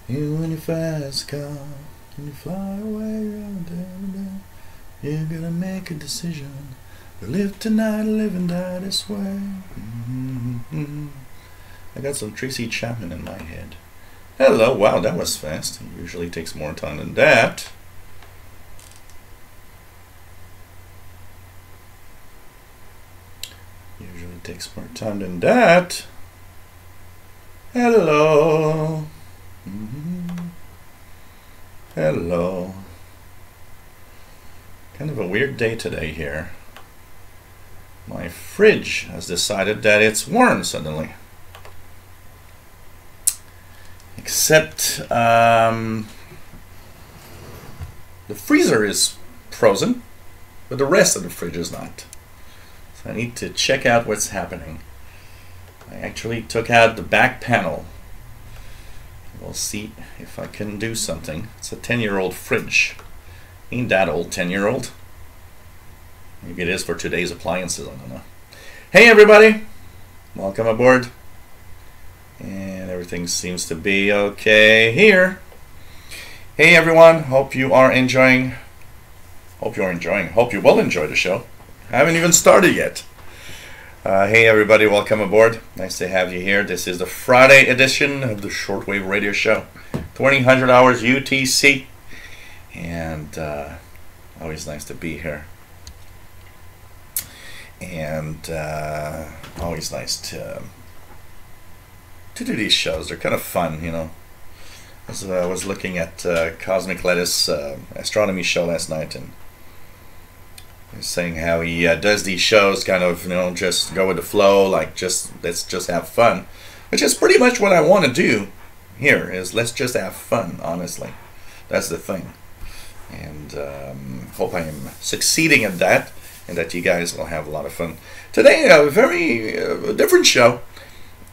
You in your fast car, and you fly away, you're gonna make a decision. Live tonight, live and die this way. I got some Tracy Chapman in my head. Hello, wow, that was fast. It usually takes more time than that. Usually takes more time than that. Hello. Hello. Kind of a weird day today here. My fridge has decided that it's warm suddenly. Except the freezer is frozen, but the rest of the fridge is not. So I need to check out what's happening. I actually took out the back panel. We'll see if I can do something. It's a 10-year-old fridge. Ain't that old, 10-year-old? Maybe it is for today's appliances, I don't know. Hey everybody! Welcome aboard. And everything seems to be okay here. Hey everyone, hope you are enjoying. Hope you will enjoy the show. I haven't even started yet. Hey everybody, welcome aboard. Nice to have you here. This is the Friday edition of the Shortwave Radio Show. 2000 hours UTC. And always nice to be here. And always nice to do these shows. They're kind of fun, you know. As I was looking at Cosmic Lettuce astronomy show last night, and he was saying how he does these shows kind of, you know, just go with the flow, like let's just have fun, which is pretty much what I want to do here. Is let's just have fun. Honestly, that's the thing, and hope I am succeeding at that, and that you guys will have a lot of fun today. A very different show.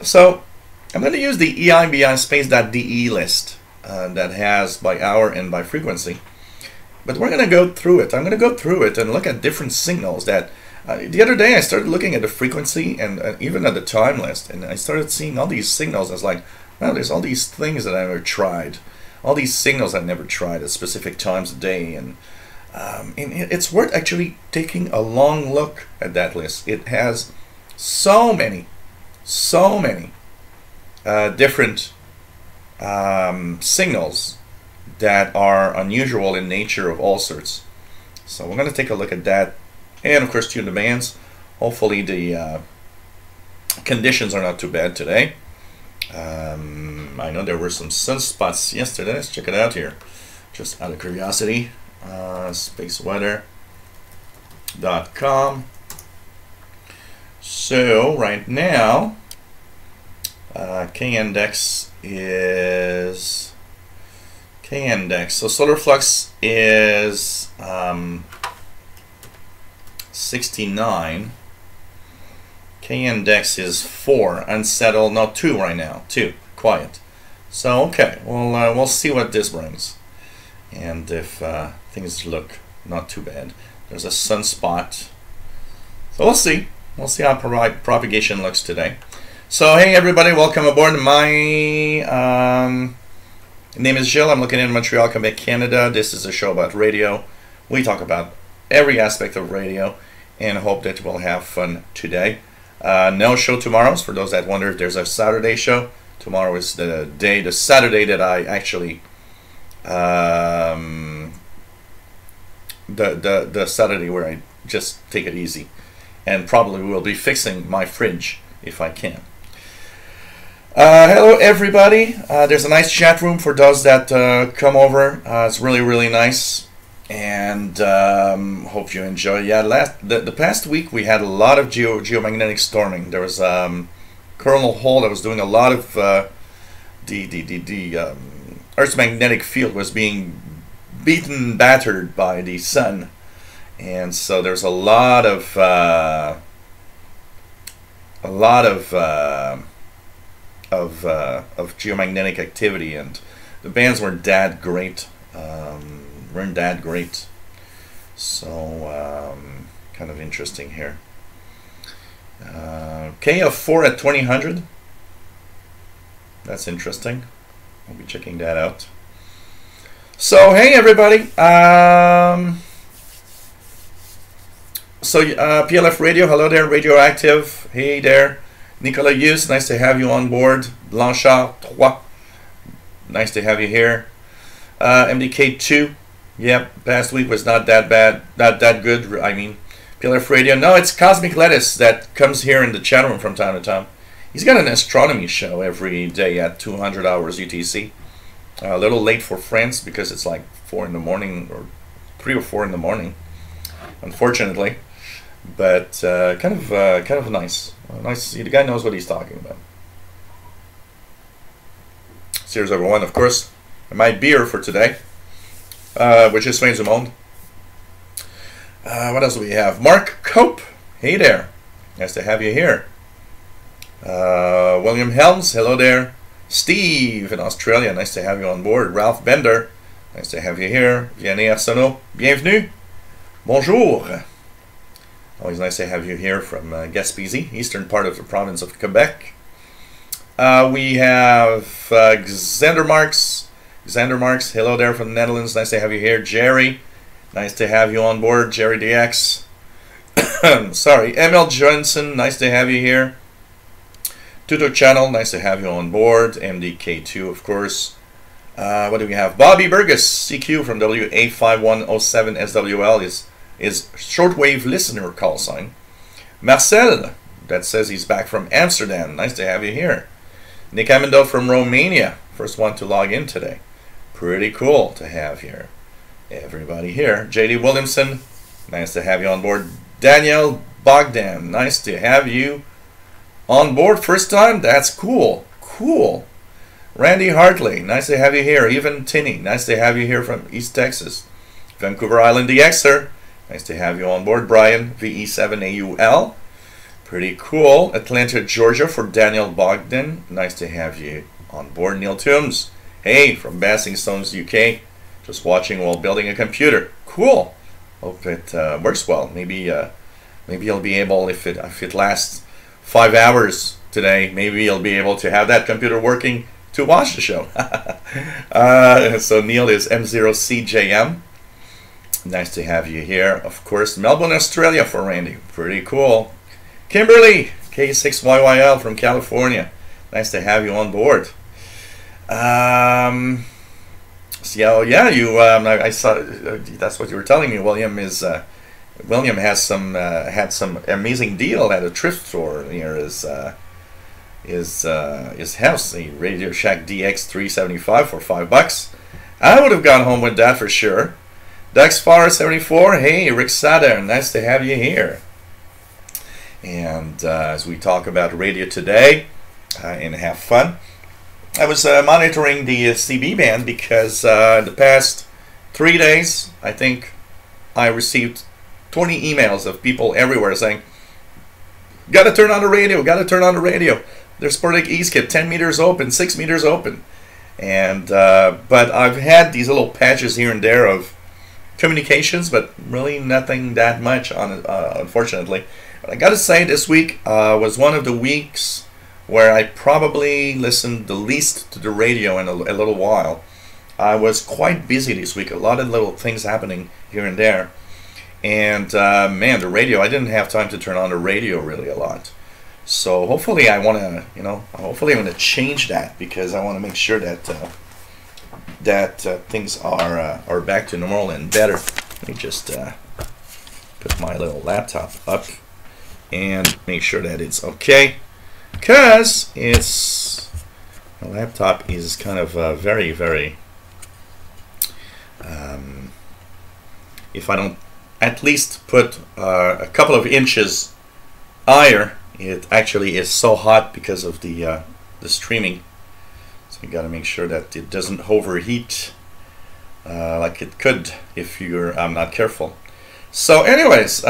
So I'm going to use the EIBI space.de list that has by hour and by frequency. But we're going to go through it. I'm going to go through it and look at different signals that... the other day I started looking at the frequency and even at the time list, and I started seeing all these signals. I was like, wow, there's all these things that I never tried. All these signals I never tried at specific times of day. And it's worth actually taking a long look at that list. It has so many different signals that are unusual in nature of all sorts. So we're going to take a look at that, and of course tune the bands. Hopefully the conditions are not too bad today. I know there were some sunspots yesterday. Let's check it out here, just out of curiosity. Spaceweather.com. So right now K-index is so solar flux is 69. K-index is 4, unsettled, no 2 right now, 2, quiet. So okay, we'll see what this brings, and if things look not too bad. There's a sunspot, so we'll see how propagation looks today. So hey everybody, welcome aboard. My name is Gilles. I'm looking in Montreal, Quebec, Canada. This is a show about radio. We talk about every aspect of radio, and I hope that we'll have fun today. No show tomorrow. For those that wonder if there's a Saturday show, tomorrow is the Saturday that I actually the Saturday where I just take it easy, and probably will be fixing my fridge if I can. Hello everybody. There's a nice chat room for those that come over. It's really nice, and hope you enjoy. Yeah, the past week we had a lot of geomagnetic storming. There was Colonel Hall that was doing a lot of the Earth's magnetic field was being beaten, battered by the sun, and so there's a lot of geomagnetic activity, and the bands weren't that great. So kind of interesting here. K of 4 at 2000. That's interesting. I'll be checking that out. So hey everybody, PLF Radio, hello there. Radioactive, hey there. Nicolas Hughes, nice to have you on board. Blanchard 3, nice to have you here. MDK2, yep, past week was not that bad, not that good. I mean, PLF Radio, no, it's Cosmic Lettuce that comes here in the chat room from time to time. He's got an astronomy show every day at 200 hours UTC. A little late for France because it's like 4 in the morning or 3 or 4 in the morning, unfortunately. But kind of nice. Nice. The guy knows what he's talking about. Cheers, everyone. Of course, my beer for today, which is Fin du Monde. What else do we have? Mark Cope. Hey there. Nice to have you here. William Helms. Hello there. Steve in Australia, nice to have you on board. Ralph Bender, nice to have you here. Vianney Arsenault, bienvenue. Bonjour. Always nice to have you here from Gaspésie, eastern part of the province of Quebec. We have Xander Marks. Xander Marks, hello there from the Netherlands, nice to have you here. Jerry, nice to have you on board. Jerry DX. Sorry, ML Johnson, nice to have you here. Tuto Channel, nice to have you on board. MDK2, of course. What do we have? Bobby Burgess, CQ from WA5107 SWL is shortwave listener call sign. Marcel, that says he's back from Amsterdam. Nice to have you here. Nick Amendo from Romania, first one to log in today. Pretty cool to have here. Everybody here. JD Williamson, nice to have you on board. Daniel Bogdan, nice to have you on board first time. That's cool. Cool. Randy Hartley, nice to have you here. Even Tinney, nice to have you here from East Texas. Vancouver Island DXer, nice to have you on board. Brian, VE7AUL, pretty cool. Atlanta, Georgia for Daniel Bogdan, nice to have you on board. Neil Toombs, hey, from Basingstones, UK, just watching while building a computer. Cool. Hope it works well. Maybe you'll be able, if it lasts 5 hours today, maybe you'll be able to have that computer working to watch the show. So Neil is M0CJM. Nice to have you here. Of course, Melbourne, Australia for Randy. Pretty cool. Kimberly, K6YYL from California. Nice to have you on board. So yeah, you. I saw. That's what you were telling me. William has had some amazing deal at a thrift store near his house, the Radio Shack DX375 for $5. I would have gone home with that for sure. Duxfar74, hey, Rick Sader, nice to have you here. And as we talk about radio today and have fun, I was monitoring the CB band because the past 3 days, I think I received 20 emails of people everywhere saying, gotta turn on the radio, gotta turn on the radio. There's Sportic East Kit, 10 meters open, 6 meters open. And but I've had these little patches here and there of communications, but really nothing that much on it, unfortunately. But I gotta say, this week was one of the weeks where I probably listened the least to the radio in a little while. I was quite busy this week, a lot of little things happening here and there. And man, the radio, I didn't have time to turn on the radio really a lot. So hopefully I want to, hopefully I'm going to change that, because I want to make sure that things are back to normal and better. Let me just put my little laptop up and make sure that it's okay, because the laptop is kind of very, very, if I don't at least put a couple of inches higher, it actually is so hot because of the streaming. So you got to make sure that it doesn't overheat like it could if you're not careful. So anyways,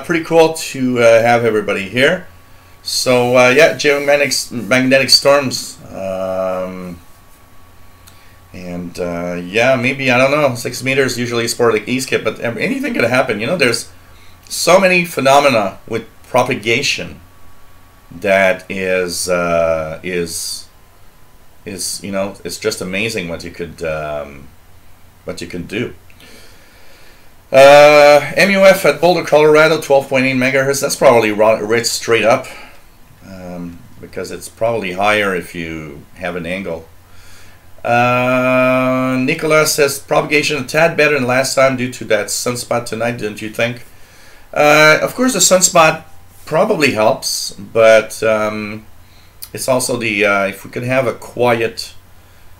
pretty cool to have everybody here. So yeah, geomagnetic storms, and yeah, maybe, I don't know, 6 meters usually sporadic east kit, but anything could happen. There's so many phenomena with propagation that is is, you know, it's just amazing what you could do. MUF at Boulder, Colorado, 12.8 megahertz. That's probably right straight up, because it's probably higher if you have an angle. Nicolas says propagation a tad better than last time due to that sunspot tonight, didn't you think? Of course, the sunspot probably helps, but it's also the if we could have a quiet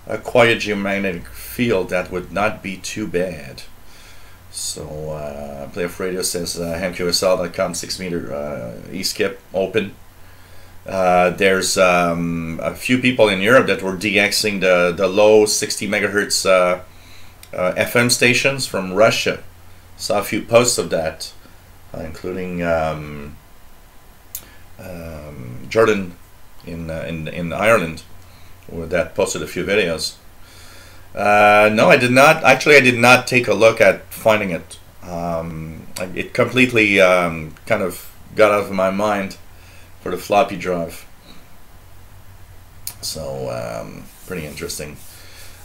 geomagnetic field, that would not be too bad. So Playoff Radio says hamqsl.com 6 meter e-skip open. There's a few people in Europe that were DXing the low 60 megahertz FM stations from Russia. Saw a few posts of that, including Jordan in Ireland, that posted a few videos. No, I did not. Actually, I did not take a look at finding it. It completely kind of got out of my mind for the floppy drive. So pretty interesting.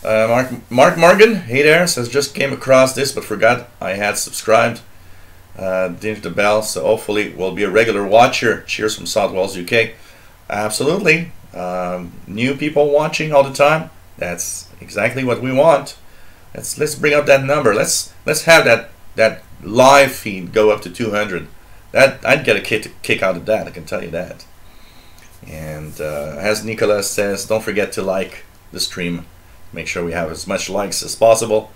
Mark Morgan, hey there, says just came across this but forgot I had subscribed. Didn't hit the bell, so hopefully we'll be a regular watcher. Cheers from South Wales, UK. Absolutely. New people watching all the time. That's exactly what we want. Let's bring up that number. Let's have that live feed go up to 200. That I'd get a kick out of that, I can tell you that. And as Nicolas says, don't forget to like the stream. Make sure we have as much likes as possible.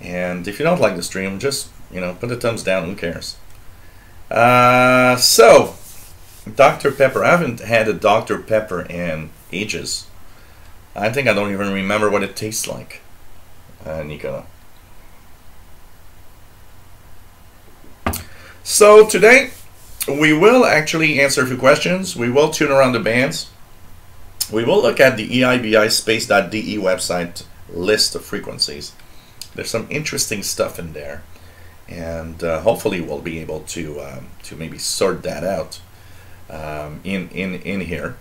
And if you don't like the stream, just, you know, put a thumbs down. Who cares? So, Dr. Pepper. I haven't had a Dr. Pepper in ages. I think I don't even remember what it tastes like, Nicola. So today we will actually answer a few questions. We will tune around the bands. We will look at the EIBISpace.de website list of frequencies. There's some interesting stuff in there, and hopefully we'll be able to maybe sort that out in here.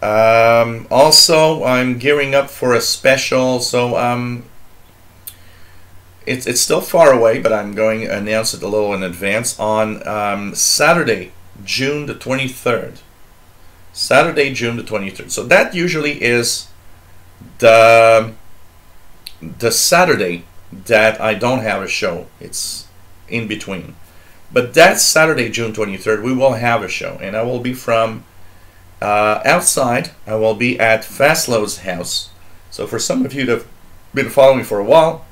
Also, I'm gearing up for a special, so it's still far away, but I'm going to announce it a little in advance on Saturday, June the 23rd. Saturday, June the 23rd. So that usually is the Saturday that I don't have a show. It's in between. But that Saturday, June 23rd, we will have a show, and I will be from outside. I will be at Fastload's house. So for some of you that have been following me for a while,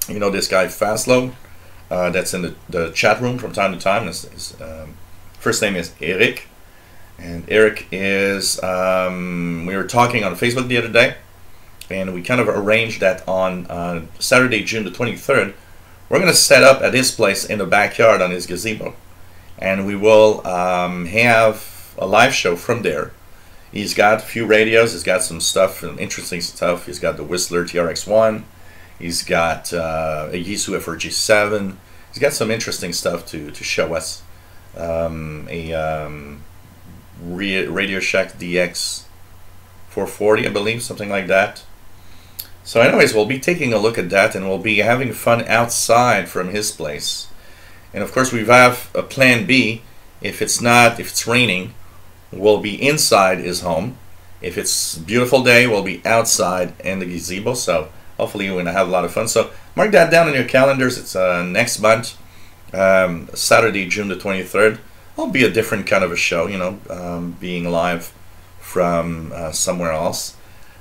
you know this guy Fastload, that's in the chat room from time to time. His first name is Eric, and Eric is, we were talking on Facebook the other day, and we kind of arranged that on Saturday, June the 23rd, we're going to set up at his place in the backyard on his gazebo, and we will have a live show from there. He's got a few radios, he's got some stuff, some interesting stuff. He's got the Whistler TRX-1, he's got a Yisu FRG7, he's got some interesting stuff to show us. Radio Shack DX 440, I believe, something like that. So anyways, we'll be taking a look at that, and we'll be having fun outside from his place. And of course we have a plan B. If it's raining, we'll be inside his home. If it's a beautiful day, we'll be outside in the gazebo. So hopefully we're going to have a lot of fun. So mark that down in your calendars. It's next month, Saturday, June the 23rd. It'll be a different kind of a show, you know, being live from somewhere else.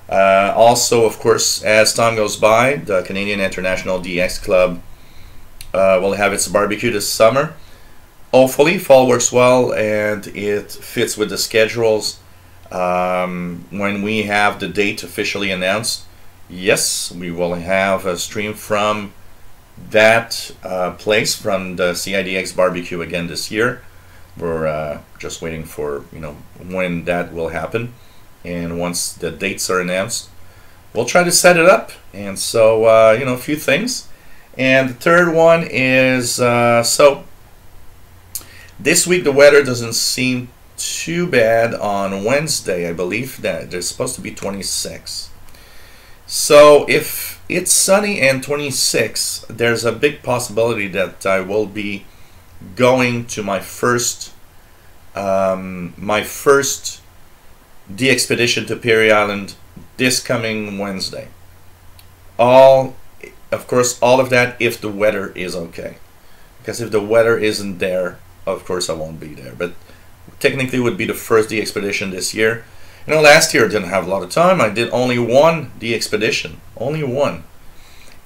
Also, of course, as time goes by, the Canadian International DX Club will have its barbecue this summer. Hopefully, fall works well and it fits with the schedules. When we have the date officially announced, yes, we will have a stream from that place, from the CIDX barbecue again this year. We're just waiting for, you know, when that will happen. And once the dates are announced, we'll try to set it up. And so, you know, a few things. And the third one is, so this week the weather doesn't seem too bad on Wednesday. I believe that there's supposed to be 26. So if it's sunny and 26, there's a big possibility that I will be going to my first de-expedition to Perry Island this coming Wednesday. Of course, all of that if the weather is okay. Because if the weather isn't there, of course I won't be there. But technically it would be the first de-expedition this year. You know, last year I didn't have a lot of time. I did only one de-expedition. Only one.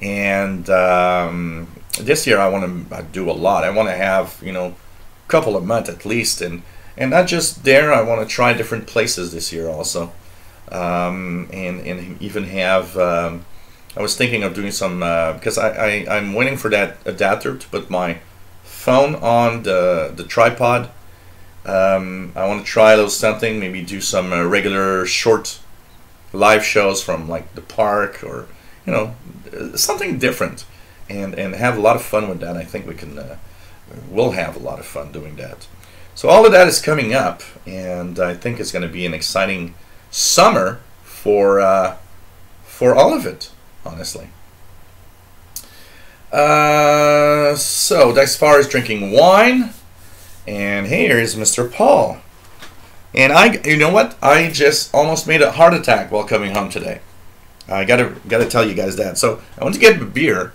And this year I want to do a lot. I want to have, you know, a couple of months at least. And not just there, I want to try different places this year also. And even have... I was thinking of doing some, because I'm waiting for that adapter to put my phone on the tripod. I want to try a little something, maybe do some regular short live shows from like the park, or, you know, something different, and have a lot of fun with that. I think we'll have a lot of fun doing that. So all of that is coming up, and I think it's going to be an exciting summer for all of it. Honestly. So as far as drinking wine, and here's Mr. Paul. And you know what? I just almost made a heart attack while coming home today. I gotta tell you guys that. So I went to get a beer,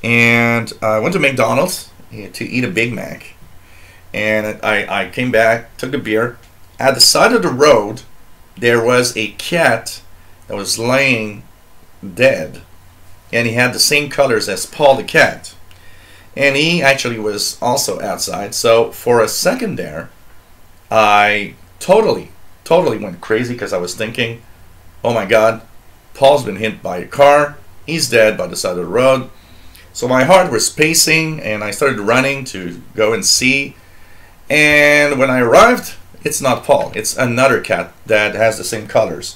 and I went to McDonald's to eat a Big Mac. And I came back, took the beer. At the side of the road, there was a cat that was laying dead. And he had the same colors as Paul the cat. And he actually was also outside. So for a second there, I totally went crazy, because I was thinking, oh my God, Paul's been hit by a car. He's dead by the side of the road. So my heart was pacing, and I started running to go and see. And when I arrived, it's not Paul. It's another cat that has the same colors.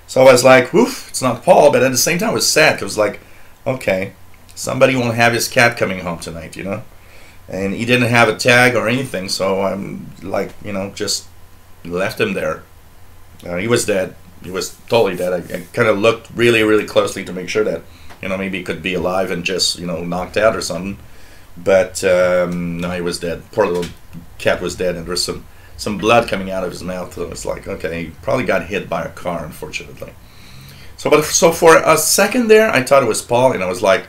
So I was like, woof, it's not Paul, but at the same time I was sad. It was like, okay, somebody won't have his cat coming home tonight, you know? And he didn't have a tag or anything, so I'm like, you know, just left him there. He was dead. He was totally dead. I kind of looked really, really closely to make sure that, you know, maybe he could be alive and just, you know, knocked out or something. But no, he was dead. Poor little cat was dead, and there was some blood coming out of his mouth. So it's like, okay, he probably got hit by a car, unfortunately. So for a second there, I thought it was Paul, and I was like,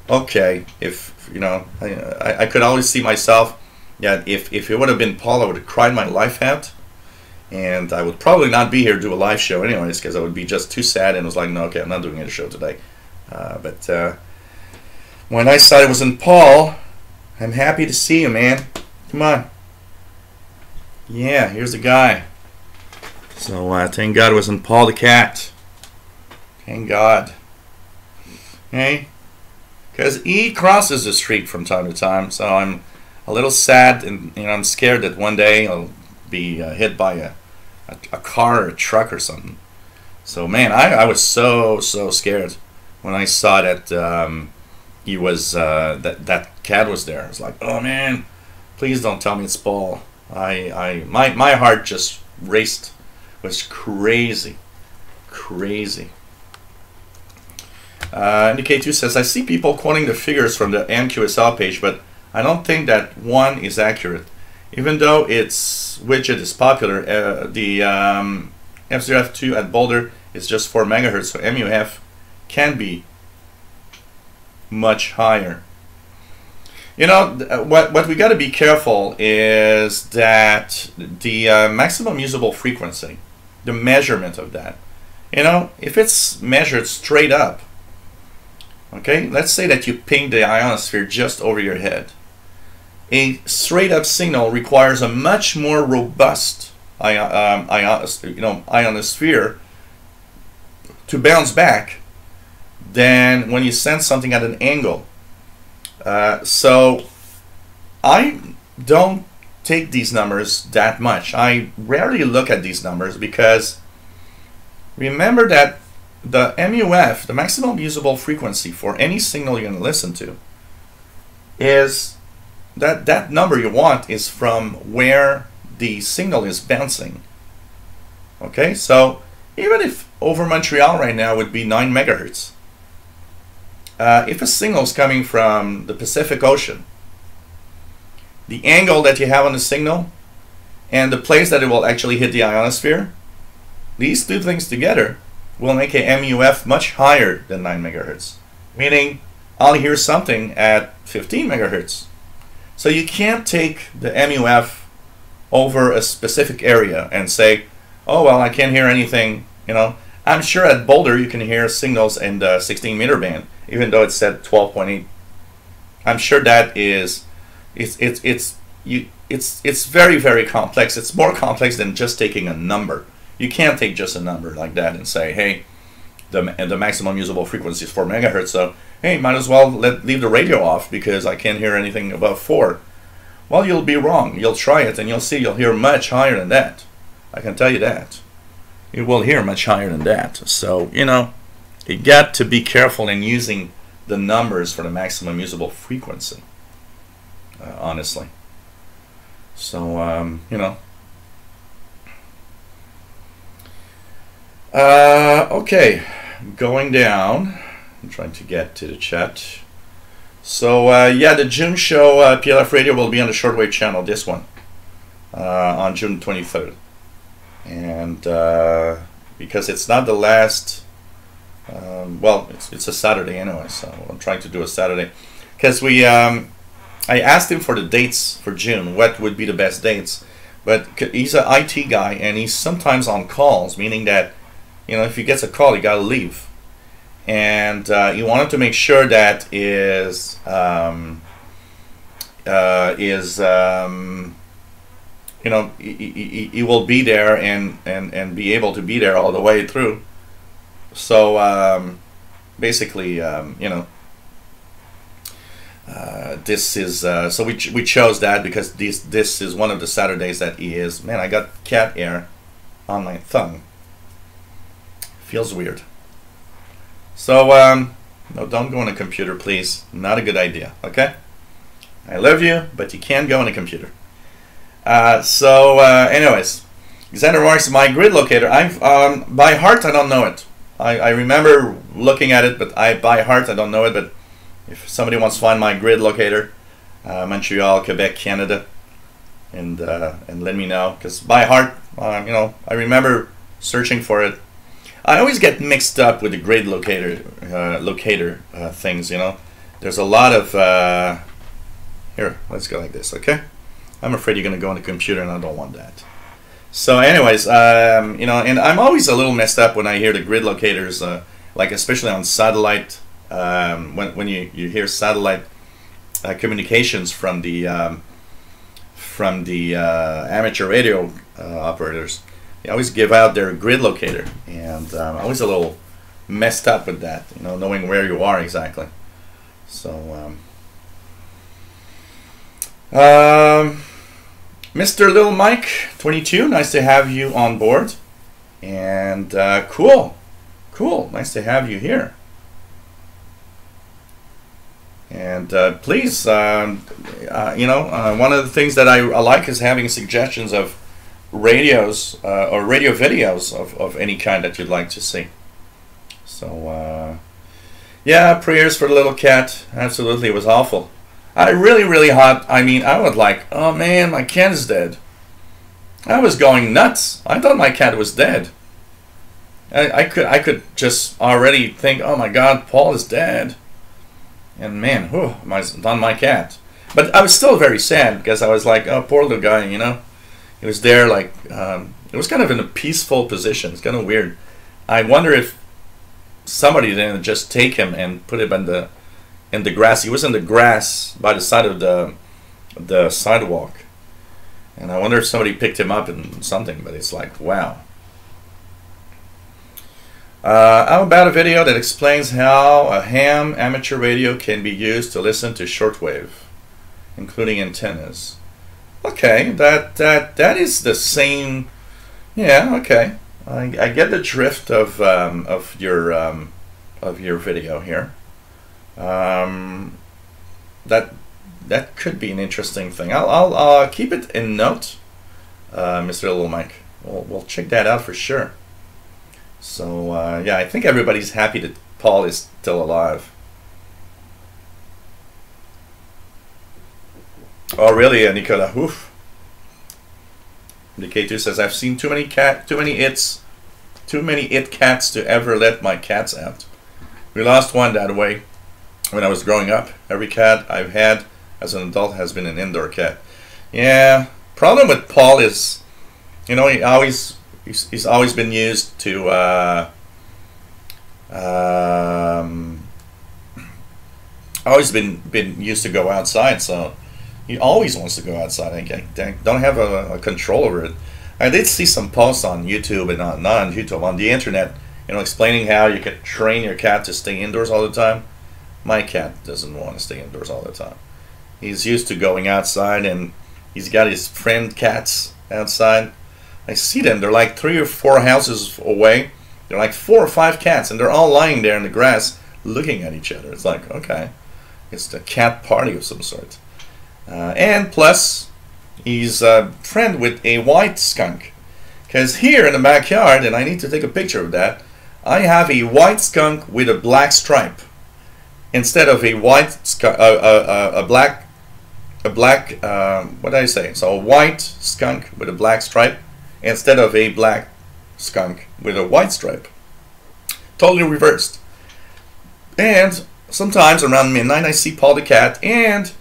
okay, if, you know, I could always see myself, yeah, if it would have been Paul, I would have cried my life out, and I would probably not be here to do a live show anyways, because I would be just too sad, and I was like, no, okay, I'm not doing a show today. But when I saw it wasn't Paul, I'm happy to see you, man. Come on. Yeah, here's the guy. So thank God it wasn't Paul the cat. Thank God. Okay? Because he crosses the street from time to time, so I'm a little sad, and, you know, I'm scared that one day I'll be hit by a car or a truck or something. So man, I was so scared when I saw that he was that cat was there. I was like, oh man, please don't tell me it's Paul. My heart just raced. It was crazy. NDK2 says, I see people quoting the figures from the MQSL page, but I don't think that one is accurate. Even though its widget is popular, the F0F2 at Boulder is just 4 megahertz, so MUF can be much higher. You know, what we got to be careful is that the maximum usable frequency, the measurement of that, you know, if it's measured straight up, okay, let's say that you ping the ionosphere just over your head. A straight up signal requires a much more robust ionosphere to bounce back than when you send something at an angle. So I don't take these numbers that much. I rarely look at these numbers, because remember that the MUF, the maximum usable frequency for any signal you're going to listen to, is that number you want is from where the signal is bouncing. Okay, so even if over Montreal right now would be 9 megahertz, if a signal is coming from the Pacific Ocean, the angle that you have on the signal and the place that it will actually hit the ionosphere, these two things together will make a MUF much higher than 9 megahertz. Meaning, I'll hear something at 15 megahertz. So you can't take the MUF over a specific area and say, oh, well, I can't hear anything, you know. I'm sure at Boulder you can hear signals in the 16 meter band, even though it's set 12.8. I'm sure that is, it's very, very complex. It's more complex than just taking a number. You can't take just a number like that and say, hey, the maximum usable frequency is 4 megahertz, so hey, might as well leave the radio off because I can't hear anything above 4. Well, you'll be wrong. You'll try it and you'll see you'll hear much higher than that. I can tell you that. You will hear much higher than that. So, you know, you got to be careful in using the numbers for the maximum usable frequency, honestly. So, you know. Okay, going down. I'm trying to get to the chat. So, yeah, the June show, PLF Radio, will be on the Shortwave channel, this one, on June 23rd. And because it's not the last, well, it's a Saturday anyway, so I'm trying to do a Saturday. Because I asked him for the dates for June, what would be the best dates. But he's an IT guy, and he's sometimes on calls, meaning that, you know, if he gets a call, he got to leave. And he wanted to make sure that you know, he will be there and be able to be there all the way through. So basically, you know, this is so we chose that because this is one of the Saturdays that he is. Man, I got cat hair on my thumb. Feels weird. So no, don't go on a computer, please. Not a good idea. Okay. I love you, but you can't go on a computer. Anyways, Xander Marks, my grid locator. I've by heart I don't know it. I remember looking at it, but by heart I don't know it. But if somebody wants to find my grid locator, Montreal, Quebec, Canada, and let me know, because by heart, you know, I remember searching for it. I always get mixed up with the grid locator things. You know, there's a lot of here. Let's go like this, okay? I'm afraid you're going to go on the computer, and I don't want that. So anyways, you know, and I'm always a little messed up when I hear the grid locators, like especially on satellite, when you hear satellite communications from the amateur radio operators. They always give out their grid locator, and I'm always a little messed up with that, you know, knowing where you are exactly. So Mr. Little Mike 22, nice to have you on board. And cool, nice to have you here. And please, you know, one of the things that I like is having suggestions of radios or radio videos of any kind that you'd like to see. So yeah, prayers for the little cat. Absolutely, it was awful. I really hot. I mean, I was like, oh man, my cat is dead. I was going nuts. I thought my cat was dead. I could just already think, oh my God, Paul is dead. And man, whew, on my cat. But I was still very sad because I was like, oh, poor little guy, you know. He was there like, it was kind of in a peaceful position. It's kind of weird. I wonder if somebody didn't just take him and put him in the grass. He was in the grass by the side of the sidewalk. And I wonder if somebody picked him up and something, but it's like, wow. How about a video that explains how a ham amateur radio can be used to listen to shortwave, including antennas? Okay, that is the same. Yeah, okay. I get the drift of your video here. That could be an interesting thing. I'll keep it in note. Mr. Little Mike. We'll check that out for sure. So yeah, I think everybody's happy that Paul is still alive. Oh really, Nicola? Oof. Indicator says I've seen too many it cats to ever let my cats out. We lost one that way when I was growing up. Every cat I've had as an adult has been an indoor cat. Yeah, problem with Paul is, you know, he's always been used to always been used to go outside, so he always wants to go outside. I don't have a control over it. I did see some posts on YouTube and not on YouTube, on the internet, you know, explaining how you can train your cat to stay indoors all the time. My cat doesn't want to stay indoors all the time. He's used to going outside, and he's got his friend cats outside. I see them. They're like 3 or 4 houses away. They're like 4 or 5 cats, and they're all lying there in the grass looking at each other. It's like, okay, it's the cat party of some sort. And plus, he's a friend with a white skunk. Because here in the backyard, and I need to take a picture of that, I have a white skunk with a black stripe. Instead of a white skunk, what did I say? So a white skunk with a black stripe instead of a black skunk with a white stripe. Totally reversed. And sometimes around midnight I see Paul the cat and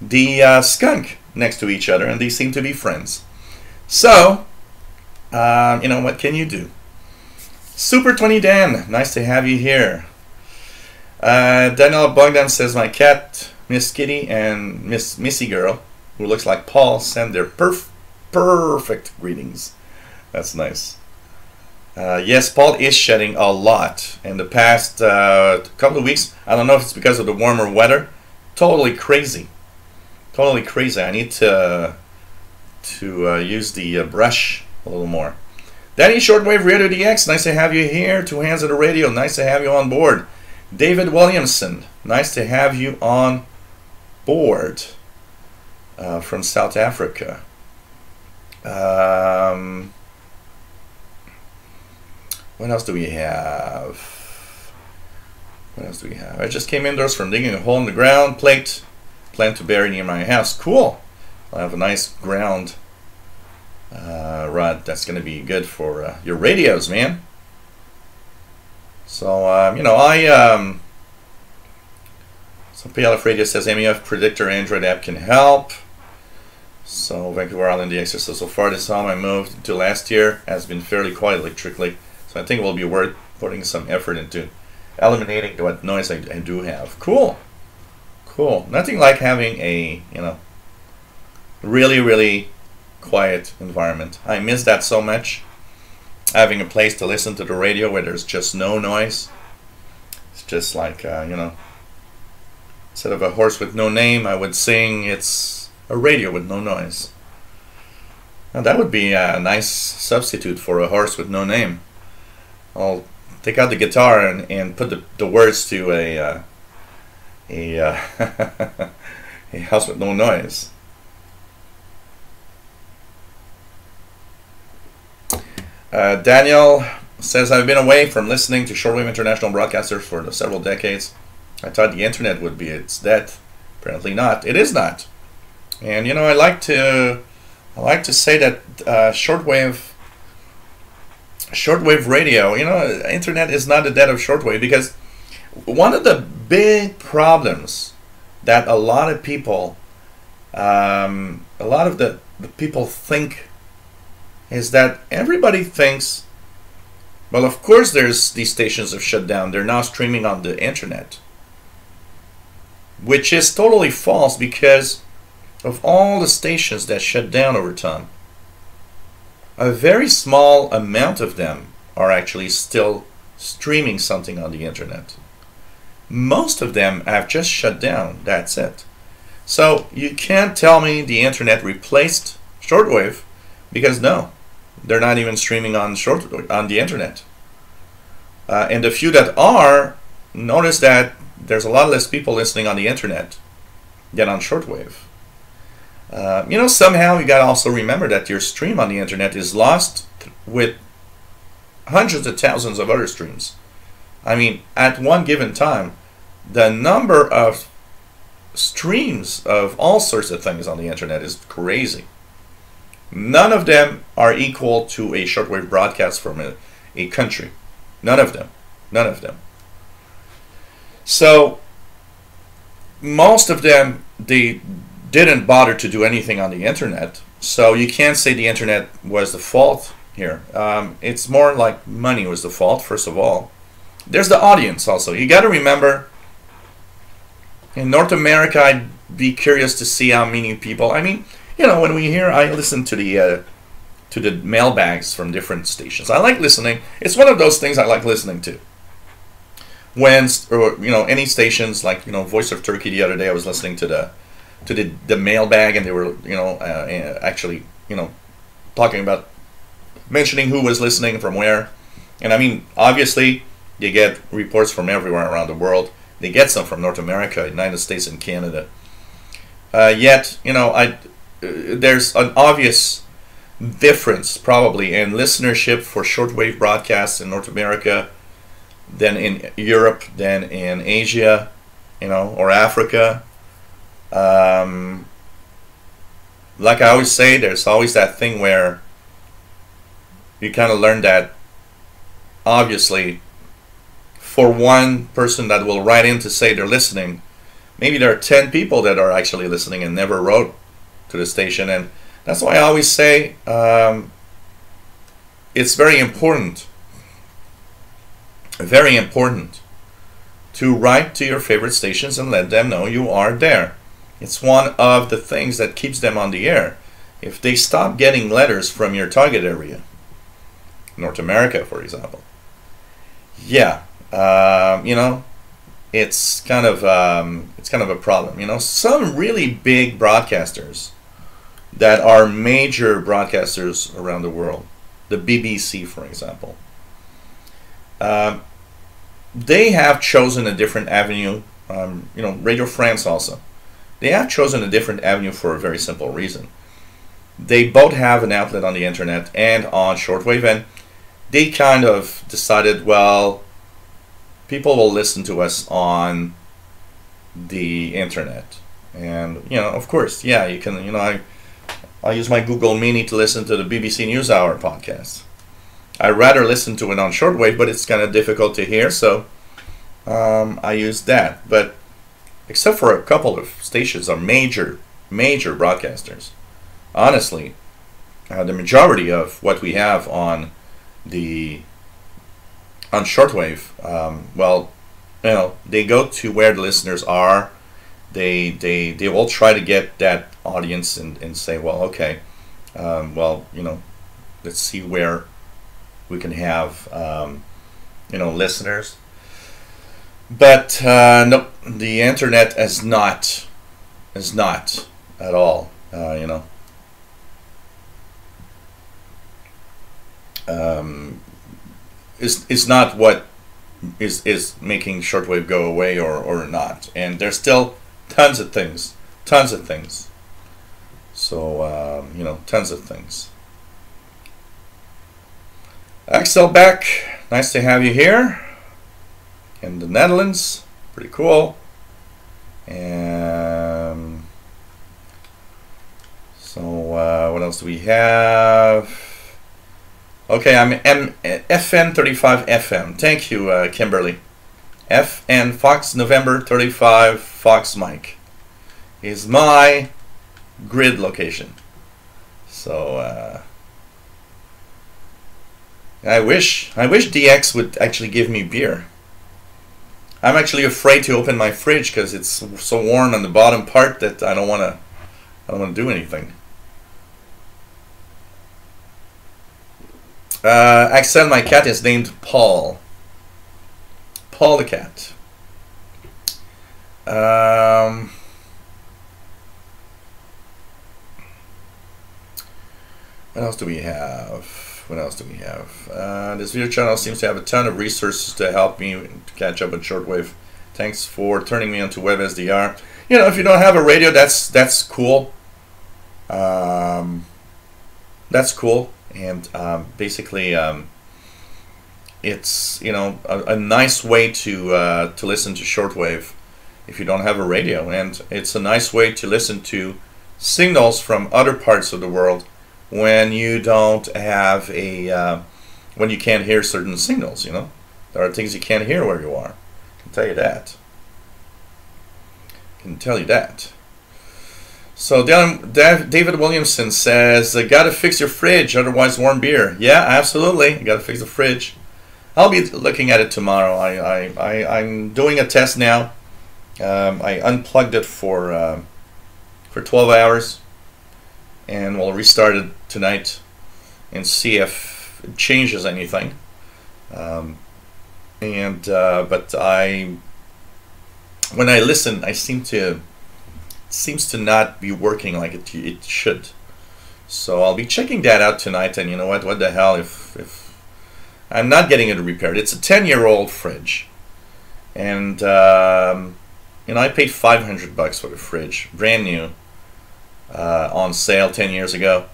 the skunk next to each other, and they seem to be friends. So, you know, what can you do? Super 20 Dan, nice to have you here. Daniel Bogdan says, my cat, Miss Kitty and Miss Missy Girl, who looks like Paul, send their perfect greetings. That's nice. Yes, Paul is shedding a lot in the past couple of weeks. I don't know if it's because of the warmer weather. Totally crazy. Totally crazy. I need to use the brush a little more. Danny Shortwave Radio DX, nice to have you here. 2 Hands of the Radio, nice to have you on board. David Williamson, nice to have you on board from South Africa. What else do we have? What else do we have? I just came indoors from digging a hole in the ground. Plan to bury near my house. Cool. I'll have a nice ground rod. That's going to be good for your radios, man. So, you know, some PLF Radio says MEF Predictor Android app can help. So, Vancouver Island DX says, so far this home I moved to last year has been fairly quiet electrically. So I think it will be worth putting some effort into eliminating what noise I do have. Cool. Cool. Nothing like having a, you know, really quiet environment. I miss that so much. Having a place to listen to the radio where there's just no noise. It's just like, you know, instead of a horse with no name, I would sing it's a radio with no noise. Now that would be a nice substitute for a horse with no name. I'll take out the guitar and put the words to a house with no noise. Daniel says, I've been away from listening to shortwave international broadcasters for several decades. I thought the internet would be its death. Apparently not. It is not. And you know, I like to say that shortwave radio, you know, internet is not the death of shortwave, because one of the big problems that a lot of people, the people think is that everybody thinks, well, of course there's these stations have shut down. They're now streaming on the internet, which is totally false, because of all the stations that shut down over time, a very small amount of them are actually still streaming something on the internet. Most of them have just shut down. That's it. So you can't tell me the internet replaced shortwave, because no, they're not even streaming on the internet. And the few that are, notice that there's a lot less people listening on the internet than on shortwave. Somehow you got to also remember that your stream on the internet is lost with hundreds of thousands of other streams. I mean, at one given time, the number of streams of all sorts of things on the internet is crazy. None of them are equal to a shortwave broadcast from a country. None of them. None of them. So, most of them, they didn't bother to do anything on the internet. So you can't say the internet was the fault here. It's more like money was the fault, first of all. There's the audience also. You got to remember, in North America, I'd be curious to see how many people. I mean, when we hear, I listen to the mailbags from different stations. I like listening. It's one of those things I like listening to. When any stations like Voice of Turkey the other day, I was listening to the mailbag, and they were actually talking about mentioning who was listening from where, and I mean obviously they get reports from everywhere around the world. They get some from North America, United States, and Canada. Yet there's an obvious difference probably in listenership for shortwave broadcasts in North America than in Europe, than in Asia, or Africa. Like I always say, there's always that thing where you kind of learn that obviously for one person that will write in to say they're listening, maybe there are 10 people that are actually listening and never wrote to the station. And that's why I always say it's very important to write to your favorite stations and let them know you are there. It's one of the things that keeps them on the air. If they stop getting letters from your target area, North America, for example, it's kind of a problem. Some really big broadcasters that are major broadcasters around the world, the BBC, for example, they have chosen a different avenue. Radio France also. They have chosen a different avenue for a very simple reason. They both have an outlet on the internet and on shortwave, and they kind of decided, well, people will listen to us on the internet. And, of course, you can, I use my Google Mini to listen to the BBC NewsHour podcast. I'd rather listen to it on shortwave, but it's kind of difficult to hear, so I use that. But except for a couple of stations are major broadcasters, honestly, the majority of what we have on shortwave, they go to where the listeners are. They will try to get that audience and say, well, okay, let's see where we can have listeners. But no, the internet is not at all, is not what is making shortwave go away or not. And there's still tons of things. So tons of things. Axel Beck, nice to have you here in the Netherlands. Pretty cool. And so what else do we have? Okay, I'm FN 35 FM. Thank you, Kimberly. FN Fox November 35 Fox Mike is my grid location. So I wish DX would actually give me beer. I'm actually afraid to open my fridge because it's so warm on the bottom part that I don't want to do anything. Axel, my cat is named Paul. Paul the cat. What else do we have? This video channel seems to have a ton of resources to help me to catch up on shortwave. Thanks for turning me onto WebSDR. If you don't have a radio, that's cool. That's cool, and basically, it's a nice way to listen to shortwave if you don't have a radio, and it's a nice way to listen to signals from other parts of the world when you don't have when you can't hear certain signals. There are things you can't hear where you are. I can tell you that. So David Williamson says, "Gotta fix your fridge, otherwise warm beer." Yeah, absolutely. Gotta fix the fridge. I'll be looking at it tomorrow. I'm doing a test now. I unplugged it for 12 hours, and we'll restart it tonight and see if it changes anything. But when I listen, seems to not be working like it should. So I'll be checking that out tonight. And you know what? What the hell if I'm not getting it repaired? It's a 10-year-old fridge, and I paid $500 for the fridge, brand new, on sale 10 years ago.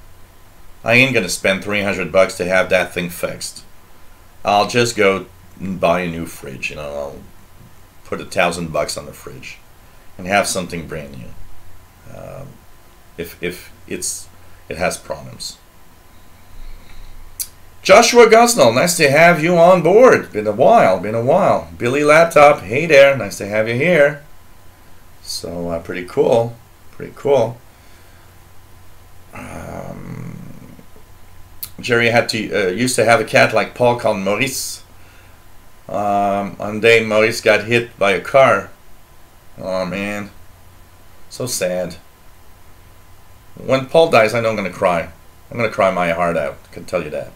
I ain't gonna spend $300 to have that thing fixed. I'll just go and buy a new fridge. I'll put $1,000 on the fridge and have something brand new. If it has problems. Joshua Gosnell, nice to have you on board. Been a while. Billy Laptop, hey there, nice to have you here. So pretty cool. Jerry used to have a cat like Paul called Maurice. One day Maurice got hit by a car. Oh man, so sad. When Paul dies, I know I'm gonna cry. I'm gonna cry my heart out, I can tell you that.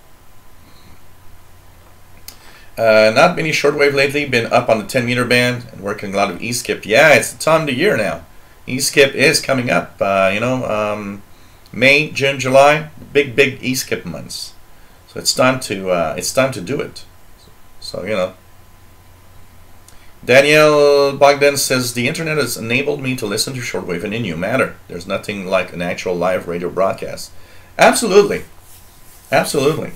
Not many shortwave lately. Been up on the 10-meter band and working a lot of E-skip. Yeah, it's the time of the year now. E-skip is coming up. May, June, July, big E-skip months. So it's time to do it. So Danielle Bogdan says, the internet has enabled me to listen to shortwave in a new manner. There's nothing like an actual live radio broadcast. Absolutely. The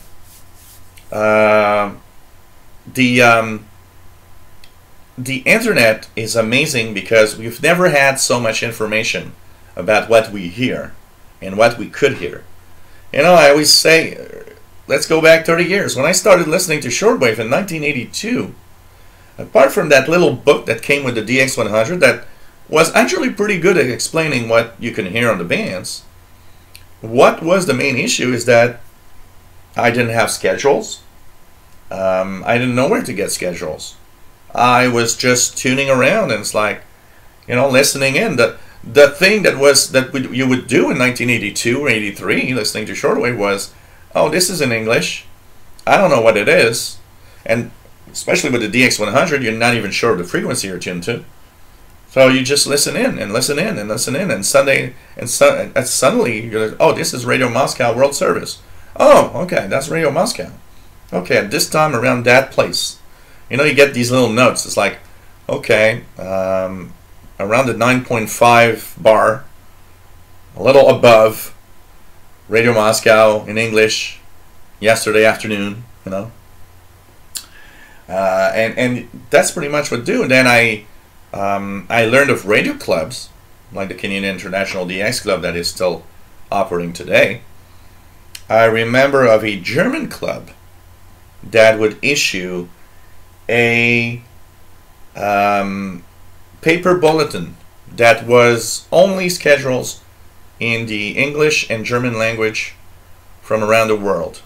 internet is amazing because we've never had so much information about what we hear and what we could hear. I always say, let's go back 30 years. When I started listening to shortwave in 1982, apart from that little book that came with the DX100 that was actually pretty good at explaining what you can hear on the bands, what was the main issue is that I didn't have schedules. I didn't know where to get schedules. I was just tuning around, and it's like, listening in. The thing you would do in 1982 or 83, listening to shortwave, was, oh, this is in English. I don't know what it is. And especially with the DX100, you're not even sure of the frequency you're tuned to. So you just listen in, and suddenly you're like, oh, this is Radio Moscow World Service. Oh, okay, that's Radio Moscow. Okay, at this time around that place. You get these little notes. It's like, okay, around the 9.5 bar, a little above Radio Moscow in English, yesterday afternoon, and that's pretty much what I do. And then I learned of radio clubs, like the Canadian International DX Club that is still operating today. I remember of a German club that would issue a paper bulletin that was only schedules in the English and German language from around the world.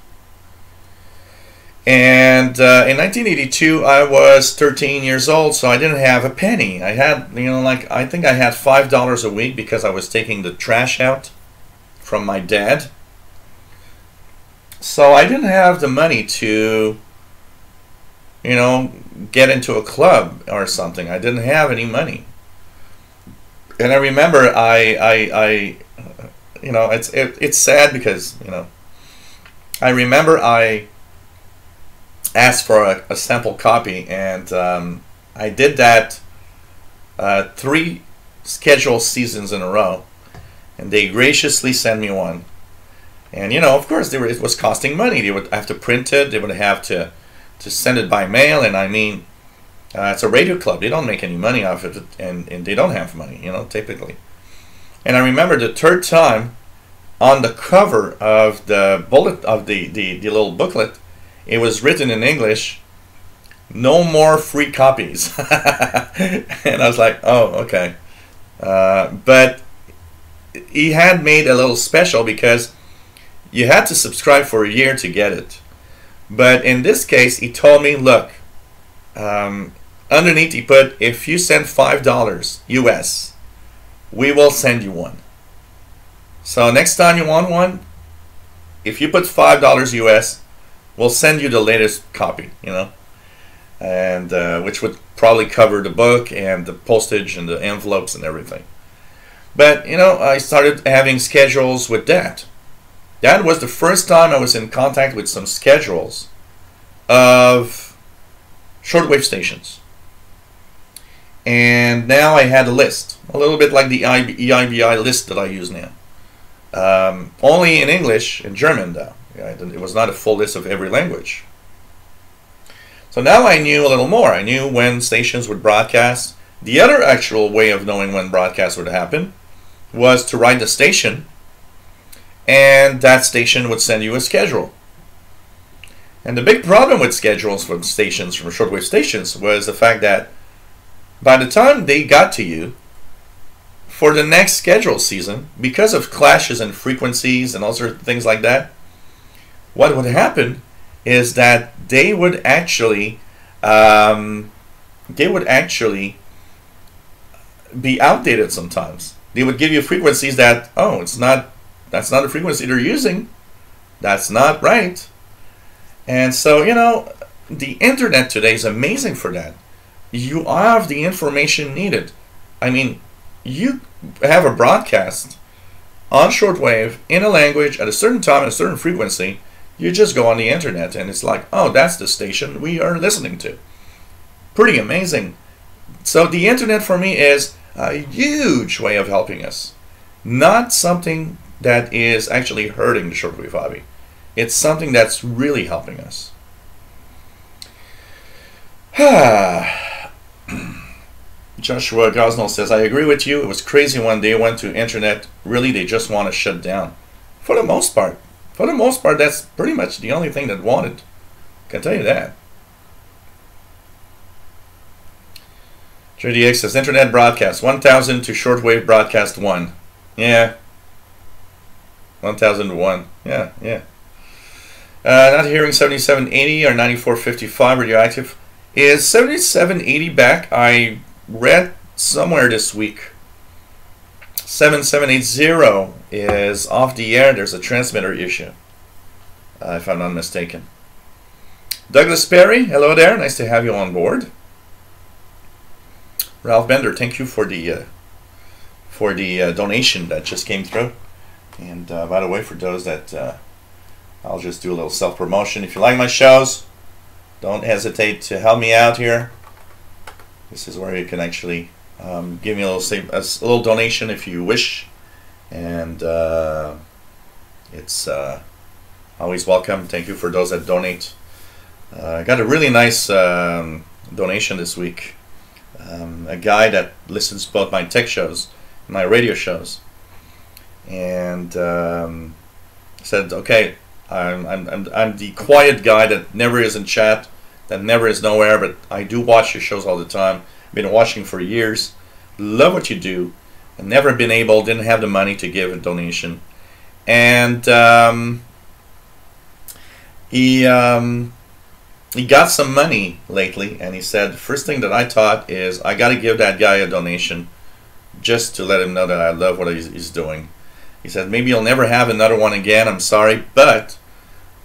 And in 1982, I was 13 years old, so I didn't have a penny. I had, I think I had $5 a week because I was taking the trash out from my dad. So I didn't have the money to, get into a club or something. I didn't have any money. And I remember it's sad because, I remember I asked for a sample copy, and I did that 3 scheduled seasons in a row. and they graciously sent me one. And you know, of course, it was costing money. They would have to print it. They would have to send it by mail. And I mean, it's a radio club. They don't make any money off of it, and they don't have money, you know, typically. And I remember the third time, on the cover of the the little booklet, it was written in English, "No more free copies." And I was like, oh, okay. But he had made a little special because you had to subscribe for a year to get it. But in this case, he told me, look, underneath he put, if you send $5 US, we will send you one. So next time you want one, if you put $5 US, we'll send you the latest copy, you know, and which would probably cover the book and the postage and the envelopes and everything. But you know, I started having schedules with that. That was the first time I was in contact with some schedules of shortwave stations. And now I had a list, a little bit like the EIBI list that I use now. Only in English and German though. It was not a full list of every language. So now I knew a little more. I knew when stations would broadcast. The other actual way of knowing when broadcasts would happen was to write the station, and that station would send you a schedule. And the big problem with schedules from stations, from shortwave stations, was the fact that by the time they got to you for the next schedule season, because of clashes in frequencies and all sorts of things like that, what would happen is that they would actually be outdated sometimes. They would give you frequencies that, oh, that's not the frequency they're using. That's not right. And so, you know, the internet today is amazing for that. You have the information needed. I mean, you have a broadcast on shortwave in a language at a certain time and a certain frequency. You just go on the internet and it's like, oh, that's the station we are listening to. Pretty amazing. So the internet for me is a huge way of helping us. Not something that is actually hurting the shortwave hobby. It's something that's really helping us. Joshua Gosnell says, I agree with you. It was crazy when they went to internet. Really, they just want to shut down. For the most part. For the most part, that's pretty much the only thing that wanted. I can tell you that. JDX says, internet broadcast, 1,000 to shortwave broadcast 1. Yeah. 1,000 to 1. Yeah, yeah. Not hearing 7780 or 9455 radioactive. Is 7780 back? I read somewhere this week 7780 is off the air. There's a transmitter issue, if I'm not mistaken. Douglas Perry, hello there. Nice to have you on board. Ralph Bender, thank you for the donation that just came through. And by the way, for those that I'll just do a little self-promotion. If you like my shows, don't hesitate to help me out here. This is where you can actually give me a little donation if you wish, and it's always welcome. Thank you for those that donate. I got a really nice donation this week. A guy that listens to both my tech shows and my radio shows, and said, "Okay, I'm the quiet guy that never is in chat, that never is nowhere, but I do watch your shows all the time. Been watching for years. Love what you do. I've never been able, didn't have the money to give a donation." And he got some money lately, and he said, first thing that I thought is, I got to give that guy a donation just to let him know that I love what he's doing. He said, maybe you'll never have another one again, I'm sorry, but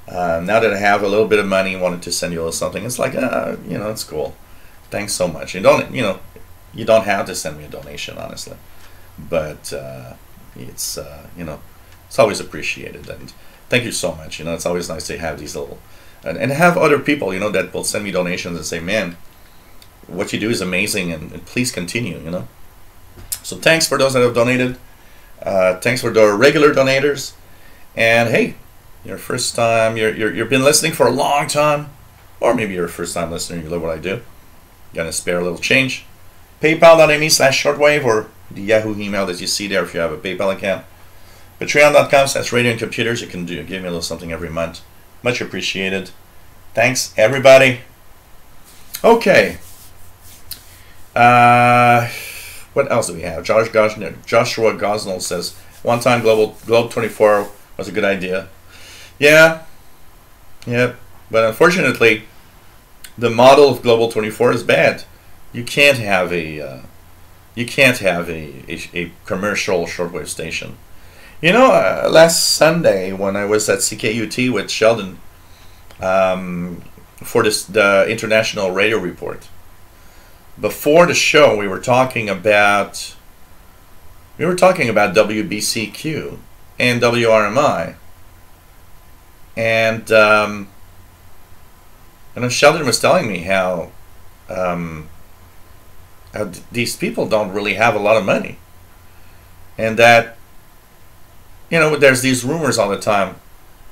now that I have a little bit of money, I wanted to send you a little something. It's like, you know, it's cool. Thanks so much. You don't have to send me a donation, honestly, but it's you know, it's always appreciated, and thank you so much. You know, it's always nice to have these little and have other people, you know, that will send me donations and say, man, what you do is amazing, and please continue, you know. So thanks for those that have donated. Thanks for the regular donators. And hey, your first time, you've been listening for a long time, or maybe you're a first time listener, you love what I do. Gonna spare a little change. PayPal.me/shortwave or the Yahoo email that you see there if you have a PayPal account. Patreon.com/radio and computers. You can give me a little something every month. Much appreciated. Thanks, everybody. Okay. What else do we have? Joshua Gosnell says, one time Globe 24 was a good idea. Yeah. But unfortunately, the model of Global 24 is bad. You can't have a commercial shortwave station. You know, last Sunday when I was at CKUT with Sheldon for the International Radio Report, before the show we were talking about WBCQ and WRMI, and Sheldon was telling me how these people don't really have a lot of money, and that, you know, there's these rumors all the time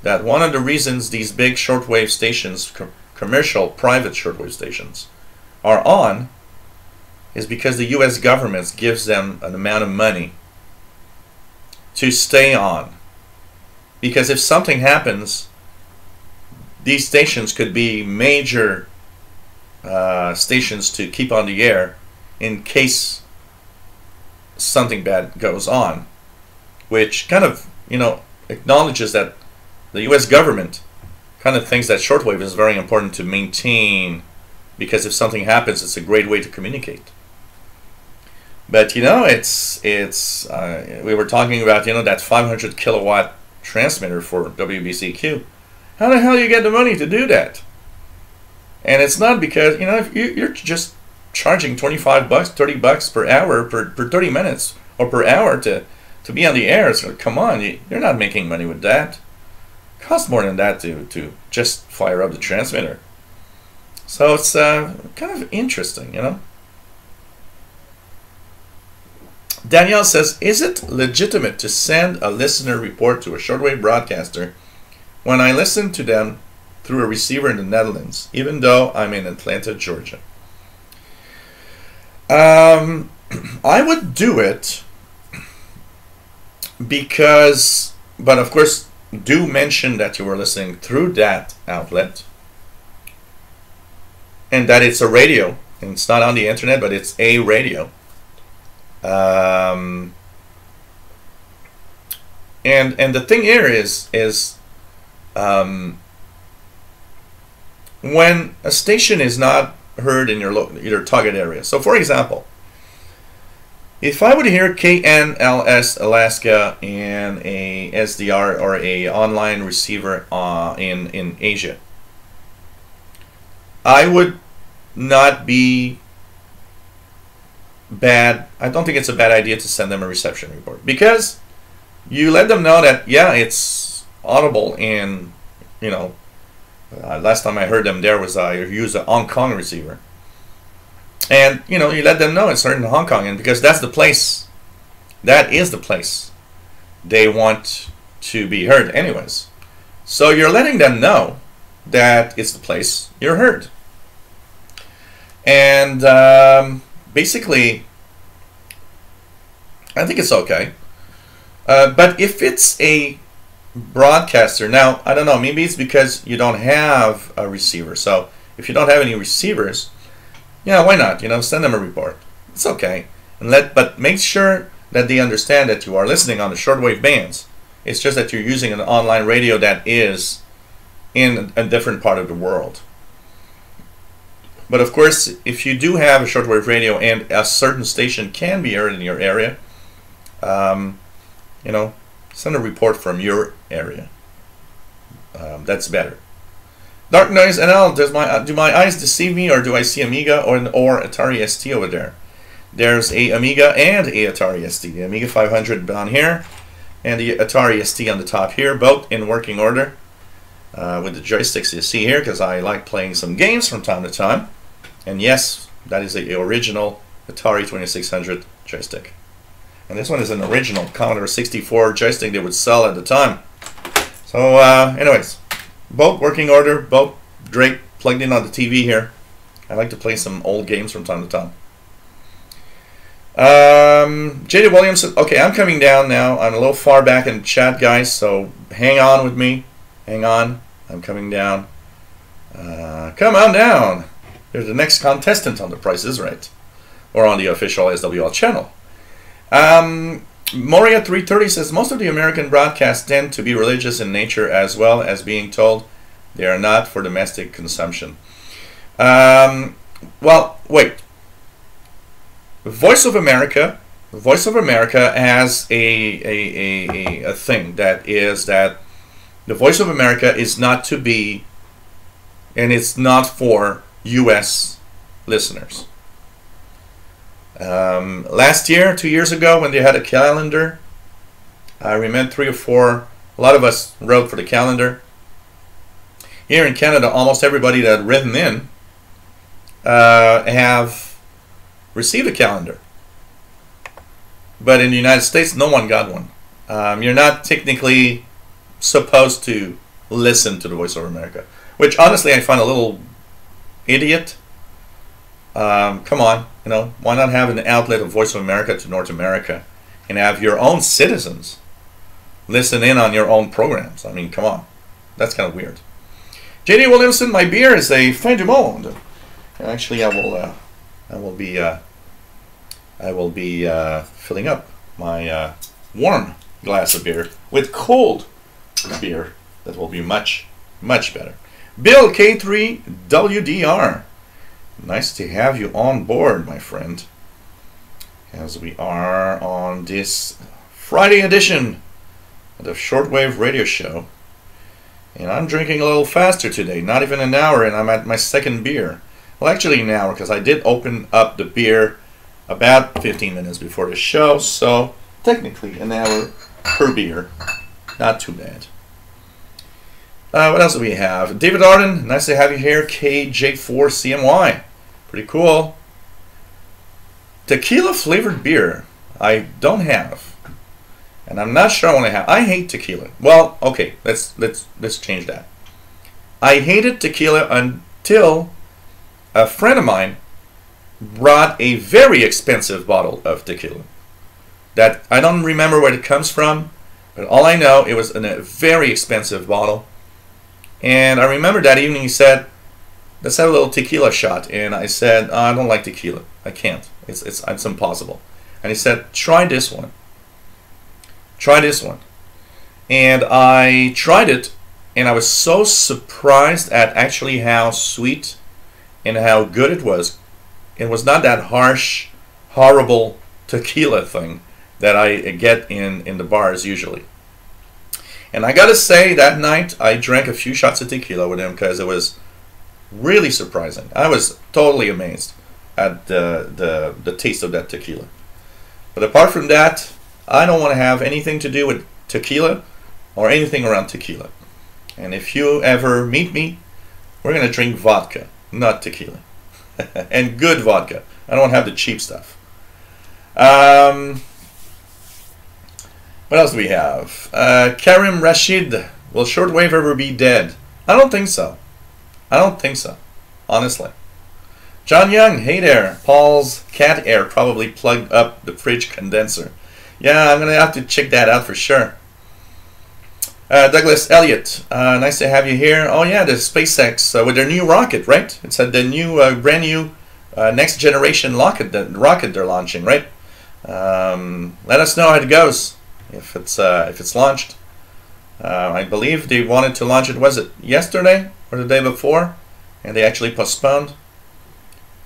that one of the reasons these big shortwave stations, commercial private shortwave stations, are on is because the U.S. government gives them an amount of money to stay on. Because if something happens, these stations could be major stations to keep on the air in case something bad goes on, which kind of, you know, acknowledges that the U.S. government kind of thinks that shortwave is very important to maintain, because if something happens, it's a great way to communicate. But you know, we were talking about, you know, that 500 kilowatt transmitter for WBCQ. How the hell do you get the money to do that? And it's not because, you know, if you're just charging $25, $30 per hour per 30 minutes or per hour to be on the air. So come on, you're not making money with that. It costs more than that to just fire up the transmitter. So it's kind of interesting, you know. Danielle says, is it legitimate to send a listener report to a shortwave broadcaster when I listen to them through a receiver in the Netherlands, even though I'm in Atlanta, Georgia? I would do it because, but of course, do mention that you were listening through that outlet and that it's a radio, and it's not on the internet, but it's a radio. And the thing here is when a station is not heard in your target area. So for example, if I would hear KNLS Alaska in a SDR or a online receiver in Asia, I would not be bad. I don't think it's a bad idea to send them a reception report, because you let them know that, yeah, it's audible in, you know, last time I heard them there was I used a Hong Kong receiver, and you know, you let them know it's heard in Hong Kong, and because that's the place, that is the place they want to be heard anyways. So you're letting them know that it's the place you're heard, and basically, I think it's okay. But if it's a broadcaster, now, I don't know, maybe it's because you don't have a receiver. So if you don't have any receivers, yeah, why not? You know, send them a report. It's okay. But make sure that they understand that you are listening on the shortwave bands. It's just that you're using an online radio that is in a different part of the world. But of course, if you do have a shortwave radio and a certain station can be heard in your area, you know, send a report from your area. That's better. Dark Noise NL, do my eyes deceive me, or do I see Amiga or Atari ST over there? There's a Amiga and a Atari ST. The Amiga 500 down here, and the Atari ST on the top here, both in working order, with the joysticks you see here, because I like playing some games from time to time. And yes, that is the original Atari 2600 joystick. And this one is an original Commodore 64 joystick they would sell at the time. So anyways, both working order, both Drake plugged in on the TV here. I like to play some old games from time to time. J.D. Williamson, okay, I'm coming down now. I'm a little far back in the chat, guys, so hang on with me. Hang on, I'm coming down. Come on down. There's the next contestant on The Price is Right, or on the official SWL channel. Moria 330 says most of the American broadcasts tend to be religious in nature, as well as being told they are not for domestic consumption. Well, wait. Voice of America has a thing that is that the Voice of America is not to be, and it's not for U.S. listeners. Last year, 2 years ago, when they had a calendar, I remember 3 or 4, a lot of us wrote for the calendar. Here in Canada, almost everybody that had written in have received a calendar. But in the United States, no one got one. You're not technically supposed to listen to the Voice of America, which honestly I find a little idiot. Come on, you know, why not have an outlet of Voice of America to North America and have your own citizens listen in on your own programs? I mean, come on, that's kind of weird. J.D. Williamson, my beer is a fin du monde. Actually, I will be filling up my warm glass of beer with cold beer. That will be much, much better. Bill K3WDR. Nice to have you on board, my friend, as we are on this Friday edition of the Shortwave Radio Show. And I'm drinking a little faster today, not even an hour, and I'm at my second beer. Well, actually an hour, because I did open up the beer about 15 minutes before the show, so technically an hour per beer. Not too bad. What else do we have? David Arden, nice to have you here. KJ4CMY. Pretty cool. Tequila flavored beer. I don't have. And I'm not sure I want to have. I hate tequila. Well, okay, let's change that. I hated tequila until a friend of mine brought a very expensive bottle of tequila. That I don't remember where it comes from, but all I know, it was in a very expensive bottle. And I remember that evening he said, let's have a little tequila shot. And I said, oh, I don't like tequila. I can't. It's impossible. And he said, try this one. Try this one. And I tried it, and I was so surprised at actually how sweet and how good it was. It was not that harsh, horrible tequila thing that I get in the bars usually. And I gotta say, that night I drank a few shots of tequila with him because it was really surprising. I was totally amazed at the taste of that tequila. But apart from that, I don't want to have anything to do with tequila or anything around tequila. And if you ever meet me, we're gonna drink vodka, not tequila. And good vodka. I don't have the cheap stuff. What else do we have? Karim Rashid, will shortwave ever be dead? I don't think so. I don't think so, honestly. John Young, hey there. Paul's cat air probably plugged up the fridge condenser. Yeah, I'm going to have to check that out for sure. Douglas Elliott, nice to have you here. Oh yeah, the SpaceX with their new rocket, right? It's the new, brand new next generation rocket they're launching, right? Let us know how it goes if it's launched. I believe they wanted to launch it. Was it yesterday or the day before? And they actually postponed.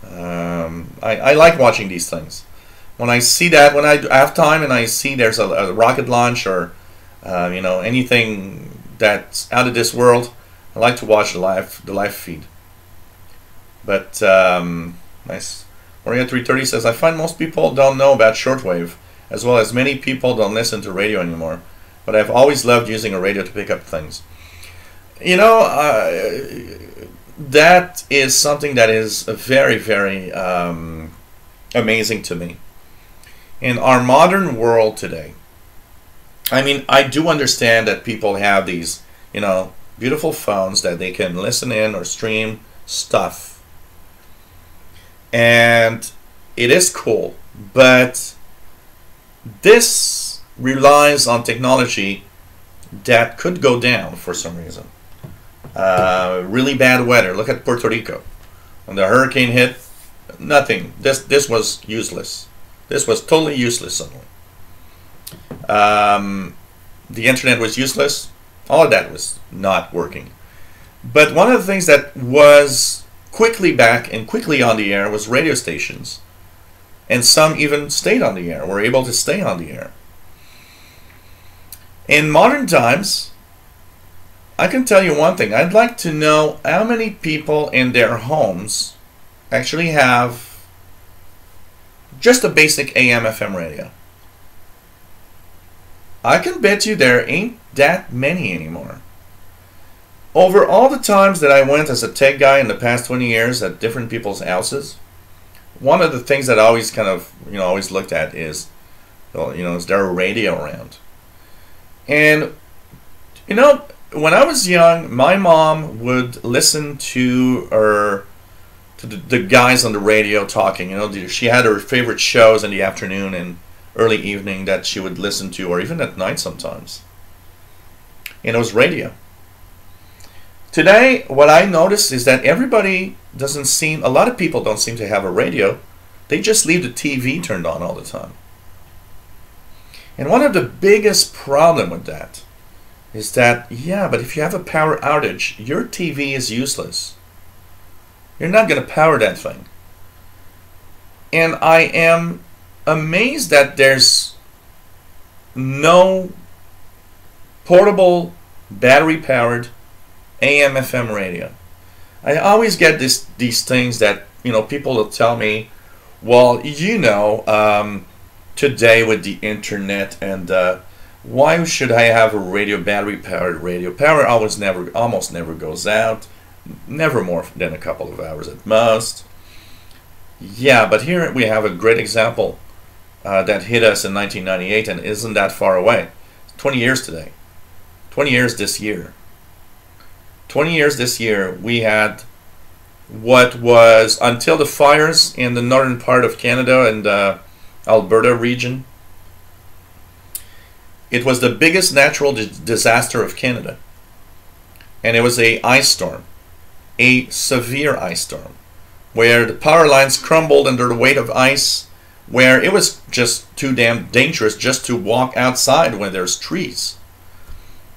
I like watching these things. When I see that, when I have time and I see there's a rocket launch or anything that's out of this world, I like to watch the live feed. But nice. Moria 330 says, I find most people don't know about shortwave, as well as many people don't listen to radio anymore. But I've always loved using a radio to pick up things. You know, that is something that is very, very amazing to me. In our modern world today, I mean, I do understand that people have these, beautiful phones that they can listen in or stream stuff. And it is cool, but this relies on technology that could go down for some reason. Really bad weather. Look at Puerto Rico. When the hurricane hit, nothing. This was useless. This was totally useless suddenly. The internet was useless. All of that was not working. But one of the things that was quickly back and quickly on the air was radio stations. And some even stayed on the air, were able to stay on the air. In modern times, I can tell you one thing. I'd like to know how many people in their homes actually have just a basic AM/FM radio. I can bet you there ain't that many anymore. Over all the times that I went as a tech guy in the past 20 years at different people's houses, one of the things that I always kind of, always looked at is, is there a radio around? And, when I was young, my mom would listen to the guys on the radio talking. She had her favorite shows in the afternoon and early evening that she would listen to, or even at night sometimes. And it was radio. Today, what I notice is that a lot of people don't seem to have a radio. They just leave the TV turned on all the time. And one of the biggest problem with that is that, but if you have a power outage, your TV is useless. You're not going to power that thing. And I am amazed that there's no portable, battery-powered AM/FM radio. I always get these things that people will tell me, well, today with the internet and why should I have a radio, battery-powered radio? Power almost never goes out, never more than a couple of hours at most. Yeah, but here we have a great example that hit us in 1998 and isn't that far away. 20 years today. 20 years this year. 20 years this year, we had what was, until the fires in the northern part of Canada and Alberta region, it was the biggest natural disaster of Canada. And it was a ice storm, a severe ice storm, where the power lines crumbled under the weight of ice, where it was just too damn dangerous just to walk outside when there's trees.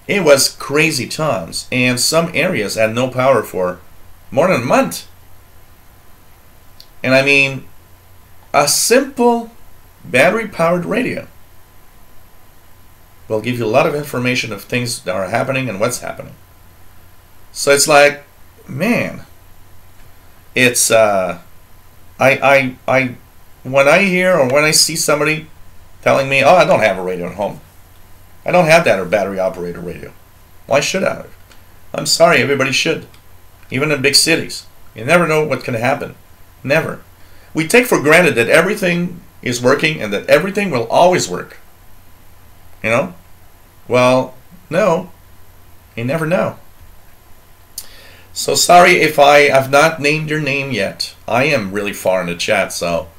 It was crazy times, and some areas had no power for more than a month. And I mean, a simple battery-powered radio will give you a lot of information of things that are happening and what's happening. So it's like, man, it's when I hear or when I see somebody telling me, oh, I don't have a radio at home, I don't have that or battery operated radio. Why should I? I'm sorry, everybody should. Even in big cities. You never know what can happen. Never. We take for granted that everything is working and that everything will always work. Well, no. You never know. So sorry if I have not named your name yet. I am really far in the chat, so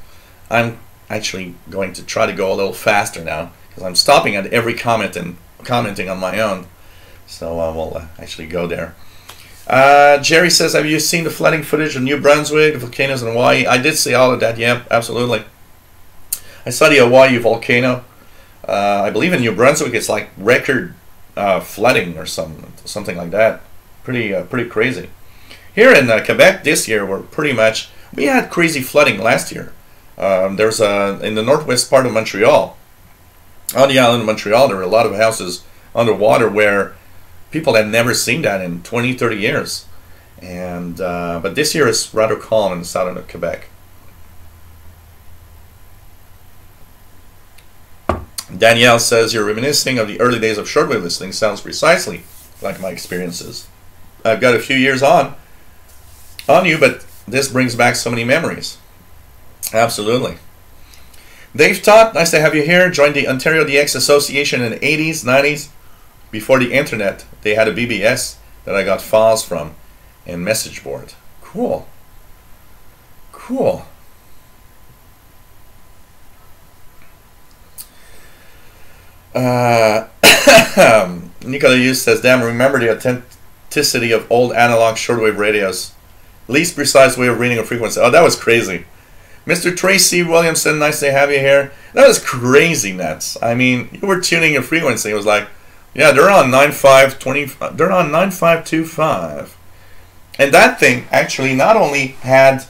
I'm actually going to try to go a little faster now, because I'm stopping at every comment and commenting on my own. So we'll actually go there. Jerry says, have you seen the flooding footage of New Brunswick, the volcanoes in Hawaii? I did see all of that, yeah, absolutely. I saw the Hawaii volcano. I believe in New Brunswick it's like record flooding or something like that. Pretty crazy. Here in Quebec this year, we had crazy flooding last year. There's in the northwest part of Montreal, on the island of Montreal, there were a lot of houses underwater where people had never seen that in 20, 30 years. And but this year is rather calm in the southern of Quebec. Danielle says, you're reminiscing of the early days of shortwave listening. Sounds precisely like my experiences. I've got a few years on you, but this brings back so many memories. Absolutely. Dave Todd, nice to have you here. Joined the Ontario DX Association in the 80s, 90s. Before the internet, they had a BBS that I got files from and message board. Cool. Cool. Nicola Hughes says, damn, remember the authenticity of old analog shortwave radios. Least precise way of reading a frequency. Oh, that was crazy. Mr. Tracy Williamson, nice to have you here. That was crazy nuts. I mean, you were tuning a frequency. It was like, yeah, they're on 9525. They're on 9525. And that thing actually not only had,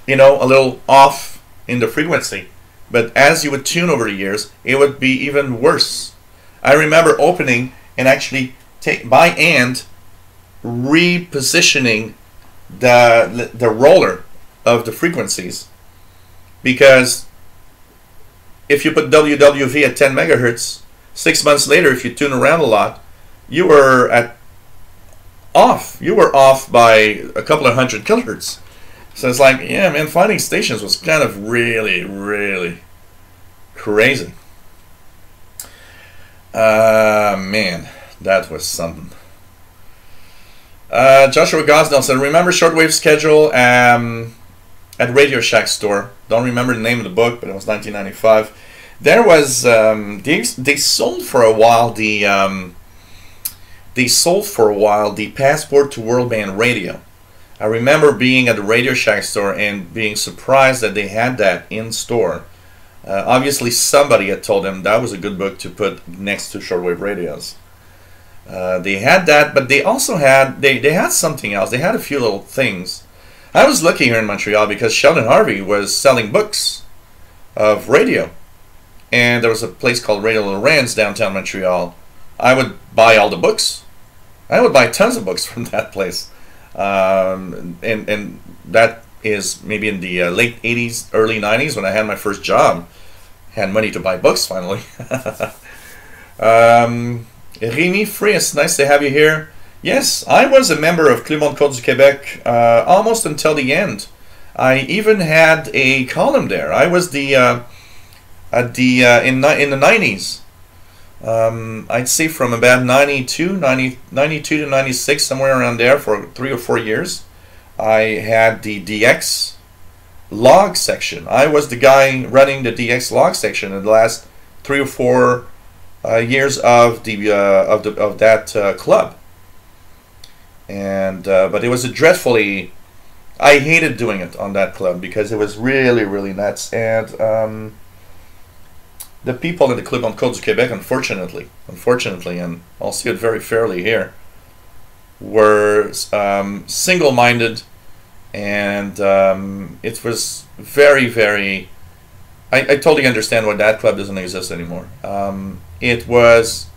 you know, a little off in the frequency, but as you would tune over the years, it would be even worse. I remember opening and actually by hand repositioning the roller of the frequencies, because if you put WWV at 10 megahertz, 6 months later, if you tune around a lot, you were off. You were off by a couple of hundred kilohertz. So it's like, yeah, man, finding stations was kind of really, really crazy. Man, that was something. Joshua Gosnell said, remember shortwave schedule at Radio Shack store. Don't remember the name of the book, but it was 1995. There was they sold for a while the Passport to World Band radio. I remember being at the Radio Shack store and being surprised that they had that in store. Obviously, somebody had told them that was a good book to put next to shortwave radios. They had that, but they also had they had something else. They had a few little things. I was lucky here in Montreal because Sheldon Harvey was selling books of radio, and there was a place called Radio Lorenz downtown Montreal. I would buy all the books. I would buy tons of books from that place, and that is maybe in the late 80s, early 90s when I had my first job. Had money to buy books finally. Rémi Frias, nice to have you here. Yes, I was a member of Club Côte du Québec almost until the end. I even had a column there. I was the in the 90s. I'd say from about 92 to 96, somewhere around there, for 3 or 4 years. I had the DX log section. I was the guy running the DX log section in the last 3 or 4 years of that club. And but it was a dreadfully, I hated doing it on that club because it was really, really nuts. And the people in the Club Côte du Québec, unfortunately, and I'll say it very fairly here, were single-minded, and it was very, very. I totally understand why that club doesn't exist anymore. It was,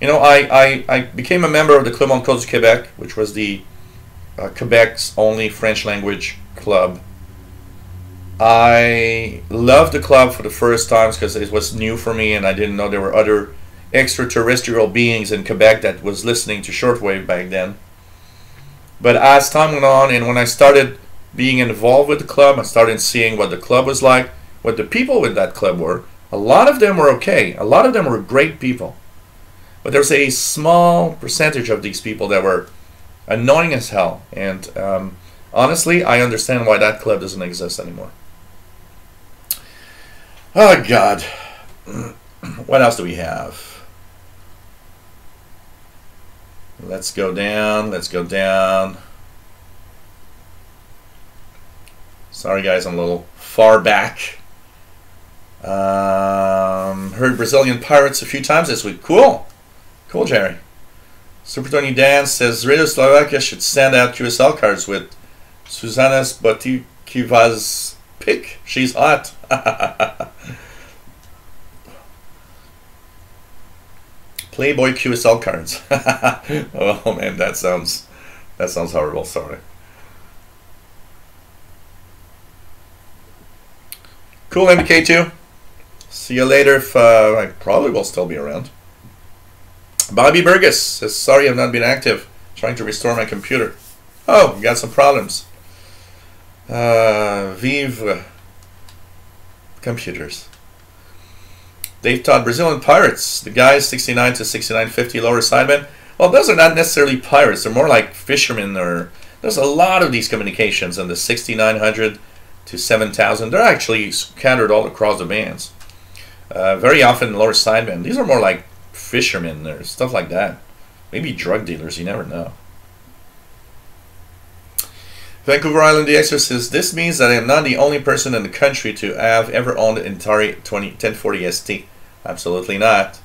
you know, I became a member of the Club Côte du Québec, which was the Quebec's only French language club. I loved the club for the first times because it was new for me, and I didn't know there were other extraterrestrial beings in Quebec that was listening to shortwave back then. But as time went on, and when I started being involved with the club, I started seeing what the club was like, what the people with that club were. A lot of them were okay. A lot of them were great people. But there's a small percentage of these people that were annoying as hell. And honestly, I understand why that club doesn't exist anymore. Oh, God. What else do we have? Let's go down. Let's go down. Sorry, guys, I'm a little far back. Heard Brazilian Pirates a few times this week. Cool. Cool, Jerry. Super Tony Dan says Radio Slovakia should send out QSL cards with Susanna's Botikiva's pick. She's hot. Playboy QSL cards. Oh man, that sounds horrible. Sorry. Cool, MK2. See you later. If I probably will still be around. Bobby Burgess says, sorry I've not been active. Trying to restore my computer. Oh, you got some problems. Vive computers. Dave Todd, Brazilian Pirates. The guys 69 to 6950 lower sidemen. Well, those are not necessarily pirates. They're more like fishermen. Or there's a lot of these communications in the 6900 to 7000. They're actually scattered all across the bands. Very often lower sidemen. These are more like fishermen or stuff like that. Maybe drug dealers. You never know. Vancouver Island The Exorcist. This means that I am not the only person in the country to have ever owned an Atari 1040 ST. Absolutely not.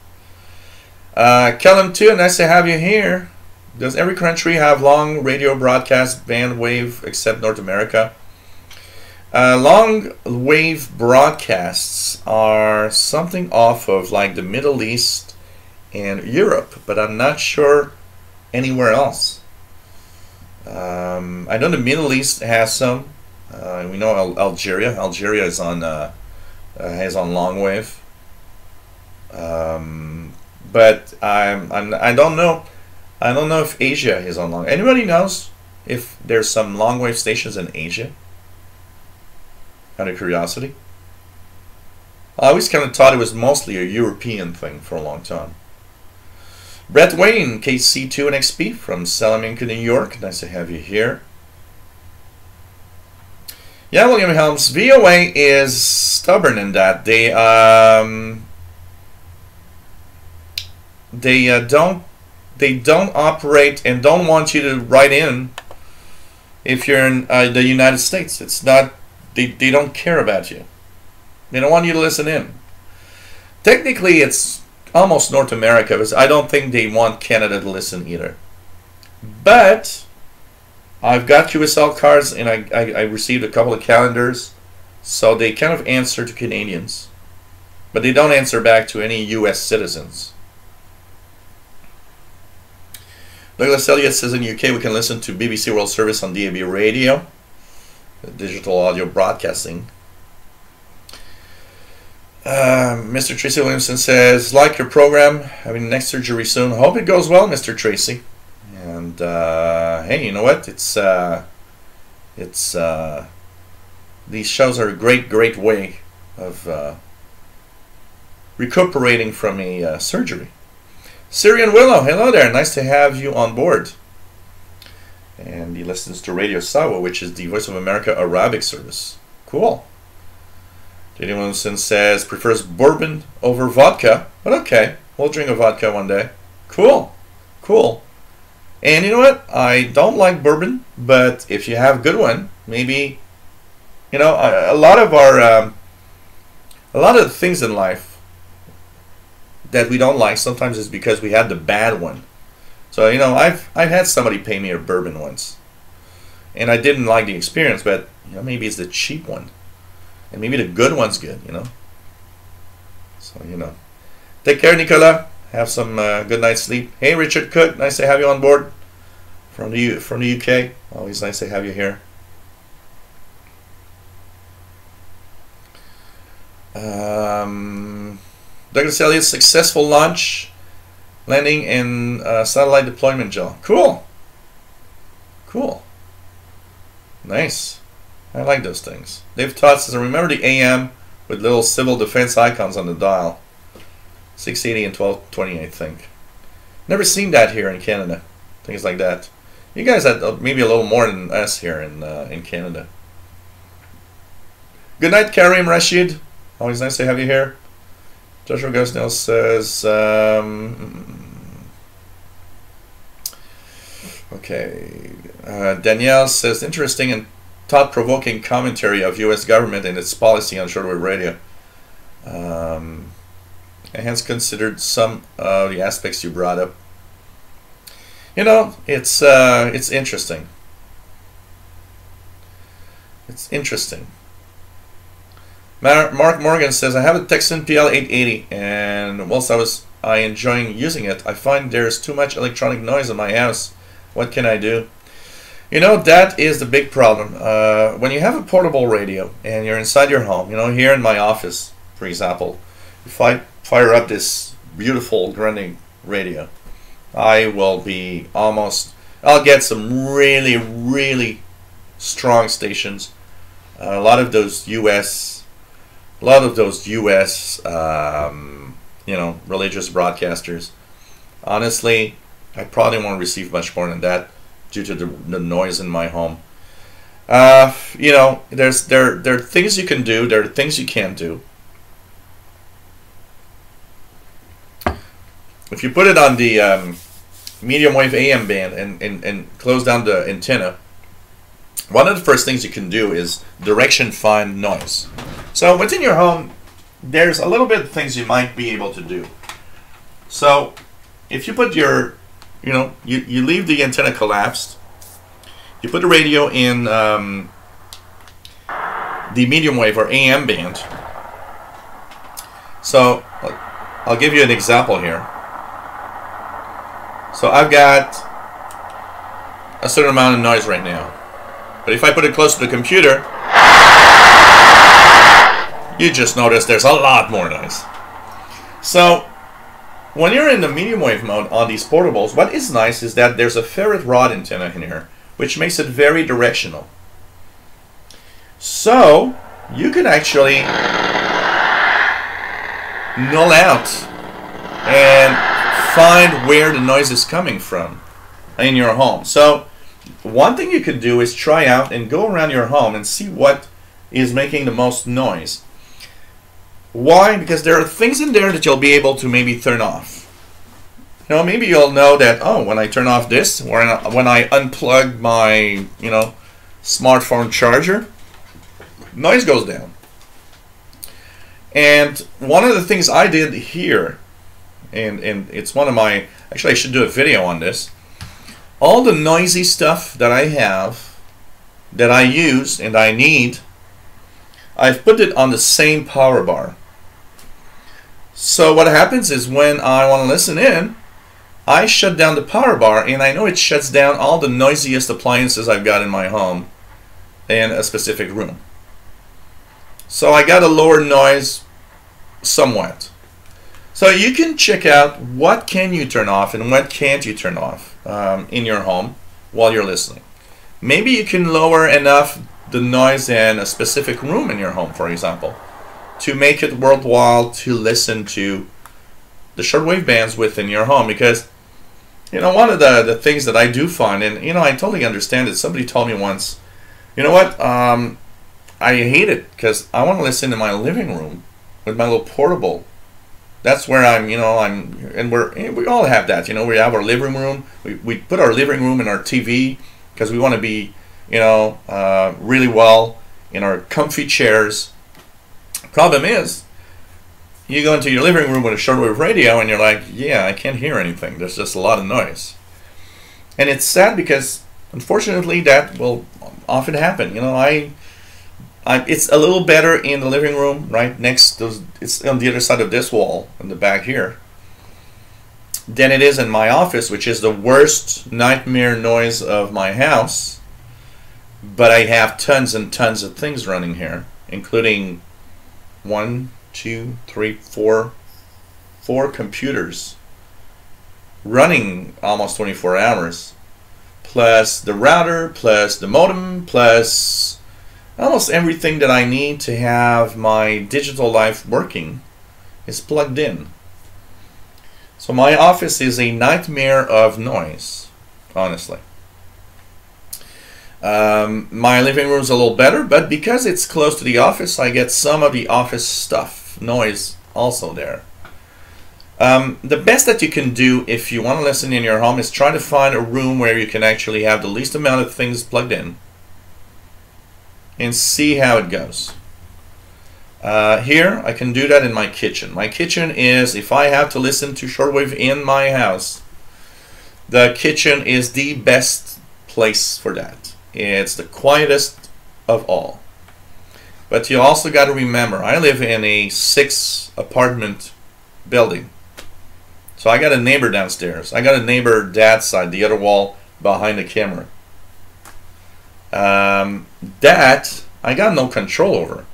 Callum 2, nice to have you here. Does every country have long radio broadcast band wave except North America? Long wave broadcasts are something off of like the Middle East and Europe, but I'm not sure anywhere else. I know the Middle East has some. We know Algeria. Algeria is on has on long wave. But I don't know. I don't know if Asia is on long. Anybody knows if there's some long wave stations in Asia? Out of curiosity. I always kind of thought it was mostly a European thing for a long time. Brett Wayne, KC2 and XP from Salamanca, New York. Nice to have you here. Yeah, William Helms. VOA is stubborn in that they don't operate and don't want you to write in if you're in the United States. It's not they don't care about you. They don't want you to listen in. Technically, it's almost North America, because I don't think they want Canada to listen either. But I've got QSL cards, and I received a couple of calendars, so they kind of answer to Canadians, but they don't answer back to any U.S. citizens. Douglas Elliott says in the UK we can listen to BBC World Service on DAB radio, digital audio broadcasting. Mr. Tracy Williamson says, like your program, having next surgery soon. Hope it goes well, Mr. Tracy. And hey, you know what? These shows are a great way of recuperating from a surgery. Syrian Willow, hello there. Nice to have you on board. And he listens to Radio Sawa, which is the Voice of America Arabic service. Cool. J.D. Williamson says prefers bourbon over vodka, but okay, we'll drink a vodka one day. Cool. And you know what? I don't like bourbon, but if you have a good one, maybe, you know, a lot of the things in life that we don't like sometimes is because we had the bad one. So you know, I've had somebody pay me a bourbon once, and I didn't like the experience, but you know, maybe it's the cheap one. And maybe the good one's good, you know. So, you know. Take care, Nicola. Have some good night's sleep. Hey, Richard Cook. Nice to have you on board from the UK. Always nice to have you here. Douglas Elliott's successful launch, landing in satellite deployment, Joe. Cool. Nice. I like those things. Dave Todd says, I remember the AM with little civil defense icons on the dial. 680 and 1220, I think. Never seen that here in Canada. Things like that. You guys had maybe a little more than us here in Canada. Good night, Karim Rashid. Always nice to have you here. Joshua Gosnell says, okay. Danielle says, interesting and thought-provoking commentary of U.S. government and its policy on shortwave radio. I hence considered some of the aspects you brought up. You know, it's interesting. It's interesting. Mark Morgan says, I have a Texan PL880, and whilst I enjoying using it, I find there's too much electronic noise in my house. What can I do? You know, that is the big problem. When you have a portable radio and you're inside your home, you know, here in my office, for example, if I fire up this beautiful Grundig radio, I'll get some really strong stations. A lot of those US a lot of those U.S. Religious broadcasters. Honestly, I probably won't receive much more than that due to the noise in my home. There are things you can do. There are things you can't do. If you put it on the medium wave AM band and close down the antenna, one of the first things you can do is direction find noise. So within your home, there's a little bit of things you might be able to do. So if you put your, you leave the antenna collapsed, you put the radio in the medium wave or AM band. So I'll give you an example here. So I've got a certain amount of noise right now. But if I put it close to the computer, you just notice there's a lot more noise. So when you're in the medium wave mode on these portables, what is nice is that there's a ferrite rod antenna in here, which makes it very directional. So you can actually null out and find where the noise is coming from in your home. So one thing you can do is try out and go around your home and see what is making the most noise. Why? Because there are things in there that you'll be able to maybe turn off. Maybe you'll know that, oh, when I turn off this, or when I unplug my, smartphone charger, noise goes down. And one of the things I did here, and it's one of my, actually I should do a video on this, all the noisy stuff that I have, that I use and I need, I've put it on the same power bar. So what happens is when I want to listen in, I shut down the power bar, and I know it shuts down all the noisiest appliances I've got in my home in a specific room. So I got a lower noise somewhat. So you can check out what can you turn off and what can't you turn off in your home while you're listening. Maybe you can lower enough the noise in a specific room in your home, for example, to make it worthwhile to listen to the shortwave bands within your home. Because, one of the things that I do find, and, I totally understand it. Somebody told me once, you know what, I hate it because I want to listen in my living room with my little portable. That's where and we all have that, we have our living room. We put our living room in our TV because we want to be, really well in our comfy chairs. Problem is, you go into your living room with a shortwave radio and you're like, yeah, I can't hear anything. There's just a lot of noise. And it's sad because, unfortunately, that will often happen. It's a little better in the living room, right next to, it's on the other side of this wall in the back here, than it is in my office, which is the worst nightmare noise of my house. But I have tons and tons of things running here, including 4 computers running almost 24 hours, plus the router, plus the modem, plus almost everything that I need to have my digital life working is plugged in. So my office is a nightmare of noise, honestly. My living room is a little better, but because it's close to the office, I get some of the office stuff, noise, also there. The best that you can do if you want to listen in your home is try to find a room where you can actually have the least amount of things plugged in and see how it goes. Here, I can do that in my kitchen. My kitchen is, if I have to listen to shortwave in my house, the kitchen is the best place for that. It's the quietest of all. But you also got to remember, I live in a 6-apartment building. So I got a neighbor downstairs. I got a neighbor dad's side, the other wall behind the camera. That I got no control over.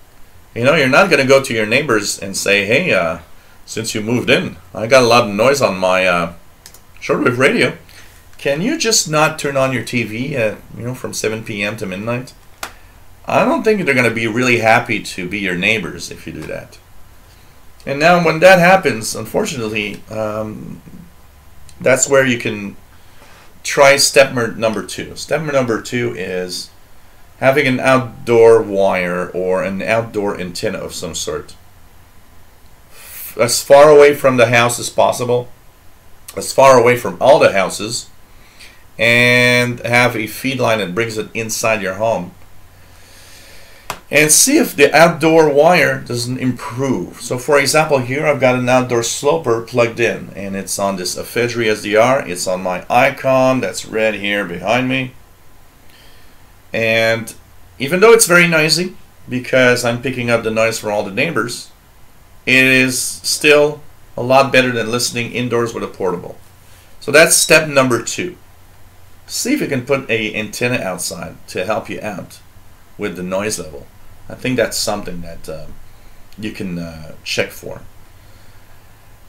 You're not going to go to your neighbors and say, hey, since you moved in, I got a lot of noise on my shortwave radio. Can you just not turn on your TV from 7 p.m. to midnight? I don't think they're going to be really happy to be your neighbors if you do that. And now when that happens, unfortunately, that's where you can try step number 2. Step number 2 is having an outdoor wire or an outdoor antenna of some sort. As far away from the house as possible, as far away from all the houses, and have a feed line that brings it inside your home. And see if the outdoor wire doesn't improve. So for example, here I've got an outdoor sloper plugged in, and it's on this Ephedry SDR. It's on my icon that's red here behind me. And even though it's very noisy, because I'm picking up the noise from all the neighbors, it is still a lot better than listening indoors with a portable. So that's step number 2. See if you can put an antenna outside to help you out with the noise level. I think that's something that you can check for.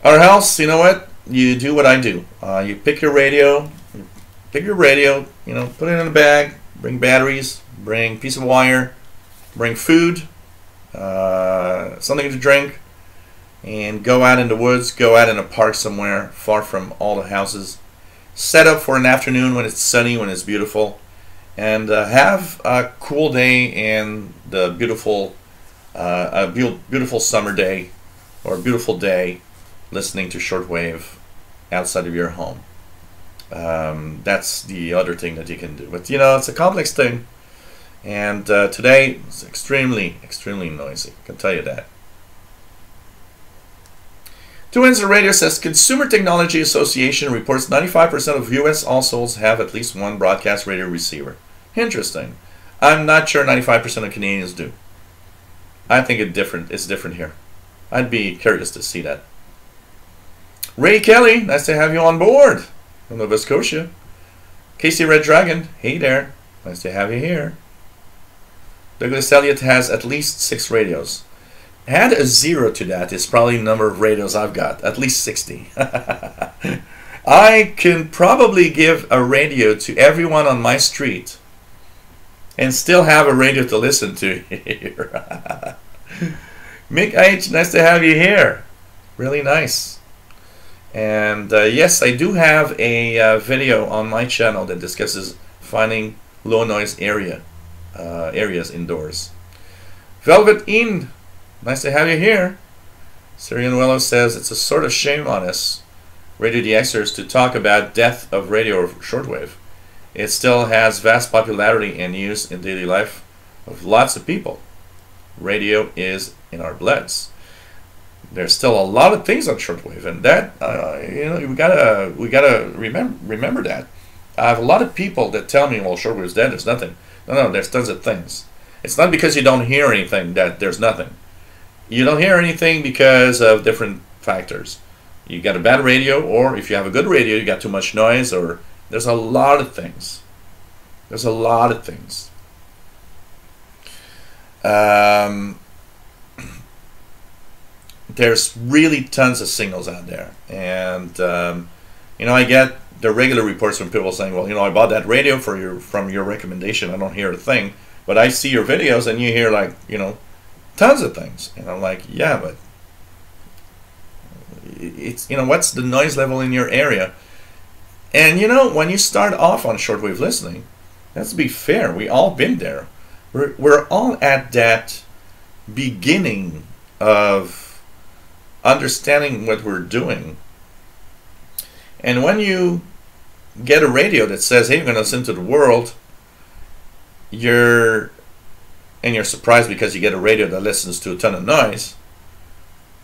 Or else, you know what? You do what I do. You pick your radio, you know, put it in a bag, bring batteries, bring a piece of wire, bring food, something to drink, and go out in the woods, go out in a park somewhere far from all the houses. Set up for an afternoon when it's sunny, when it's beautiful, and have a cool day and the beautiful, beautiful summer day or a beautiful day listening to shortwave outside of your home. That's the other thing that you can do. But you know, it's a complex thing, and today it's extremely, extremely noisy. I can tell you that. Two Windsor Radio says Consumer Technology Association reports 95% of U.S. households have at least one broadcast radio receiver. Interesting. I'm not sure 95% of Canadians do. I think it's different here. I'd be curious to see that. Ray Kelly, nice to have you on board from Nova Scotia. Casey Red Dragon, hey there, nice to have you here. Douglas Elliott has at least 6 radios. Add a 0 to that is probably the number of radios I've got, at least 60. I can probably give a radio to everyone on my street and still have a radio to listen to here. Mick H, nice to have you here. Really nice. And yes, I do have a video on my channel that discusses finding low noise areas indoors. Velvet In, nice to have you here. Sirianuelo says it's a sort of shame on us, Radio DXers, to talk about death of radio or shortwave. It still has vast popularity and use in daily life of lots of people. Radio is in our bloods. There's still a lot of things on shortwave, and that you know, we gotta remember that. I have a lot of people that tell me, "Well, shortwave is dead. There's nothing." No, there's tons of things. It's not because you don't hear anything that there's nothing. You don't hear anything because of different factors. You got a bad radio, or if you have a good radio, you got too much noise, or there's a lot of things. There's a lot of things. There's really tons of signals out there, and you know, I get the regular reports from people saying, "Well, you know, I bought that radio from your recommendation. I don't hear a thing, but I see your videos, and you hear, like, you know, tons of things." And I'm like, "Yeah, but it's, you know, what's the noise level in your area?" And you know, when you start off on shortwave listening, let's be fair, we all been there. We're all at that beginning of understanding what we're doing. And when you get a radio that says, "Hey, you're going to listen to the world," you're surprised because you get a radio that listens to a ton of noise.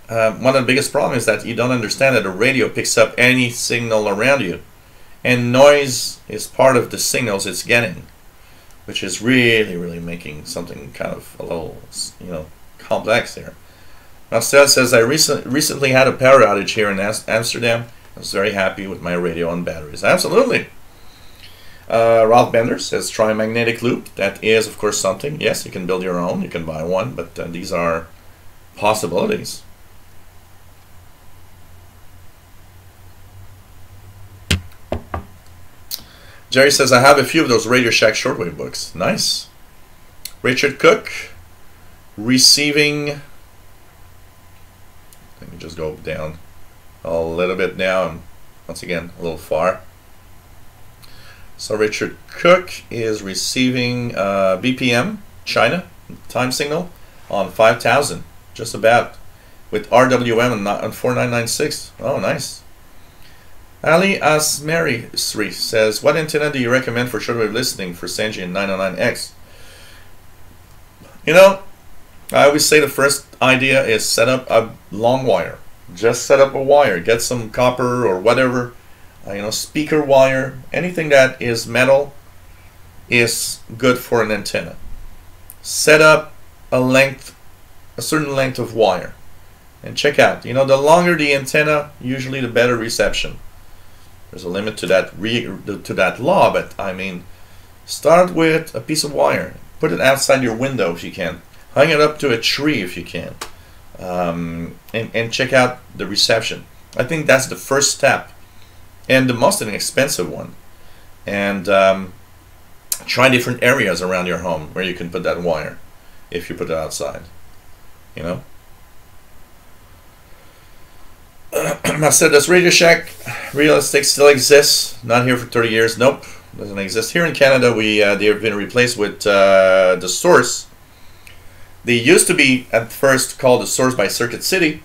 One of the biggest problems is that you don't understand that a radio picks up any signal around you, and noise is part of the signals it's getting, which is really, really making something kind of a little, you know, complex here. Marcel says, "I recently had a power outage here in Amsterdam. I was very happy with my radio on batteries." Absolutely. Ralph Bender says, "Try magnetic loop." That is, of course, something. Yes, you can build your own. You can buy one, but these are possibilities. Jerry says, "I have a few of those Radio Shack shortwave books." Nice. Richard Cook receiving. Let me just go down a little bit now, and once again a little far. So Richard Cook is receiving BPM China time signal on 5,000, just about, with RWM on 4996. Oh, nice. Ali Asmeri Sri says, what antenna do you recommend for shortwave listening for Sanji and 909X? You know, I always say the first idea is set up a long wire. Just set up a wire. Get some copper or whatever, you know, speaker wire. Anything that is metal is good for an antenna. Set up a certain length of wire, and check out. You know, the longer the antenna, usually the better reception. There's a limit to that law, but I mean, start with a piece of wire. Put it outside your window if you can. Hang it up to a tree if you can, and check out the reception. I think that's the first step, and the most inexpensive one. And try different areas around your home where you can put that wire if you put it outside. You know. I said, does Radio Shack Real Estate still exists? Not here for 30 years. Nope, doesn't exist. Here in Canada, they've been replaced with The Source. They used to be at first called The Source by Circuit City.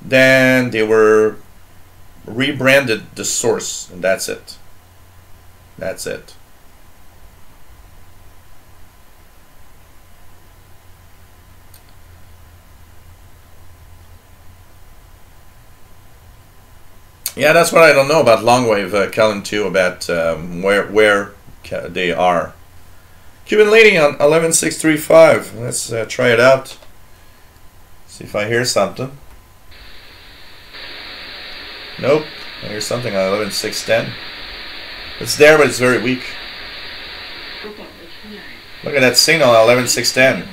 Then they were rebranded The Source, and that's it. That's it. Yeah, that's what I don't know about Longwave, Callan, too, about where they are. Cuban Lady on 11635. Let's try it out. See if I hear something. Nope. I hear something on 11610. It's there, but it's very weak. Look at that signal on 11610.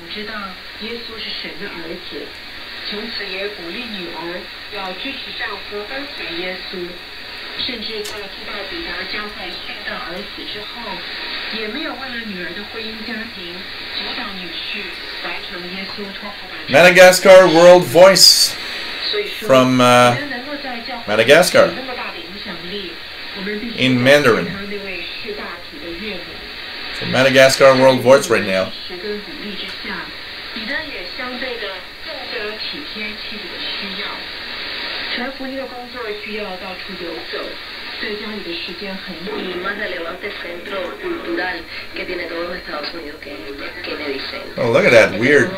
Madagascar World Voice from Madagascar in Mandarin. So Madagascar World Voice right now. Oh, look at that weird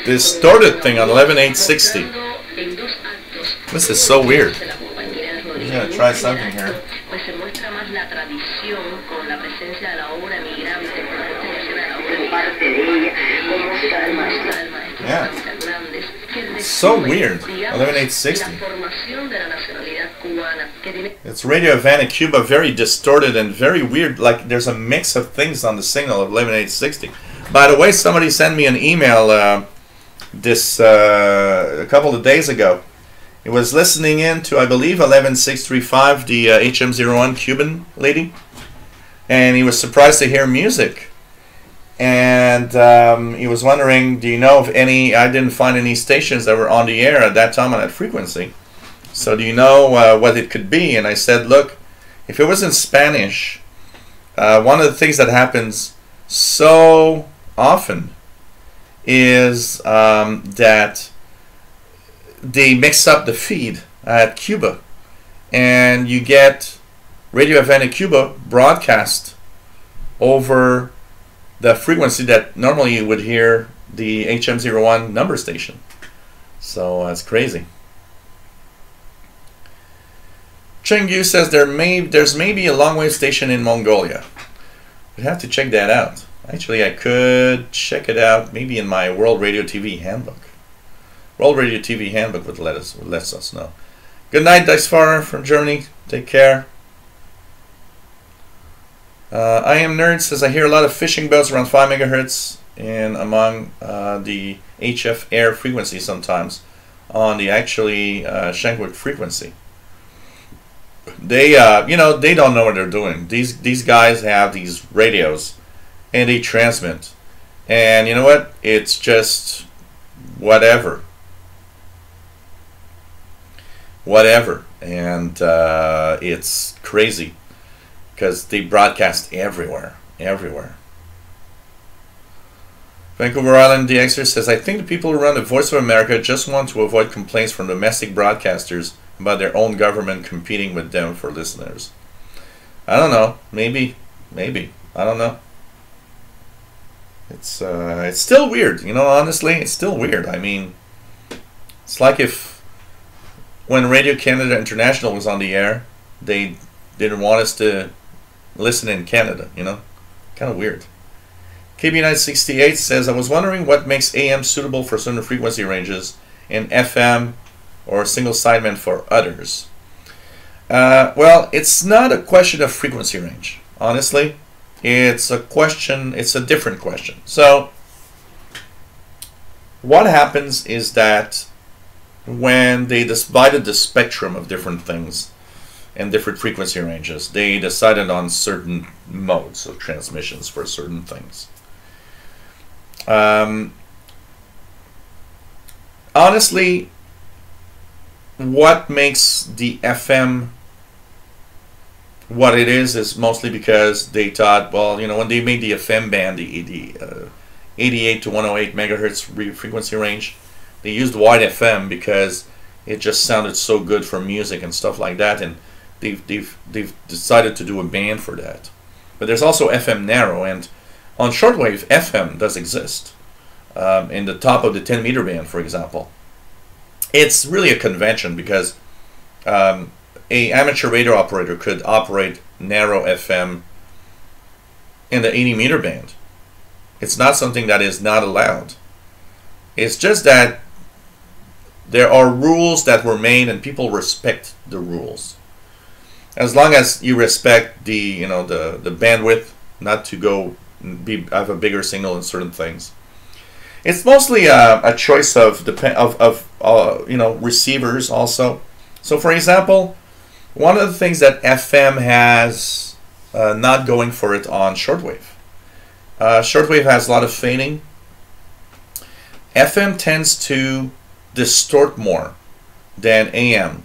distorted thing on 11860. This is so weird. I'm gonna try something here. Yeah. It's so weird. 11860. It's Radio Havana, Cuba, very distorted and very weird. Like there's a mix of things on the signal of 11860. By the way, somebody sent me an email a couple of days ago. It was listening in to, I believe, 11635, the HM01 Cuban lady, and he was surprised to hear music. And he was wondering, do you know of any? I didn't find any stations that were on the air at that time on that frequency. So do you know what it could be? And I said, look, if it was in Spanish, one of the things that happens so often is that they mix up the feed at Cuba, and you get Radio Havana Cuba broadcast over the frequency that normally you would hear the HM01 number station. So it's crazy. Chengyu says there's maybe a longwave station in Mongolia. We'd have to check that out. Actually, I could check it out maybe in my World Radio TV handbook. World Radio TV handbook would let us know. Good night, Dicefar from Germany. Take care. I Am Nerd says, I hear a lot of fishing boats around 5 megahertz and among the HF air frequency sometimes on the actually Shankwik frequency. They they don't know what they're doing. These guys have these radios, and they transmit, and you know what? It's just whatever, and it's crazy because they broadcast everywhere. Vancouver Island DXer says, I think the people who run the Voice of America just want to avoid complaints from domestic broadcasters about their own government competing with them for listeners. I don't know. Maybe. I don't know. It's still weird. Honestly, it's still weird. I mean, it's like if when Radio Canada International was on the air, they didn't want us to listen in Canada, Kind of weird. KB968 says, I was wondering what makes AM suitable for certain frequency ranges and FM or single sideband for others. Well, it's not a question of frequency range, honestly. It's a different question. So, what happens is that when they divided the spectrum of different things and different frequency ranges, they decided on certain modes of transmissions for certain things. Honestly, what makes the FM what it is mostly because they thought, well, when they made the FM band, the 88 to 108 megahertz frequency range, they used wide FM because it just sounded so good for music and stuff like that, and they've decided to do a band for that. But there's also FM narrow, and on shortwave, FM does exist in the top of the 10 meter band, for example. It's really a convention because a amateur radio operator could operate narrow FM in the 80 meter band. It's not something that is not allowed. It's just that there are rules that were made and people respect the rules. As long as you respect the the bandwidth, not to go have a bigger signal in certain things. It's mostly a choice of receivers also. So for example, one of the things that FM has not going for it on shortwave. Shortwave has a lot of fading. FM tends to distort more than AM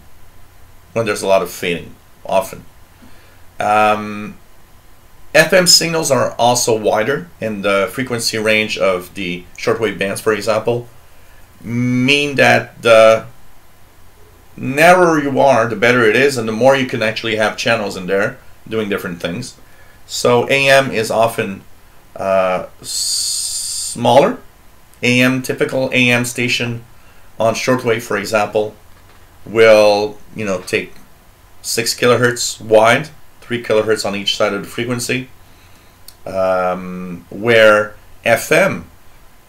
when there's a lot of fading, often. FM signals are also wider in the frequency range of the shortwave bands, for example, mean that the narrower you are, the better it is, and the more you can actually have channels in there doing different things. So AM is often smaller. Typical AM station on shortwave, for example, will take 6 kilohertz wide, 3 kilohertz on each side of the frequency, where FM,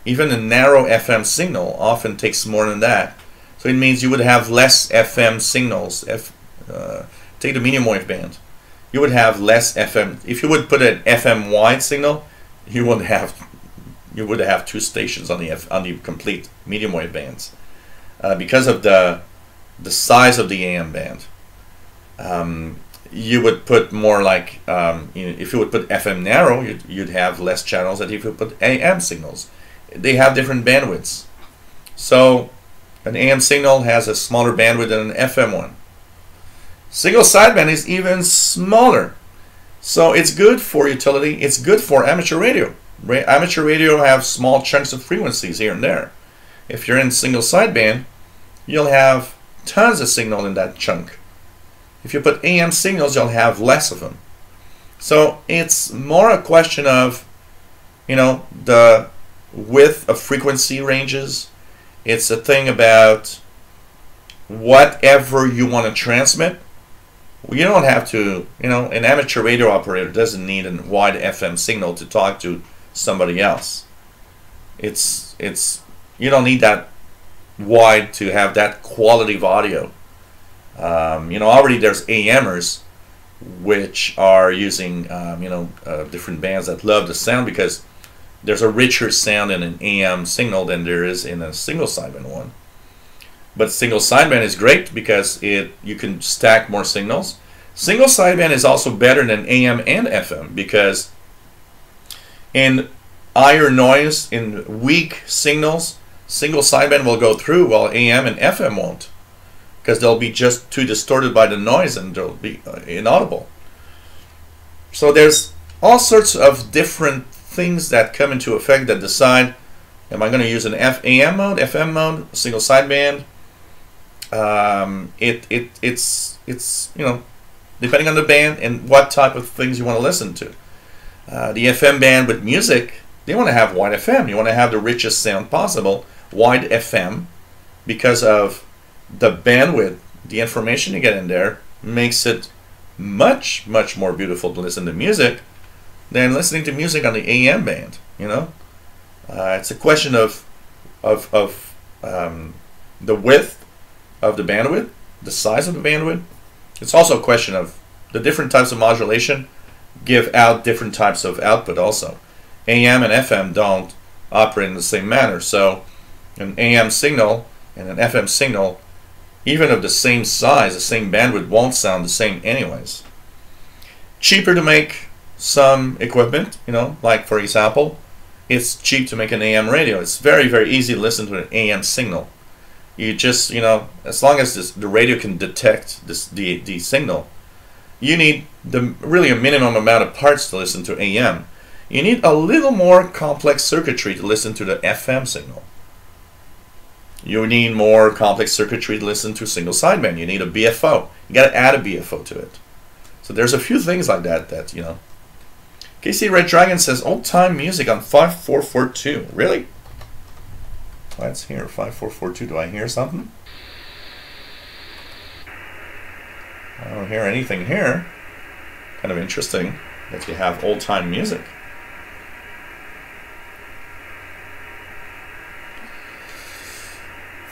even a narrow FM signal, often takes more than that. So it means you would have less FM signals. Take the medium wave band. You would have less FM. If you would put an FM wide signal, you would have 2 stations on the complete medium wave bands because of the size of the AM band. You would put more like if you would put FM narrow, you'd have less channels than if you put AM signals. They have different bandwidths. So an AM signal has a smaller bandwidth than an FM one. Single sideband is even smaller. So it's good for utility. It's good for amateur radio. Amateur radio have small chunks of frequencies here and there. If you're in single sideband, you'll have tons of signal in that chunk. If you put AM signals, you'll have less of them. So it's more a question of, the width of frequency ranges. It's a thing about whatever you want to transmit. You don't have to, an amateur radio operator doesn't need a wide FM signal to talk to somebody else. You don't need that wide to have that quality of audio. Already there's AMers which are using different bands that love the sound because there's a richer sound in an AM signal than there is in a single sideband one. But single sideband is great because you can stack more signals. Single sideband is also better than AM and FM because in higher noise, in weak signals, single sideband will go through while AM and FM won't, because they'll be just too distorted by the noise and they'll be inaudible. So there's all sorts of different things that come into effect that decide, am I going to use an AM mode, FM mode, single sideband? It's you know, depending on the band and what type of things you want to listen to. The FM band with music, they want to have wide FM. You want to have the richest sound possible, wide FM, because of the bandwidth, the information you get in there makes it much more beautiful to listen to music than listening to music on the AM band. You know, it's a question of the width of the bandwidth, the size of the bandwidth. It's also a question of the different types of modulation give out different types of output also. AM and FM don't operate in the same manner, so an AM signal and an FM signal, even of the same size, the same bandwidth, won't sound the same anyways. Cheaper to make some equipment, you know, like for example, it's cheap to make an AM radio. It's very easy to listen to an AM signal. You just, you know, as long as the radio can detect the signal, you need really a minimum amount of parts to listen to AM. You need a little more complex circuitry to listen to the FM signal. You need more complex circuitry to listen to single sideband. You need a BFO. You got to add a BFO to it. So there's a few things like that, you know. KC Red Dragon says old time music on 5442. Really? Let's hear 5442. Do I hear something? I don't hear anything here. Kind of interesting that you have old time music.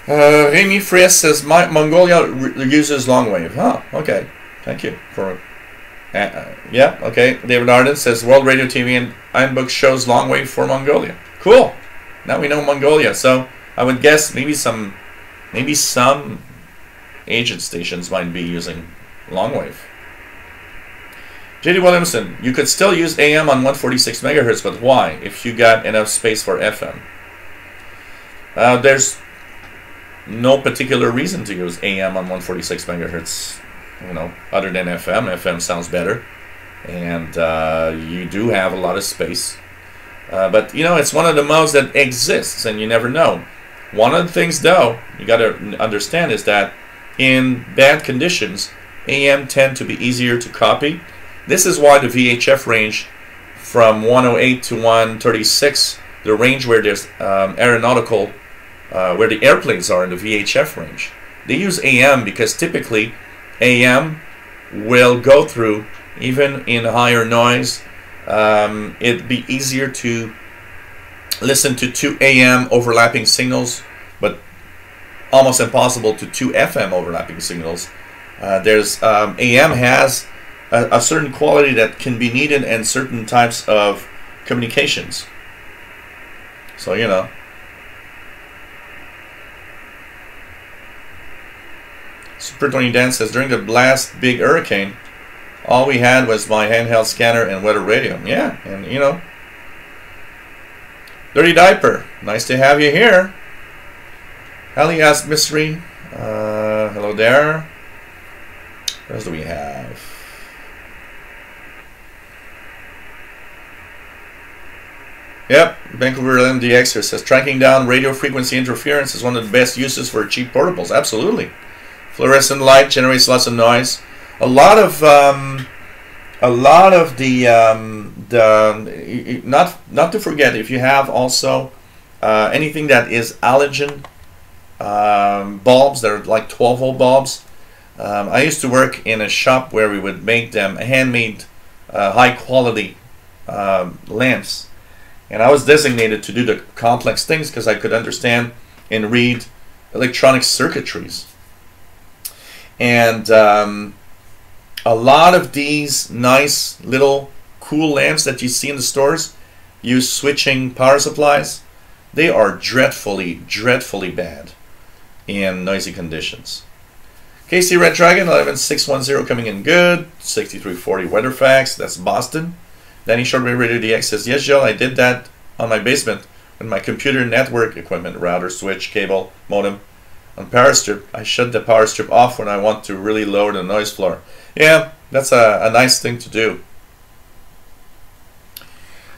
Rémi Frias says Mongolia uses long wave. Oh, okay. Thank you for. Yeah, okay. David Arden says World Radio TV and Ironbook shows long wave for Mongolia. Cool. Now we know Mongolia. So I would guess maybe some agent stations might be using long wave. JD Williamson, you could still use AM on 146 megahertz, but why? If you got enough space for FM. There's no particular reason to use AM on 146 megahertz, you know, other than FM. FM sounds better, and you do have a lot of space. But you know, it's one of the modes that exists, and you never know. One of the things, though, you got to understand is that in bad conditions, AM tend to be easier to copy. This is why the VHF range from 108 to 136, the range where there's aeronautical, where the airplanes are in the VHF range, they use AM because typically AM will go through, even in higher noise. It'd be easier to listen to 2 AM overlapping signals, but almost impossible to 2 FM overlapping signals. AM has a certain quality that can be needed in certain types of communications. So, you know. Super Tony Dan says, during the last big hurricane, all we had was my handheld scanner and weather radio. Yeah, and you know. Dirty Diaper, nice to have you here. Alias Mystery, hello there. What else do we have? Yep, Vancouver MDX says, tracking down radio frequency interference is one of the best uses for cheap portables. Absolutely. Fluorescent light generates lots of noise. A lot of not to forget, if you have also anything that is halogen bulbs that are like 12-volt bulbs. I used to work in a shop where we would make them handmade high-quality lamps, and I was designated to do the complex things because I could understand and read electronic circuitries. And a lot of these nice little cool lamps that you see in the stores use switching power supplies. They are dreadfully bad in noisy conditions. KC Red Dragon 11610 coming in good. 6340 weather facts. That's Boston. Danny Shortwave Radio DX says, yes, Joe, I did that on my basement with my computer network equipment, router, switch, cable, modem. On power strip, I shut the power strip off when I want to really lower the noise floor. Yeah, that's a nice thing to do.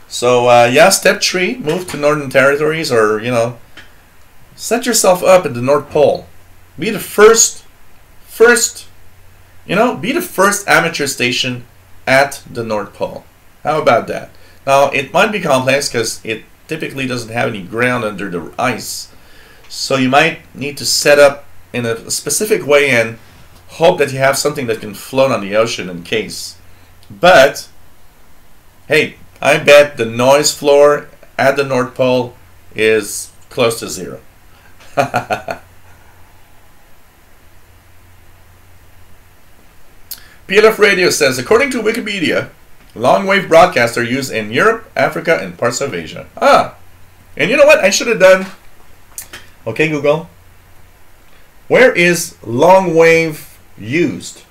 So yeah, step 3, move to Northern Territories, or set yourself up at the North Pole. Be the first, be the first amateur station at the North Pole. How about that? Now, it might be complex because it typically doesn't have any ground under the ice. So you might need to set up in a specific way and hope that you have something that can float on the ocean in case. But, hey, I bet the noise floor at the North Pole is close to 0. PLF Radio says, according to Wikipedia, long-wave broadcasts are used in Europe, Africa, and parts of Asia. And you know what I should have done? Okay, Google. Where is long-wave used?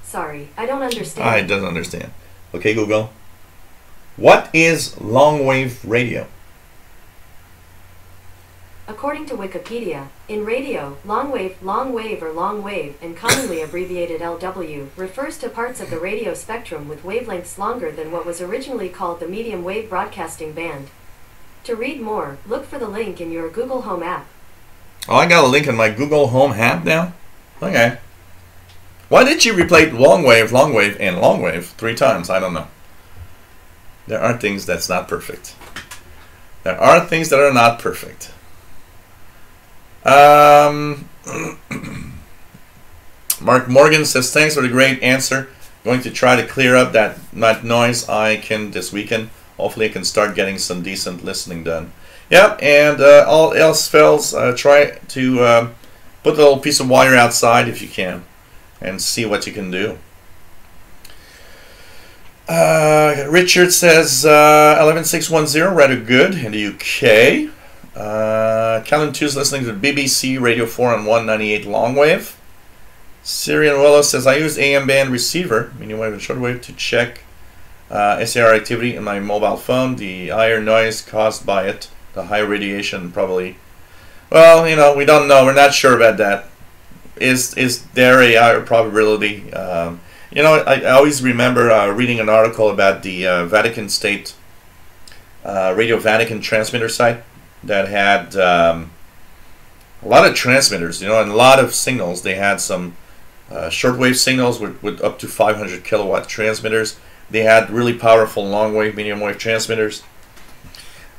Sorry, I don't understand. It doesn't understand. Okay, Google. What is long-wave radio? According to Wikipedia, in radio, long wave, or long wave, and commonly abbreviated LW, refers to parts of the radio spectrum with wavelengths longer than what was originally called the medium wave broadcasting band. To read more, look for the link in your Google Home app. Oh, I got a link in my Google Home app now? Okay. Why did you replay long wave, and long wave 3 times? I don't know. There are things that's not perfect. There are things that are not perfect. Mark Morgan says, thanks for the great answer. Going to try to clear up that noise I can this weekend. Hopefully I can start getting some decent listening done. Yeah, and all else fails, try to put a little piece of wire outside if you can and see what you can do. Richard says 11610, rather good in the UK. Callan 2 is listening to the BBC Radio 4 on 198 long wave. Syrian Willow says, I use AM band receiver, medium wave and shortwave, to check SAR activity in my mobile phone. The higher noise caused by it, the high radiation probably. Well, we don't know. We're not sure about that. Is there a higher probability? I always remember reading an article about the Vatican State Radio Vatican transmitter site that had a lot of transmitters, and a lot of signals. They had some shortwave signals with up to 500 kilowatt transmitters. They had really powerful long wave, medium wave transmitters.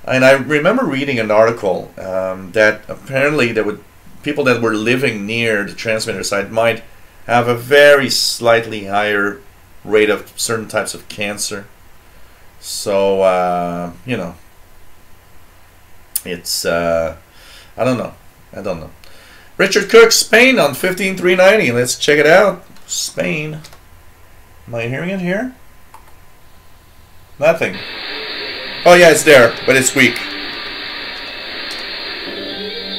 And I remember reading an article that apparently people that were living near the transmitter site might have a very slightly higher rate of certain types of cancer. So, it's, I don't know. Richard Cook, Spain on 15390. Let's check it out. Spain. Am I hearing it here? Nothing. Oh yeah, it's there, but it's weak.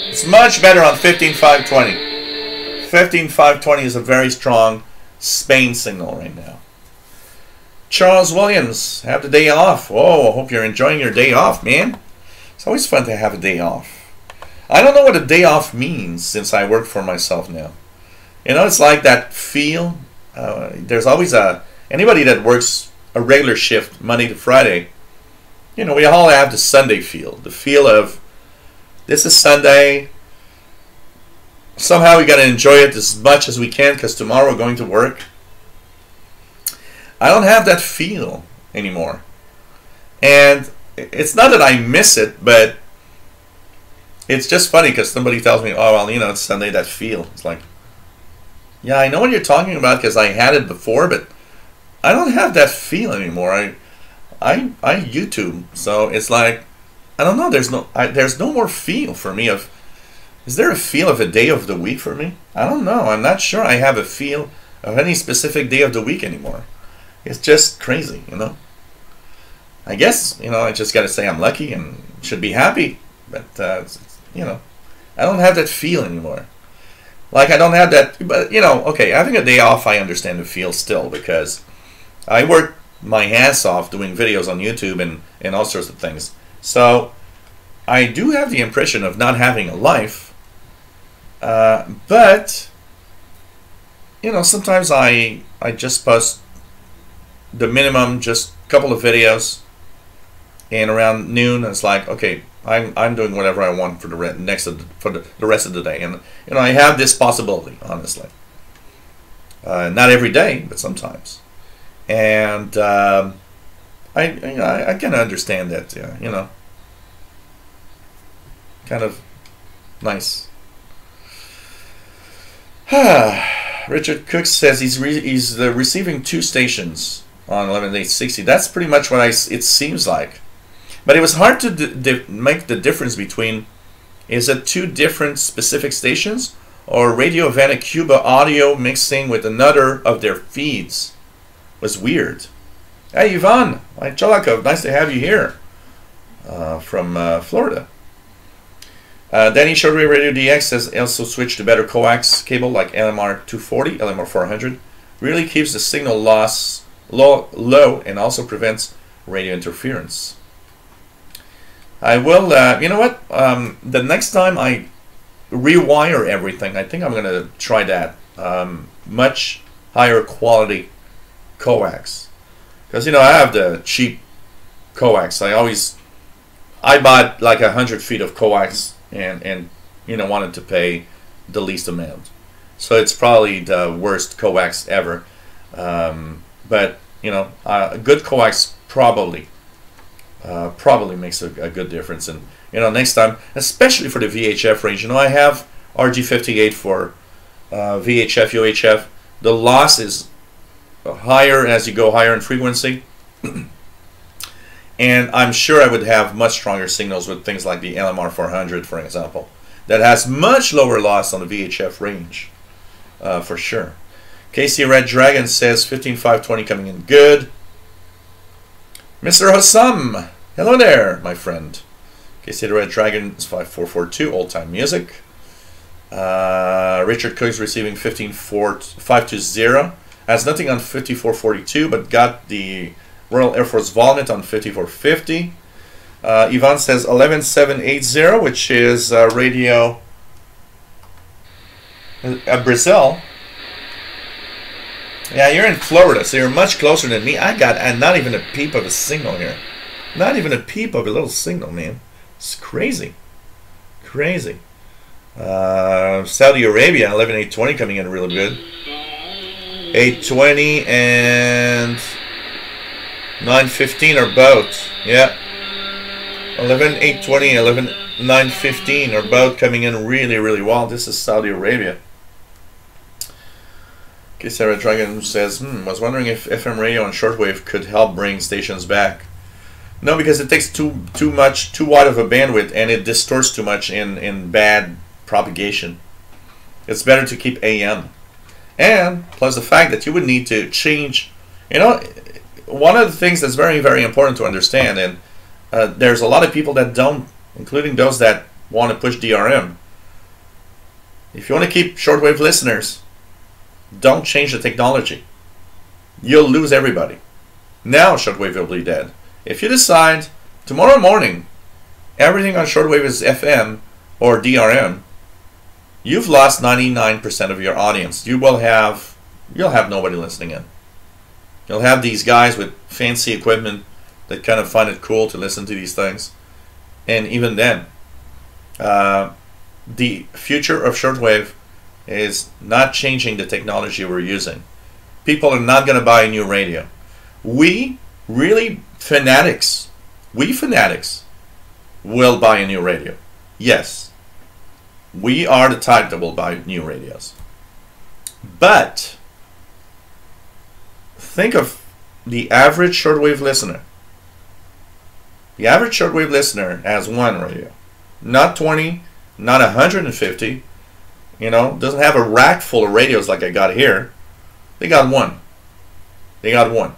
It's much better on 15520. 15520 is a very strong Spain signal right now. Charles Williams, have the day off. Whoa, I hope you're enjoying your day off, man. It's always fun to have a day off. I don't know what a day off means since I work for myself now. It's like that feel. There's always anybody that works a regular shift Monday to Friday. We all have the Sunday feel. The feel of, this is Sunday. Somehow we got to enjoy it as much as we can because tomorrow we're going to work. I don't have that feel anymore. And it's not that I miss it, but it's just funny because somebody tells me, oh, well, it's Sunday, that feel. It's like, yeah, I know what you're talking about because I had it before, but I don't have that feel anymore. I YouTube, so it's like, I don't know, there's no more feel for me of, is there a feel of a day of the week for me? I don't know. I'm not sure I have a feel of any specific day of the week anymore. It's just crazy, I guess, I just got to say I'm lucky and should be happy. But, I don't have that feel anymore. Like I don't have that, but you know, okay, having a day off, I understand the feel still because I work my ass off doing videos on YouTube and all sorts of things. So I do have the impression of not having a life, but you know, sometimes I just post the minimum, just a couple of videos, and around noon it's like, okay, I'm doing whatever I want for the rest of the day, and you know, I have this possibility, honestly, not every day, but sometimes, and I can understand that, you know, kind of nice. Richard Cook says he's receiving 2 stations on 11860. That's pretty much what it seems like. But it was hard to make the difference between, is it 2 different specific stations or Radio Havana Cuba audio mixing with another of their feeds? It was weird. Hey Ivan, Cholakov, nice to have you here from Florida. Danny, Shortwave Radio DX has also switched to better coax cable like LMR 240, LMR 400. Really keeps the signal loss low and also prevents radio interference. I will, you know what, the next time I rewire everything, I think I'm going to try that. Much higher quality coax. Because, you know, I have the cheap coax. I bought like 100 feet of coax and you know, wanted to pay the least amount. So it's probably the worst coax ever. But, you know, a good coax probably makes a good difference. And you know, next time, especially for the VHF range, you know, I have RG58 for VHF, UHF. The loss is higher as you go higher in frequency, and I'm sure I would have much stronger signals with things like the LMR 400, for example, that has much lower loss on the VHF range, for sure. Casey Red Dragon says 15520 coming in good. Mr. Hossam, hello there, my friend. Casey the Red Dragon is 5442, old time music. Richard Cook is receiving 15520. Has nothing on 5442, but got the Royal Air Force Volnet on 5450. Ivan says 11780, which is radio Brazil. Yeah, you're in Florida, so you're much closer than me. I got not even a peep of a signal here. Not even a peep of a little signal, man. It's crazy. Crazy. Saudi Arabia, 11820 coming in really good. 820 and 915 are both. Yeah. 11820 and 11915 are both coming in really, really well. This is Saudi Arabia. Okay, Sarah Dragon says, was wondering if FM radio and shortwave could help bring stations back. No, because it takes too wide of a bandwidth, and it distorts too much in bad propagation. It's better to keep AM. And plus the fact that you would need to change, you know, one of the things that's very, very important to understand, and there's a lot of people that don't, including those that want to push DRM. If you want to keep shortwave listeners, don't change the technology. You'll lose everybody. Now shortwave will be dead. If you decide tomorrow morning everything on shortwave is FM or DRM, you've lost 99% of your audience. You'll have nobody listening in. You'll have these guys with fancy equipment that kind of find it cool to listen to these things. And even then, the future of shortwave is not changing the technology we're using. People are not going to buy a new radio. We fanatics will buy a new radio. Yes, we are the type that will buy new radios. But think of the average shortwave listener. The average shortwave listener has one radio, not 20, not 150. You know, doesn't have a rack full of radios like I got here. They got one. They got one.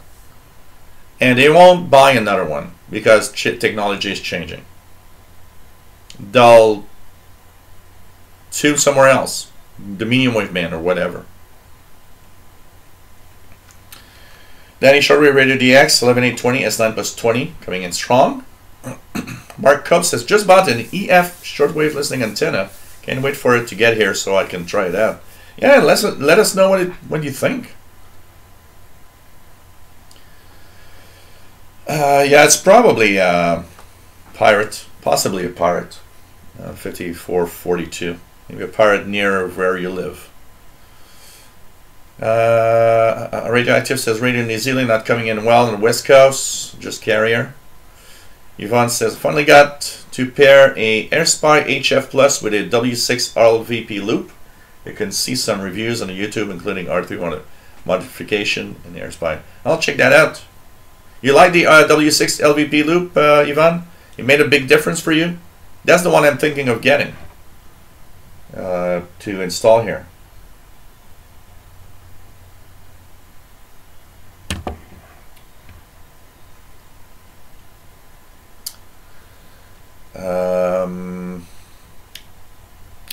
And they won't buy another one because technology is changing. They'll tune somewhere else. the medium wave band or whatever. Danny, Shortwave Radio DX 11820 S9 plus 20 coming in strong. Mark Cobb says, just bought an EF shortwave listening antenna. Can't wait for it to get here so I can try it out. Yeah, let us know what you think. Yeah, it's probably Pirate, possibly a Pirate. 5442. Maybe a Pirate near where you live. Radioactive says Radio New Zealand not coming in well on the West Coast, just carrier. Yvonne says, finally got to pair a AirSpy HF Plus with a W6 RLVP loop. You can see some reviews on YouTube, including R3 modification in the AirSpy. I'll check that out. You like the W6 LVP loop, Yvonne? It made a big difference for you? That's the one I'm thinking of getting to install here.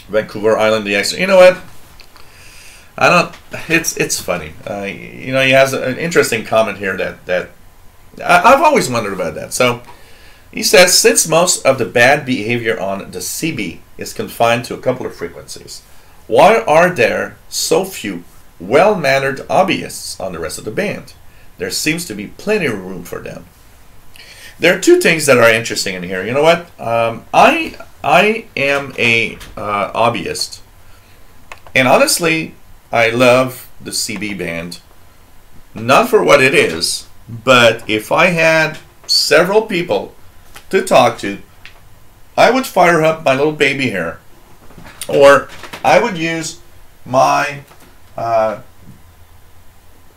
Vancouver Island DX. You know what? I don't. It's funny. You know, he has an interesting comment here that I've always wondered about that. So he says, since most of the bad behavior on the CB is confined to a couple of frequencies, why are there so few well-mannered hobbyists on the rest of the band? There seems to be plenty of room for them. There are two things that are interesting in here. You know what? I am a hobbyist, and honestly, I love the CB band. Not for what it is, but if I had several people to talk to, I would fire up my little baby here, or I would use my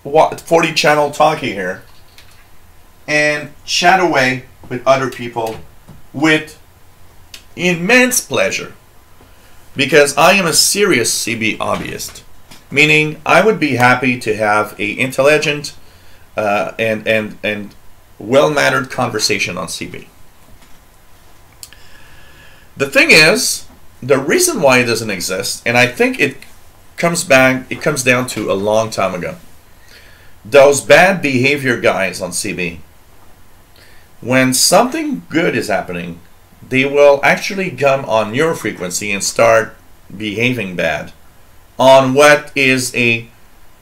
40 channel talkie here and chat away with other people with immense pleasure, because I am a serious CB hobbyist, meaning I would be happy to have a intelligent and well-mannered conversation on CB. The thing is, the reason why it doesn't exist, and I think it comes down to a long time ago. Those bad behavior guys on CB, when something good is happening, they will actually come on your frequency and start behaving bad on what is a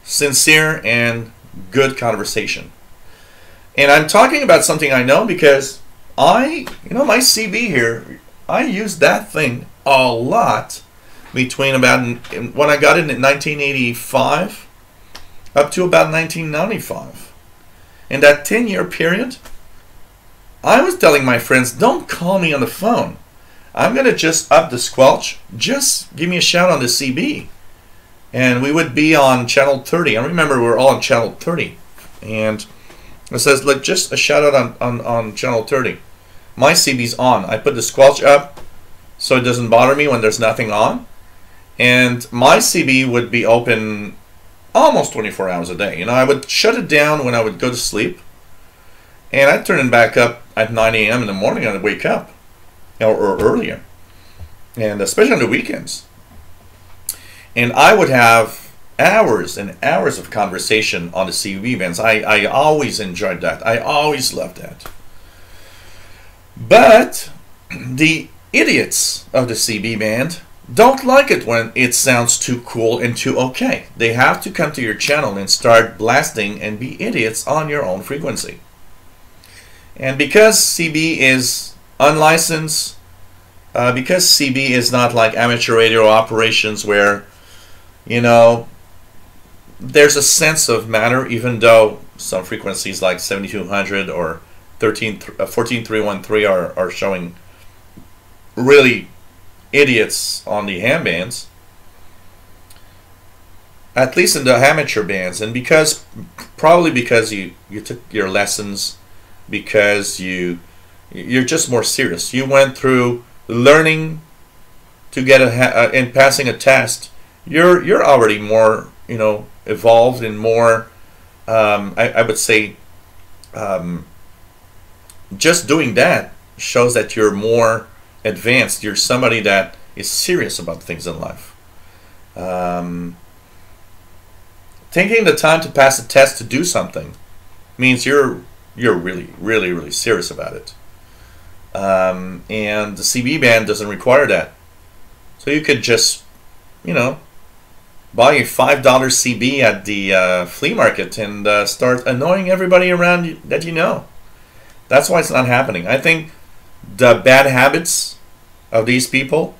sincere and good conversation. And I'm talking about something I know because my CB here, I used that thing a lot between about when I got it in 1985 up to about 1995. In that 10-year period, I was telling my friends, don't call me on the phone. I'm going to just up the squelch. Just give me a shout on the CB. And we would be on channel 30. I remember we were all on channel 30. And it says, look, just a shout out on channel 30. My CB's on. I put the squelch up so it doesn't bother me when there's nothing on. And my CB would be open almost 24 hours a day. You know, I would shut it down when I would go to sleep. And I'd turn it back up at 9 a.m. in the morning. I'd wake up, or earlier, and especially on the weekends. And I would have hours and hours of conversation on the CB events. I always enjoyed that. I always loved that. But the idiots of the CB band don't like it when it sounds too cool and too okay. They have to come to your channel and start blasting and be idiots on your own frequency. And because CB is unlicensed, because CB is not like amateur radio operations where, you know, there's a sense of manner, even though some frequencies like 7200 or 14313 are showing really idiots on the ham bands, at least in the amateur bands, and probably because you took your lessons, because you're just more serious. You went through learning to get and passing a test. You're already more, you know, evolved and more. I would say, just doing that shows that you're more advanced. You're somebody that is serious about things in life. Um, Taking the time to pass a test to do something means you're really, really, really serious about it. And the CB band doesn't require that. So you could just, buy a $5 CB at the flea market and start annoying everybody around you that you know. That's why it's not happening. I think the bad habits of these people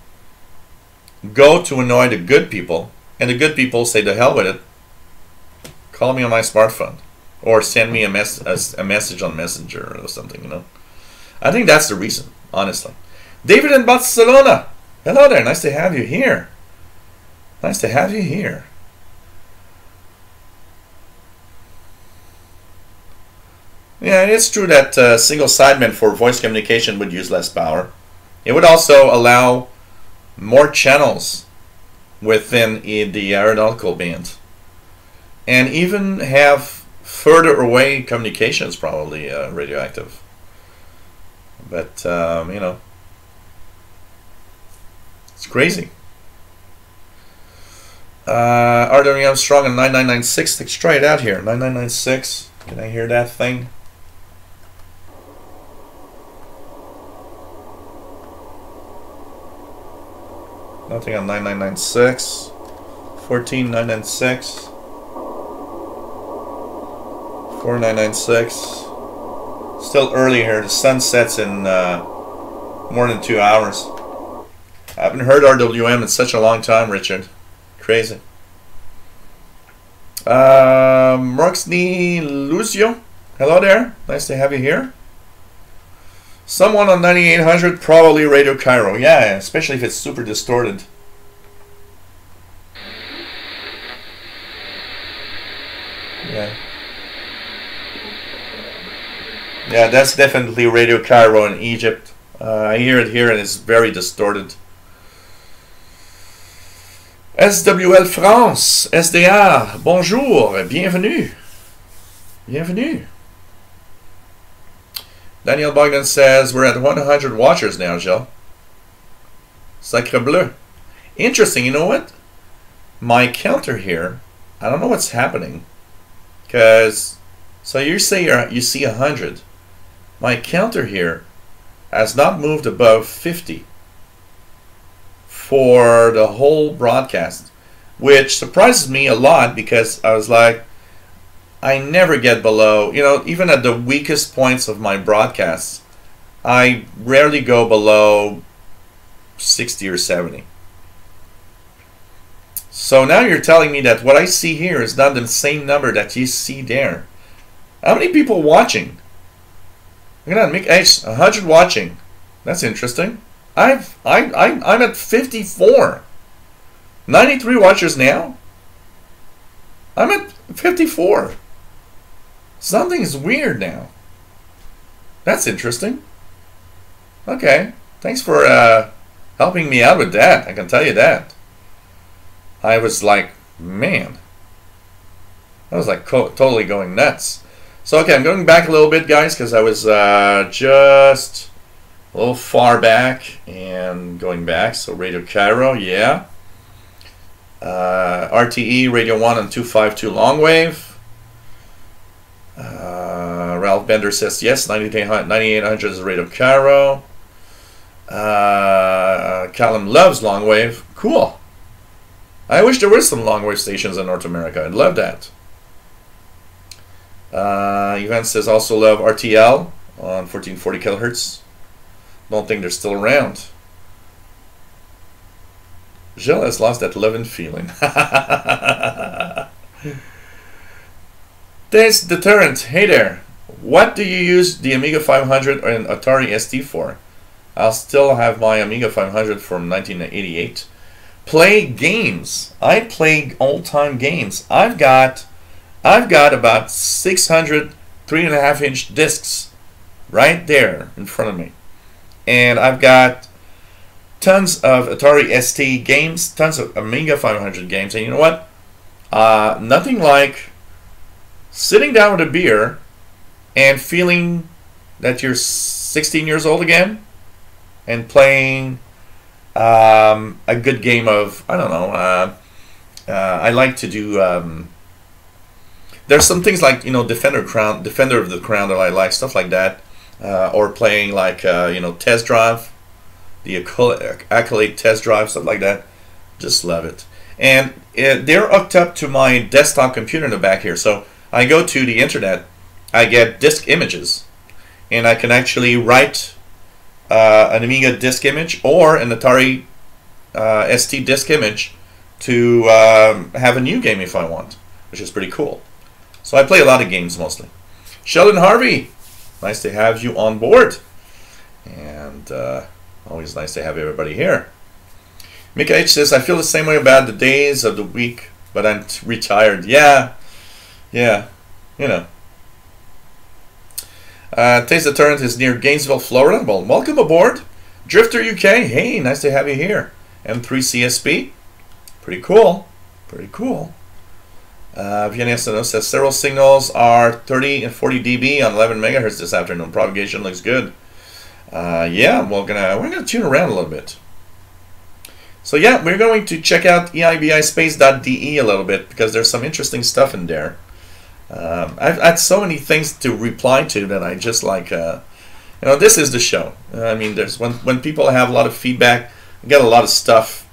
go to annoy the good people, and the good people say, "The hell with it. Call me on my smartphone, or send me a message on Messenger or something." I think that's the reason, honestly. David in Barcelona. Hello there. Nice to have you here. Nice to have you here. Yeah, it's true that single sideband for voice communication would use less power. It would also allow more channels within the aeronautical band, and even have further away communications, probably radioactive. But it's crazy. RWM Strong on 9996. Let's try it out here. 9996. Can I hear that thing? Nothing on 9996. 14996. 4996. Still early here. The sun sets in more than 2 hours. I haven't heard RWM in such a long time, Richard. Crazy. Marksney Lucio. Hello there. Nice to have you here. Someone on 9800, probably Radio Cairo. Yeah, especially if it's super distorted. Yeah. Yeah, that's definitely Radio Cairo in Egypt. I hear it here and it's very distorted. SWL France, SDR, bonjour, bienvenue. Bienvenue. Daniel Bogdan says we're at 100 watchers now, Jill. Sacre bleu. Interesting, you know what? My counter here, I don't know what's happening. Because, so you say you see 100. My counter here has not moved above 50 for the whole broadcast, which surprises me a lot because I was like, I never get below, even at the weakest points of my broadcasts, I rarely go below 60 or 70. So now you're telling me that what I see here is not the same number that you see there. How many people watching? Look at that, Mick H, 100 watching. That's interesting. I'm at 54. 93 watchers now. I'm at 54. Something's weird now. That's interesting. Okay, thanks for helping me out with that. I can tell you that. I was like, man, I was like totally going nuts. So okay, I'm going back a little bit, guys, because I was just a little far back and going back. So Radio Cairo, yeah. RTE, Radio 1 and 252 long wave. Ralph Bender says yes, 9800 is Radio Cairo. Callum loves long wave. Cool. I wish there were some long wave stations in North America. I'd love that. Ivan says also love RTL on 1440 kilohertz. Don't think they're still around. Gilles has lost that love and feeling. There's Deterrent. Hey there. What do you use the Amiga 500 and Atari ST for? I'll still have my Amiga 500 from 1988. Play games. I play old-time games. I've got about 600 3.5-inch discs right there in front of me. And I've got tons of Atari ST games, tons of Amiga 500 games. And you know what? Nothing like sitting down with a beer and feeling that you're 16 years old again and playing a good game of, I don't know, I like to do. There's some things like Defender of the Crown that I like, stuff like that, or playing like Test Drive, the Accolade Test Drive, stuff like that. Just love it. And they're hooked up to my desktop computer in the back here. So I go to the internet, I get disk images, and I can actually write an Amiga disk image or an Atari ST disk image to have a new game if I want, which is pretty cool. So I play a lot of games mostly. Sheldon Harvey, nice to have you on board. And always nice to have everybody here. Mika H says, I feel the same way about the days of the week, but I'm retired. Yeah, you know. Taste the Torrent is near Gainesville, Florida. Well, welcome aboard. Drifter UK, hey, nice to have you here. M3CSP, pretty cool. Vienna says several signals are 30 and 40 dB on 11 megahertz this afternoon. Propagation looks good. Yeah, we're gonna tune around a little bit. So yeah, we're going to check out eibispace.de a little bit because there's some interesting stuff in there. I've had so many things to reply to that I just like. This is the show. I mean, there's when people have a lot of feedback, get a lot of stuff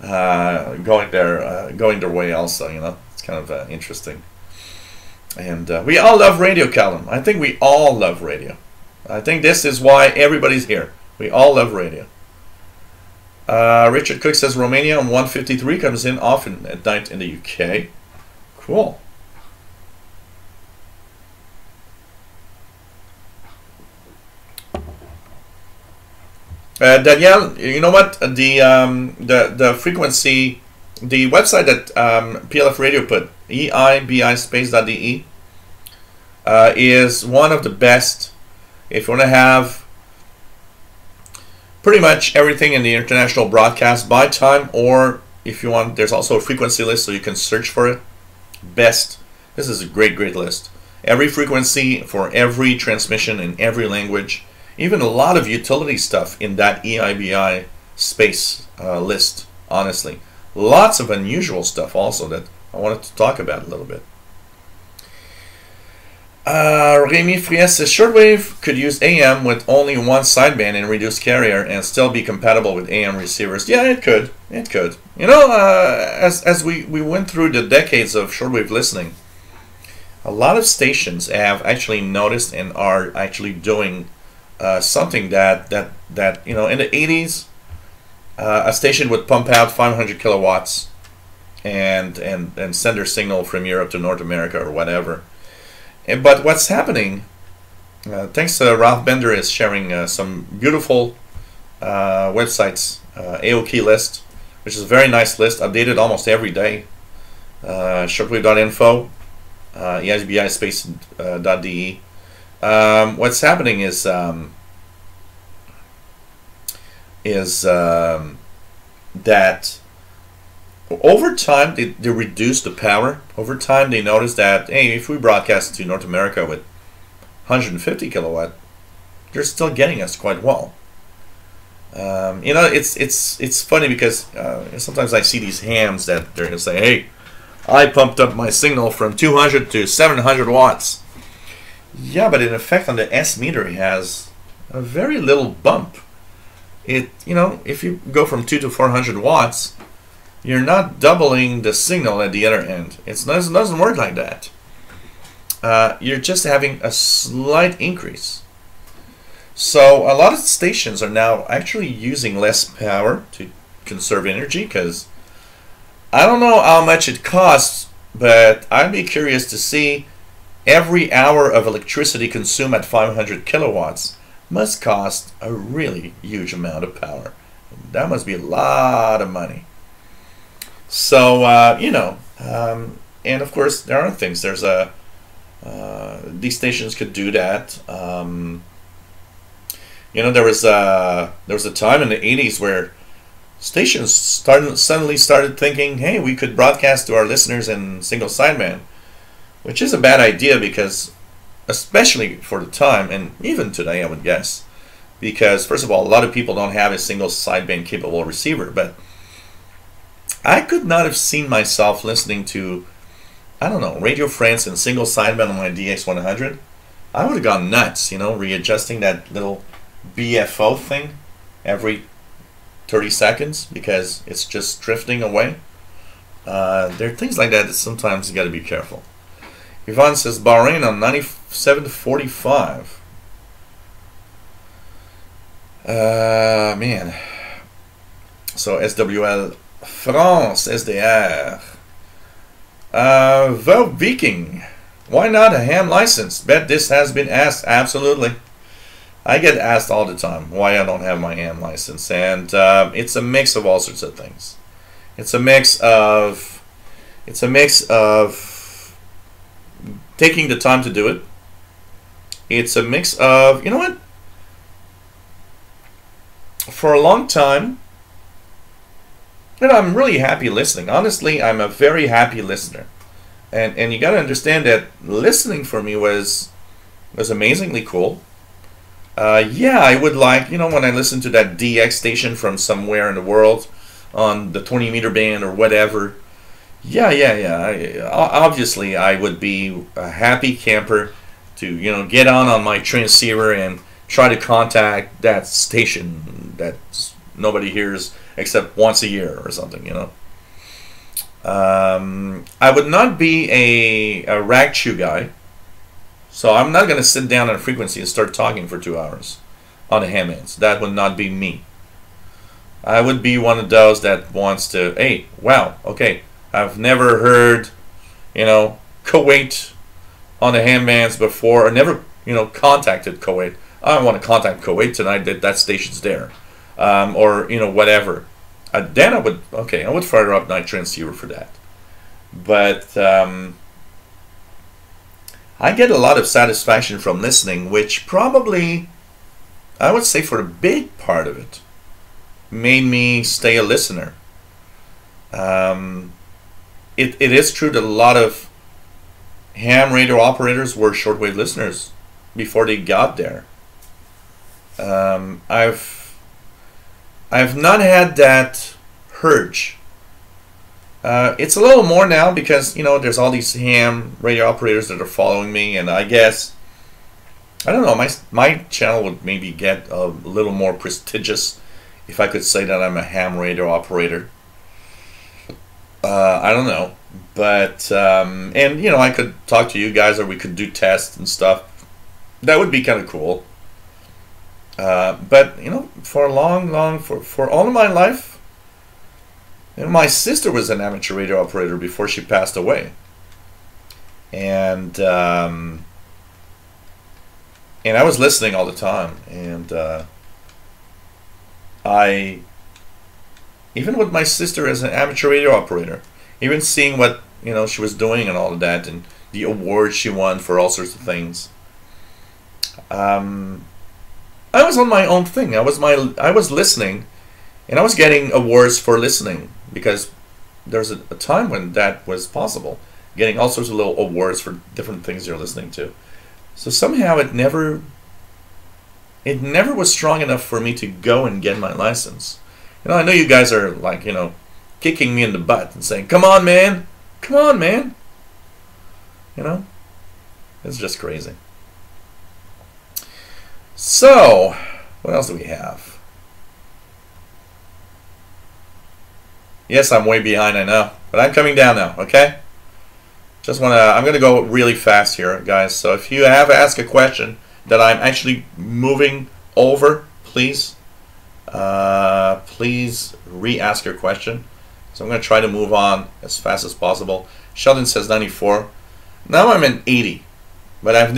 going their way. Also, it's kind of interesting. And we all love radio, Callum. I think we all love radio. I think this is why everybody's here. We all love radio. Richard Cook says Romania on 153 comes in often at night in the UK. Cool. Danielle, you know what? The frequency, the website that PLF Radio put, eibispace.de, is one of the best if you want to have pretty much everything in the international broadcast by time, or if you want, there's also a frequency list so you can search for it. Best. This is a great list. Every frequency for every transmission in every language. Even a lot of utility stuff in that EIBI space list, honestly. Lots of unusual stuff also that I wanted to talk about a little bit. Rémi Frias says shortwave could use AM with only one sideband and reduced carrier and still be compatible with AM receivers. Yeah, it could. It could. As we went through the decades of shortwave listening, a lot of stations have actually noticed and are actually doing something that in the 80s, a station would pump out 500 kilowatts and send their signal from Europe to North America or whatever. But what's happening, thanks to Ralph Bender is sharing some beautiful websites, AOKey list, which is a very nice list, updated almost every day. Shortwave.info, eibispace.de. What's happening is that over time they reduce the power. Over time they notice that, hey, if we broadcast to North America with 150 kilowatt, they're still getting us quite well. It's funny because sometimes I see these hams that they're gonna say, hey, I pumped up my signal from 200 to 700 watts. Yeah, but in effect on the S meter it has a very little bump. If you go from 2 to 400 watts, you're not doubling the signal at the other end. It doesn't work like that. You're just having a slight increase. So a lot of stations are now actually using less power to conserve energy, because I don't know how much it costs, but I'd be curious to see every hour of electricity consumed at 500 kilowatts must cost a really huge amount of power. That must be a lot of money. So, and of course there are things. There's these stations could do that. There was a time in the 80s where stations suddenly started thinking, hey, we could broadcast to our listeners in single sideband, which is a bad idea because, especially for the time, and even today I would guess, because first of all, a lot of people don't have a single sideband capable receiver, but I could not have seen myself listening to, I don't know, Radio France and single sideband on my DX100. I would have gone nuts, you know, readjusting that little BFO thing every 30 seconds because it's just drifting away. There are things like that sometimes you got to be careful. Yvonne says Bahrain on 97.45. Man. So SWL France SDR. Vote Viking. Why not a ham license? Bet this has been asked. Absolutely. I get asked all the time why I don't have my ham license, and it's a mix of all sorts of things. It's a mix of taking the time to do it. It's a mix of, you know what? For a long time, and I'm really happy listening. Honestly, I'm a very happy listener. And you got to understand that listening for me was amazingly cool. Yeah, I would like, you know, when I listen to that DX station from somewhere in the world on the 20-meter band or whatever. Yeah. Obviously, I would be a happy camper to, you know, get on my transceiver and try to contact that station that nobody hears except once a year or something, you know. I would not be a rag chew guy, so I'm not going to sit down on a frequency and start talking for 2 hours on a ham ends. That would not be me. I would be one of those that wants to, hey, wow, okay, I've never heard, you know, Kuwait on the ham bands before, or never, you know, contacted Kuwait. I want to contact Kuwait tonight, that station's there. Or, you know, whatever. Then I would fire up night transceiver for that. But I get a lot of satisfaction from listening, which probably, I would say for a big part of it, made me stay a listener. It is true that a lot of ham radio operators were shortwave listeners before they got there. I've not had that urge. It's a little more now because, you know, there's all these ham radio operators that are following me, and I guess, I don't know, my channel would maybe get a little more prestigious if I could say that I'm a ham radio operator. I don't know, but and you know, I could talk to you guys, or we could do tests and stuff. That would be kind of cool. But you know, for all of my life, you know, my sister was an amateur radio operator before she passed away, and I was listening all the time, and I, even with my sister as an amateur radio operator, even seeing what, you know, she was doing and all of that, and the awards she won for all sorts of things. I was on my own thing. I was listening, and I was getting awards for listening because there's a time when that was possible, getting all sorts of little awards for different things you're listening to. So somehow it never was strong enough for me to go and get my license. You know, I know you guys are like, you know, kicking me in the butt and saying, "Come on, man! Come on, man!" You know, it's just crazy. So, what else do we have? Yes, I'm way behind, I know, but I'm coming down now. Okay. I'm going to go really fast here, guys. So if you have asked a question that I'm actually moving over, please re-ask your question. So I'm going to try to move on as fast as possible. Sheldon says 94. Now I'm in 80, but it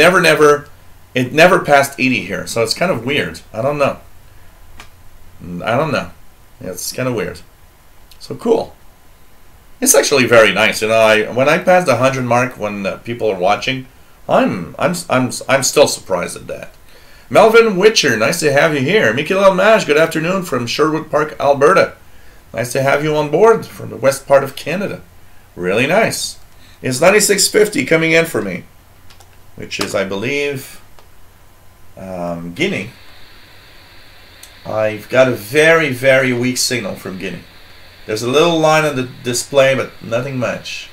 never passed 80 here, so it's kind of weird. I don't know. It's kind of weird. So cool. It's actually very nice. You know, when I passed the 100 mark, when people are watching, I'm still surprised at that. Melvin Witcher, nice to have you here. Michael Elmage, good afternoon from Sherwood Park, Alberta. Nice to have you on board from the west part of Canada. Really nice. It's 9650 coming in for me, which is, I believe, Guinea. I've got a very, very weak signal from Guinea. There's a little line on the display, but nothing much.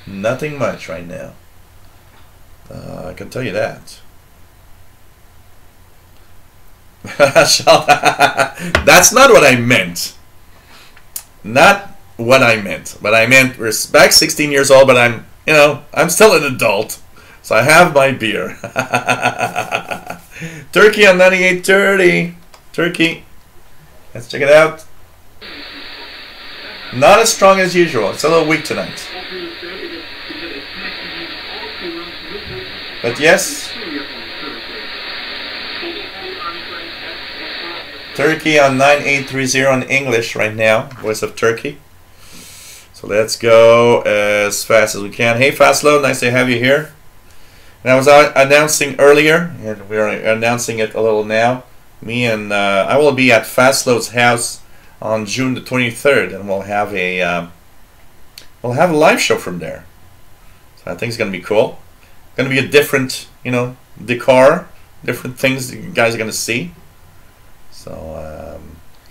Nothing much right now. I can tell you that. That's not what I meant. Not what I meant. But I meant we're back 16 years old, but I'm, you know, I'm still an adult. So I have my beer. Turkey on 98.30. Turkey. Let's check it out. Not as strong as usual. It's a little weak tonight. But yes. Turkey on 9830 in English right now. Voice of Turkey. So let's go as fast as we can. Hey Fastlow, nice to have you here. And I was announcing earlier, and we are announcing it a little now. Me and I will be at Fastlow's house on June the 23rd, and we'll have a live show from there. So I think it's gonna be cool. Gonna be a different, you know, decor, different things you guys are gonna see. So,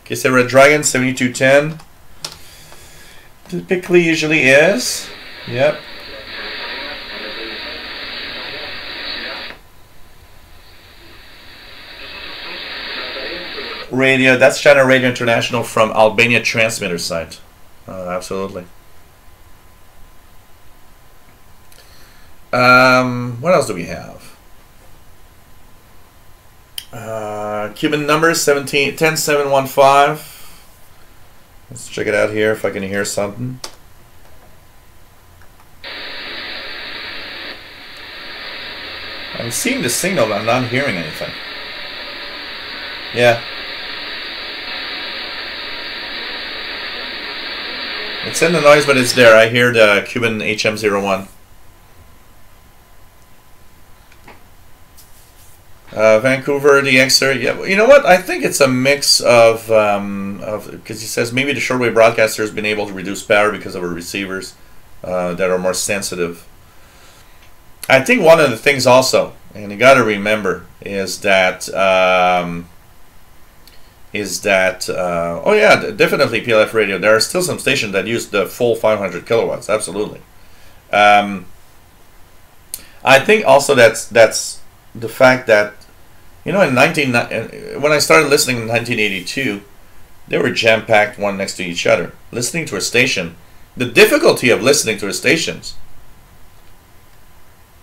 Kiss Red Dragon 7210. Typically, usually is. Yep. Radio, that's Channel Radio International from Albania Transmitter site. Absolutely. What else do we have? Cuban number 10715. Let's check it out here if I can hear something. I'm seeing the signal, but I'm not hearing anything. Yeah. It's in the noise, but it's there. I hear the Cuban HM01. Vancouver, the Xer. Yeah, you know what? I think it's a mix of because he says maybe the shortwave broadcaster has been able to reduce power because of our receivers that are more sensitive. I think one of the things also, and you got to remember, is that oh yeah, definitely PLF radio. There are still some stations that use the full 500 kilowatts. Absolutely. I think also that's the fact that, you know, when I started listening in 1982, they were jam-packed one next to each other. Listening to a station, the difficulty of listening to a station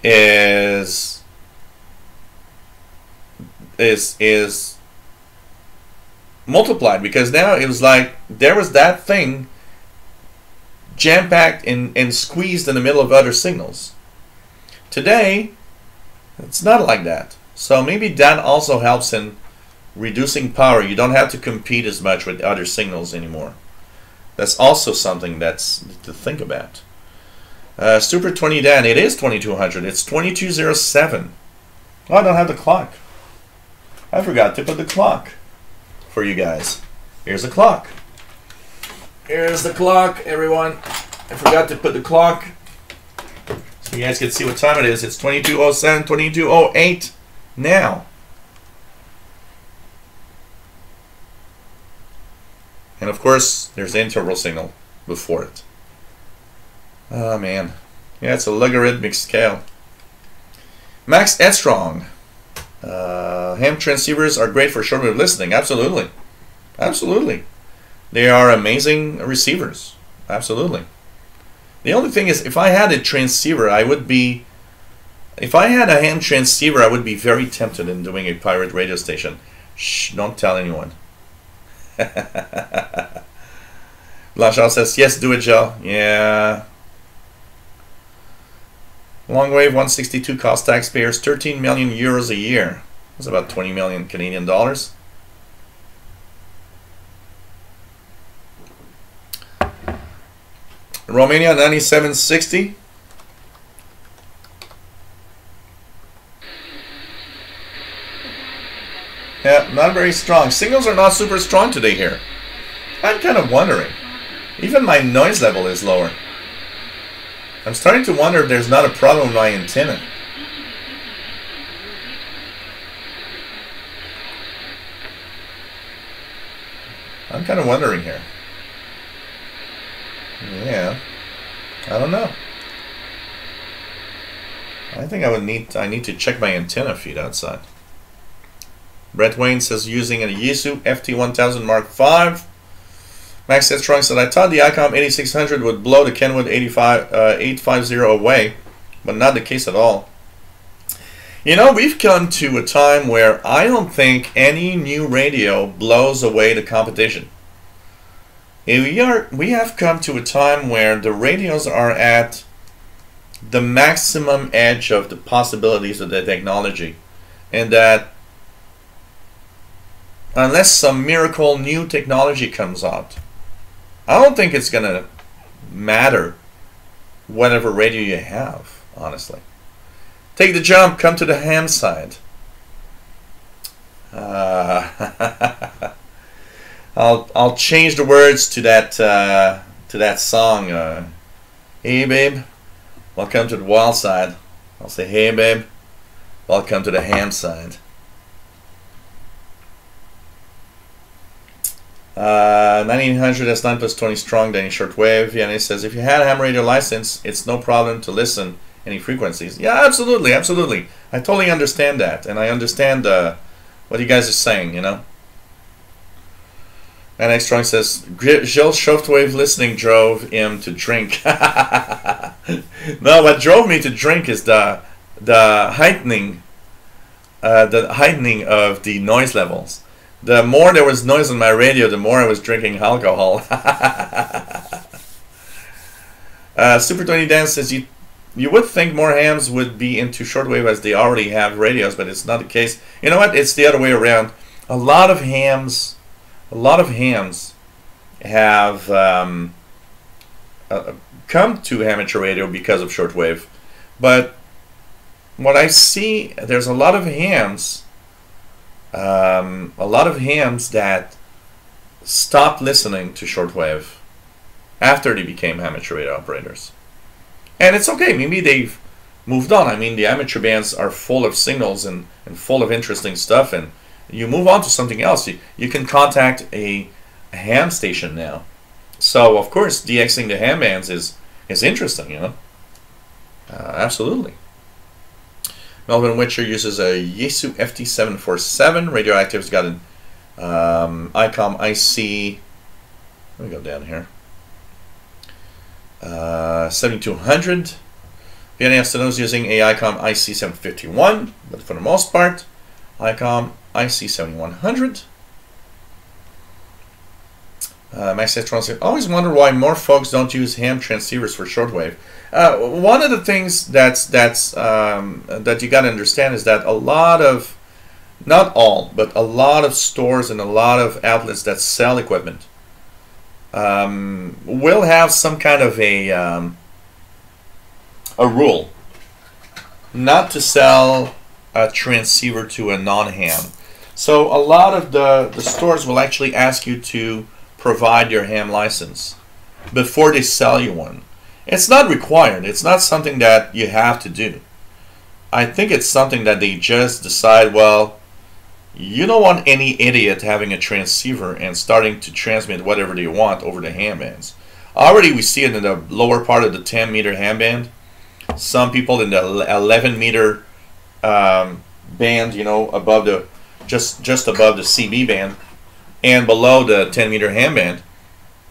is multiplied, because now it was like there was that thing jam-packed and squeezed in the middle of other signals. Today, it's not like that. So maybe that also helps in reducing power. You don't have to compete as much with other signals anymore. That's also something that's to think about. Super 20 Dan, it is 2200. It's 2207. Oh, I don't have the clock. I forgot to put the clock for you guys. Here's the clock. Here's the clock, everyone. I forgot to put the clock so you guys can see what time it is. It's 2207, 2208 now. And of course, there's the interval signal before it. Oh man. Yeah, it's a logarithmic scale. Max Edstrong. Ham transceivers are great for shortwave listening. Absolutely. Absolutely. They are amazing receivers. Absolutely. The only thing is, if I had a transceiver, if I had a ham transceiver, I would be very tempted in doing a pirate radio station. Shh, don't tell anyone. Blanchard says, yes, do it, Joe. Yeah. Long wave 162 cost taxpayers 13 million euros a year. That's about 20 million Canadian dollars. Romania 9760. Yeah, not very strong. Signals are not super strong today here. I'm kind of wondering. Even my noise level is lower. I'm starting to wonder if there's not a problem with my antenna. I'm kind of wondering here. Yeah. I don't know. I think I need to check my antenna feed outside. Brett Wayne says using a Yaesu FT1000 Mark V. Max Strong said, I thought the ICOM 8600 would blow the Kenwood 850 away, but not the case at all. You know, we've come to a time where I don't think any new radio blows away the competition. We have come to a time where the radios are at the maximum edge of the possibilities of the technology, and that unless some miracle new technology comes out, I don't think it's gonna matter whatever radio you have, honestly. Take the jump, come to the ham side. I'll change the words to that song. Hey babe, welcome to the wild side. I'll say, hey babe, welcome to the ham side. 1900 S9 plus 20 strong, Danny Shortwave. Yanni says, if you had a ham radio license, it's no problem to listen any frequencies. Yeah, absolutely, absolutely. I totally understand that, and I understand what you guys are saying, you know. And X Strong says, Gilles Shortwave listening drove him to drink. No, what drove me to drink is the heightening of the noise levels. The more there was noise on my radio, the more I was drinking alcohol. Super 20 Dan says, you would think more hams would be into shortwave as they already have radios, but it's not the case. You know what? It's the other way around. A lot of hams have come to amateur radio because of shortwave. But what I see, there's a lot of hams that stopped listening to shortwave after they became amateur radio operators. And it's okay, maybe they've moved on. I mean, the amateur bands are full of signals and full of interesting stuff, and you move on to something else. You can contact a ham station now. So, of course, DXing the ham bands is interesting, you know. Absolutely. Melvin Witcher uses a Yaesu FT747. Radioactive's got an ICOM IC. Let me go down here. 7200. Vienna Astano's using a ICOM IC751, but for the most part, ICOM IC7100. Max Citron said, always wonder why more folks don't use ham transceivers for shortwave. One of the things that you got to understand is that a lot of, not all, but a lot of stores and a lot of outlets that sell equipment will have some kind of a rule not to sell a transceiver to a non-ham. So a lot of the stores will actually ask you to provide your ham license before they sell you one. It's not required. It's not something that you have to do. I think it's something that they just decide, well, you don't want any idiot having a transceiver and starting to transmit whatever they want over the ham bands. Already we see it in the lower part of the 10 meter ham band. Some people in the 11 meter band, you know, above the just above the CB band and below the 10 meter ham band.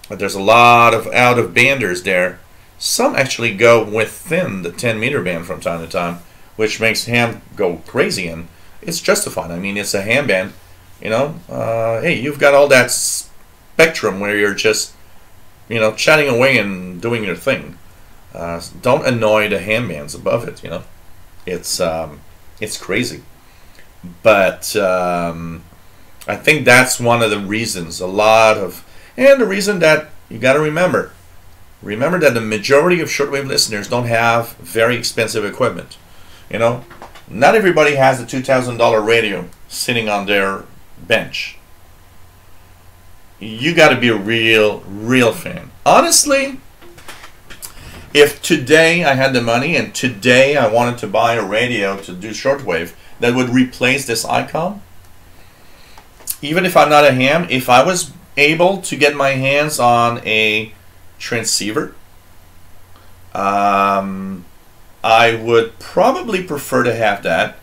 But there's a lot of out of banders there. Some actually go within the 10 meter band from time to time, which makes ham go crazy, and it's justified. I mean, it's a ham band, you know. Hey, you've got all that spectrum where you're just, you know, chatting away and doing your thing. Don't annoy the ham bands above it, you know. It's crazy. But I think that's one of the reasons. And the reason that you got to remember that the majority of shortwave listeners don't have very expensive equipment. You know, not everybody has the $2,000 radio sitting on their bench. You got to be a real fan. Honestly, if today I had the money and today I wanted to buy a radio to do shortwave that would replace this ICOM, even if I'm not a ham, if I was able to get my hands on a transceiver. I would probably prefer to have that,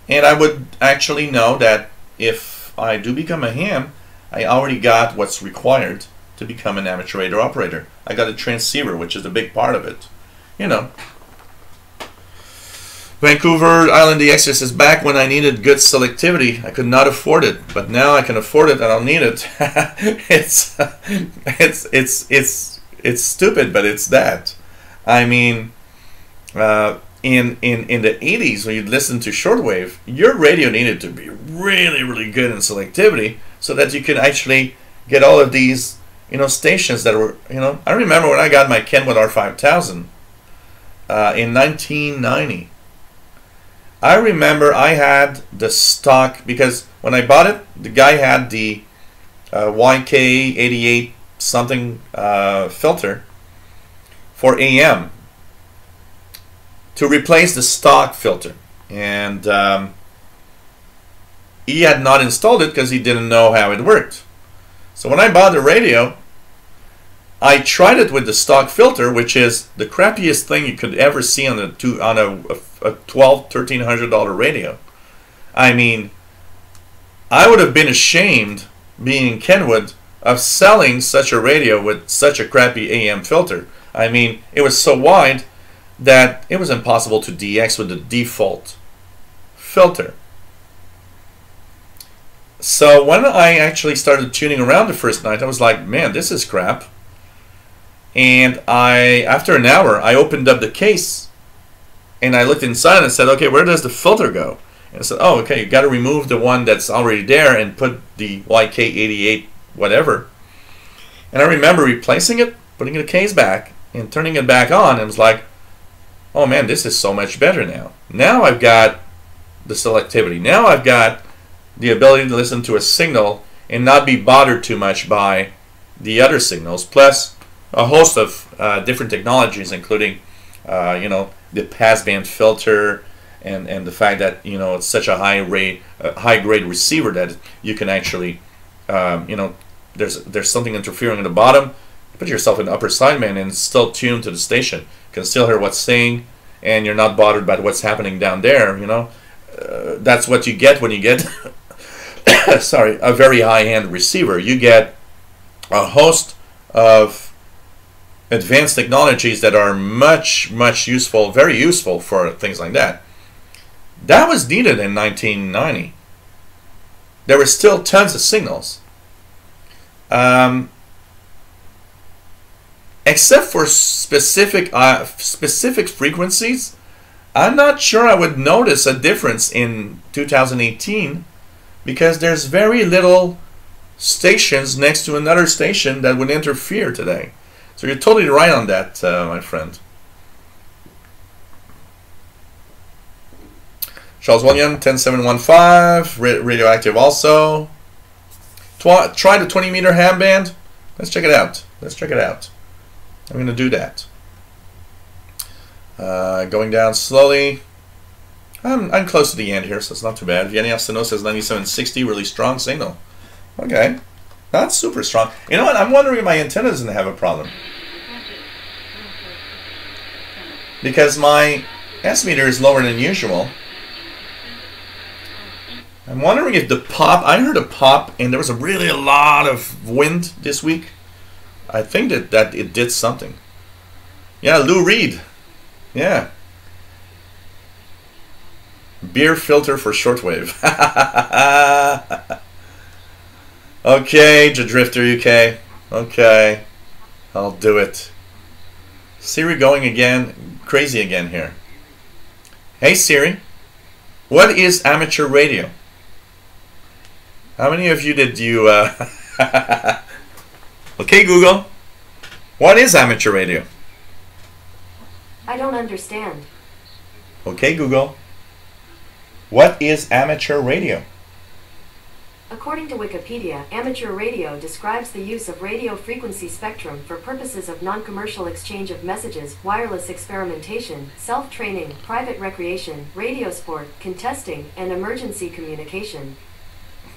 and I would actually know that if I do become a ham, I already got what's required to become an amateur radio operator. I got a transceiver, which is a big part of it. You know. Vancouver Island DX is back when I needed good selectivity. I could not afford it, but now I can afford it. I don't need it. It's stupid, but it's that. I mean, in the 80s, when you'd listen to shortwave, your radio needed to be really, really good in selectivity so that you could actually get all of these, stations that were, I remember when I got my Kenwood R5000 in 1990. I remember I had the stock, because when I bought it, the guy had the YK88 something filter for AM to replace the stock filter, and he had not installed it because he didn't know how it worked. So when I bought the radio, I tried it with the stock filter, which is the crappiest thing you could ever see on a $1,200-$1,300 radio. I mean, I would have been ashamed, being in Kenwood, of selling such a radio with such a crappy AM filter. I mean, it was so wide that it was impossible to DX with the default filter. So when I actually started tuning around the first night, I was like, man, this is crap. And after an hour, I opened up the case and I looked inside and said, okay, where does the filter go? And I said, oh, okay, you got to remove the one that's already there and put the YK88 whatever. And I remember replacing it, putting the case back, and turning it back on, and it was like, oh man, this is so much better now. Now I've got the selectivity. Now I've got the ability to listen to a signal and not be bothered too much by the other signals, plus a host of different technologies, including the passband filter, and the fact that it's such a high grade receiver that you can actually there's something interfering in the bottom. Put yourself in the upper sideband and it's still tuned to the station. You can still hear what's saying, and you're not bothered by what's happening down there. That's what you get when you get sorry, a very high-end receiver. You get a host of advanced technologies that are much useful, very useful for things like that. That was needed in 1990. There were still tons of signals. Except for specific frequencies, I'm not sure I would notice a difference in 2018, because there's very little stations next to another station that would interfere today. So you're totally right on that, my friend. Charles William, 10715, radioactive also. Try the 20 meter ham band. Let's check it out. I'm going to do that. Going down slowly. I'm close to the end here, so it's not too bad. Vianney Arsenault says 9760, really strong signal. Okay. Not super strong. You know what? I'm wondering if my antenna doesn't have a problem. Because my S meter is lower than usual. I'm wondering if the pop, I heard a pop and there was a lot of wind this week. I think that it did something. Yeah, Lou Reed. Yeah. Beer filter for shortwave. Okay, Drifter UK. Okay. I'll do it. Siri going again, crazy again here. Hey Siri, what is amateur radio? How many of you did you Okay, Google. What is amateur radio? I don't understand. Okay, Google. What is amateur radio? According to Wikipedia, amateur radio describes the use of radio frequency spectrum for purposes of non-commercial exchange of messages, wireless experimentation, self-training, private recreation, radio sport, contesting, and emergency communication.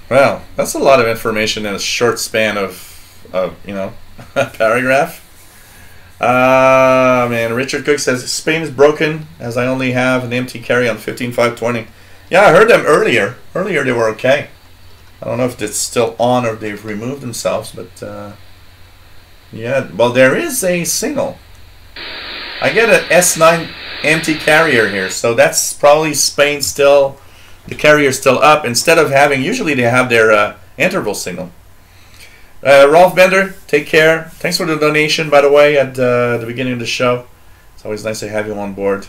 Well, that's a lot of information in a short span of a paragraph. Man, Richard Cook says Spain is broken as I only have an empty carry on 15520. Yeah, I heard them earlier. Earlier they were okay. I don't know if it's still on or they've removed themselves, but yeah. Well, there is a signal. I get an S9 empty carrier here, so that's probably Spain still. The carrier's still up. Instead of having, usually they have their interval signal. Rolf Bender, take care. Thanks for the donation, by the way, at the beginning of the show. It's always nice to have you on board.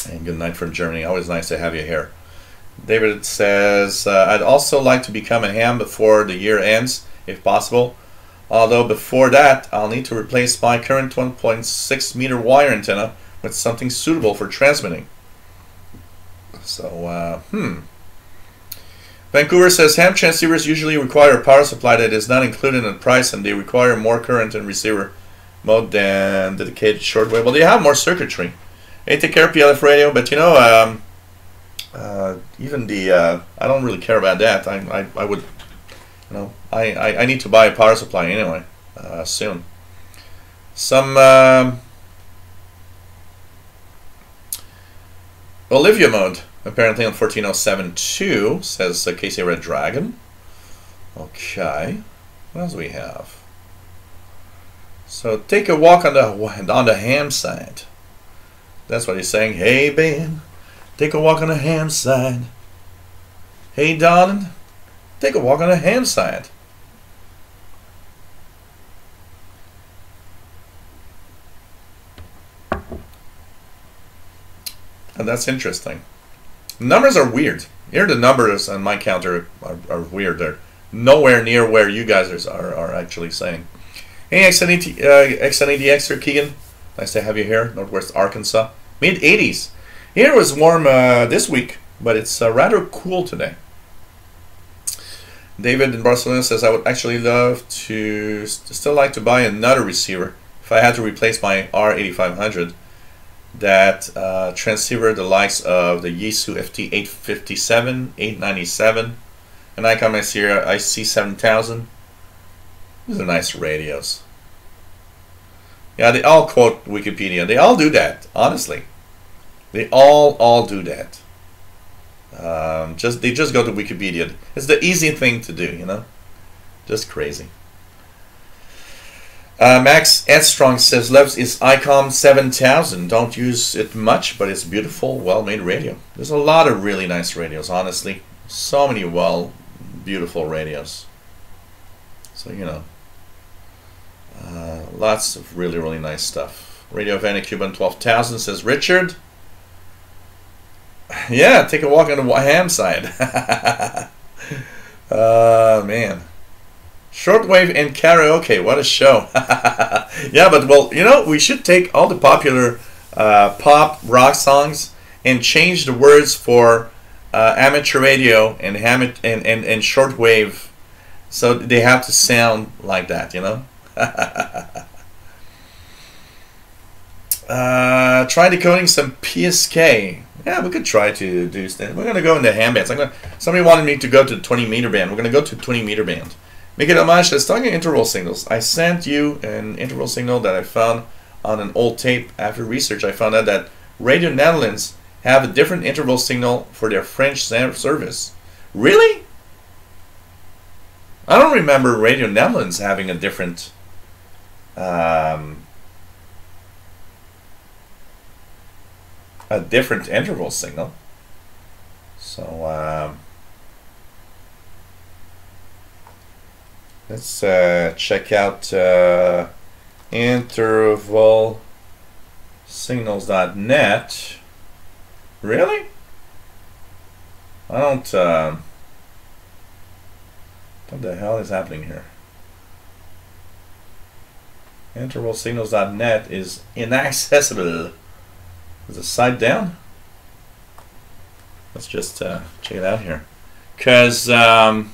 And good night from Germany. Always nice to have you here. David says, I'd also like to become a ham before the year ends, if possible. Although before that, I'll need to replace my current 1.6 meter wire antenna with something suitable for transmitting. So, Vancouver says ham transceivers usually require a power supply that is not included in the price, and they require more current in receiver mode than dedicated shortwave. Well, they have more circuitry. Hey, take care, PLF Radio. But you know, even the I don't really care about that. I would, you know, I need to buy a power supply anyway soon. Some Olivia mode. Apparently on 14072, says Casey Red Dragon. Okay. What else do we have? So take a walk on the ham side. That's what he's saying. Hey, babe, take a walk on the ham side. Hey, darling, take a walk on the ham side. And that's interesting. Numbers are weird. Here the numbers on my counter are weird. They're nowhere near where you guys are actually saying. Hey, XNADX Keegan. Nice to have you here, Northwest Arkansas. Mid-80s. Here it was warm this week, but it's rather cool today. David in Barcelona says, I would actually love to still like to buy another receiver if I had to replace my R8500. That transceiver the likes of the Yaesu FT857, 897, and Icon IC7000. These are nice radios. Yeah, they all quote Wikipedia. They all do that, honestly. They all do that. They just go to Wikipedia. It's the easy thing to do, you know. Just crazy. Max Edstrong says, loves is ICOM 7000. Don't use it much, but it's beautiful, well-made radio. There's a lot of really nice radios, honestly. So many beautiful radios. So, you know, lots of really, really nice stuff. Radio Vanna Cuban 12,000 says, Richard. Yeah, take a walk on the ham side. Man. Shortwave and karaoke, what a show. Yeah, but well, you know, we should take all the popular pop rock songs and change the words for amateur radio and shortwave, so they have to sound like that, you know. Try decoding some PSK. Yeah, we could try to do that. We're going to go into ham bands. Somebody wanted me to go to the 20 meter band. We're going to go to 20 meter band. Make it homage says, talking interval signals. I sent you an interval signal that I found on an old tape. After research, I found out that Radio Netherlands have a different interval signal for their French service. Really? I don't remember Radio Netherlands having a different interval signal. So let's check out intervalsignals.net. Really? I don't. What the hell is happening here? Intervalsignals.net is inaccessible. Is the site down? Let's just check it out here. Because I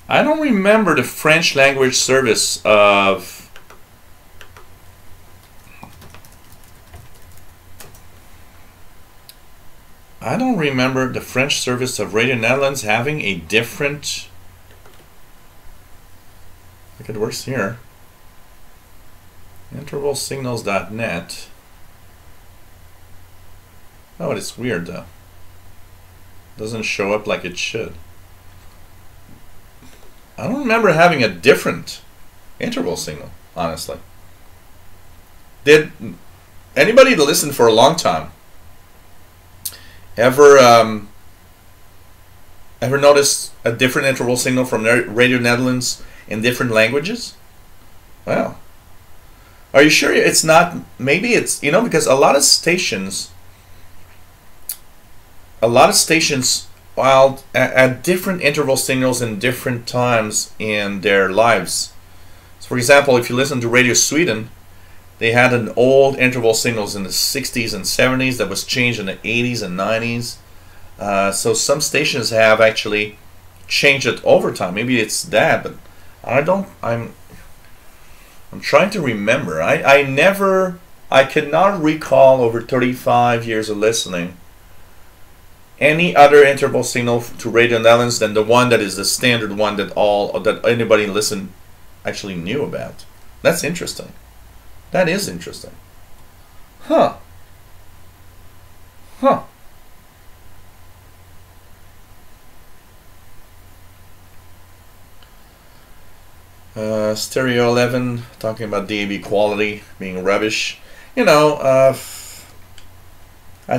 don't remember the French language service of Radio Netherlands having a different think it works here. Intervalsignals.net. Oh, it's weird though. Doesn't show up like it should. I don't remember having a different interval signal, honestly. Did anybody that listened for a long time ever notice a different interval signal from Radio Netherlands in different languages? Wow. Are you sure it's not? Maybe it's, because a lot of stations, while at different interval signals in different times in their lives. So for example, if you listen to Radio Sweden, they had an old interval signals in the 60s and 70s that was changed in the 80s and 90s. So some stations have actually changed it over time. Maybe it's that, but I'm trying to remember. I cannot recall over 35 years of listening any other interval signal to Radio Netherlands than the one that is the standard one that anybody listen actually knew about. That's interesting. That is interesting. Huh. Stereo 11 talking about DAB quality being rubbish. I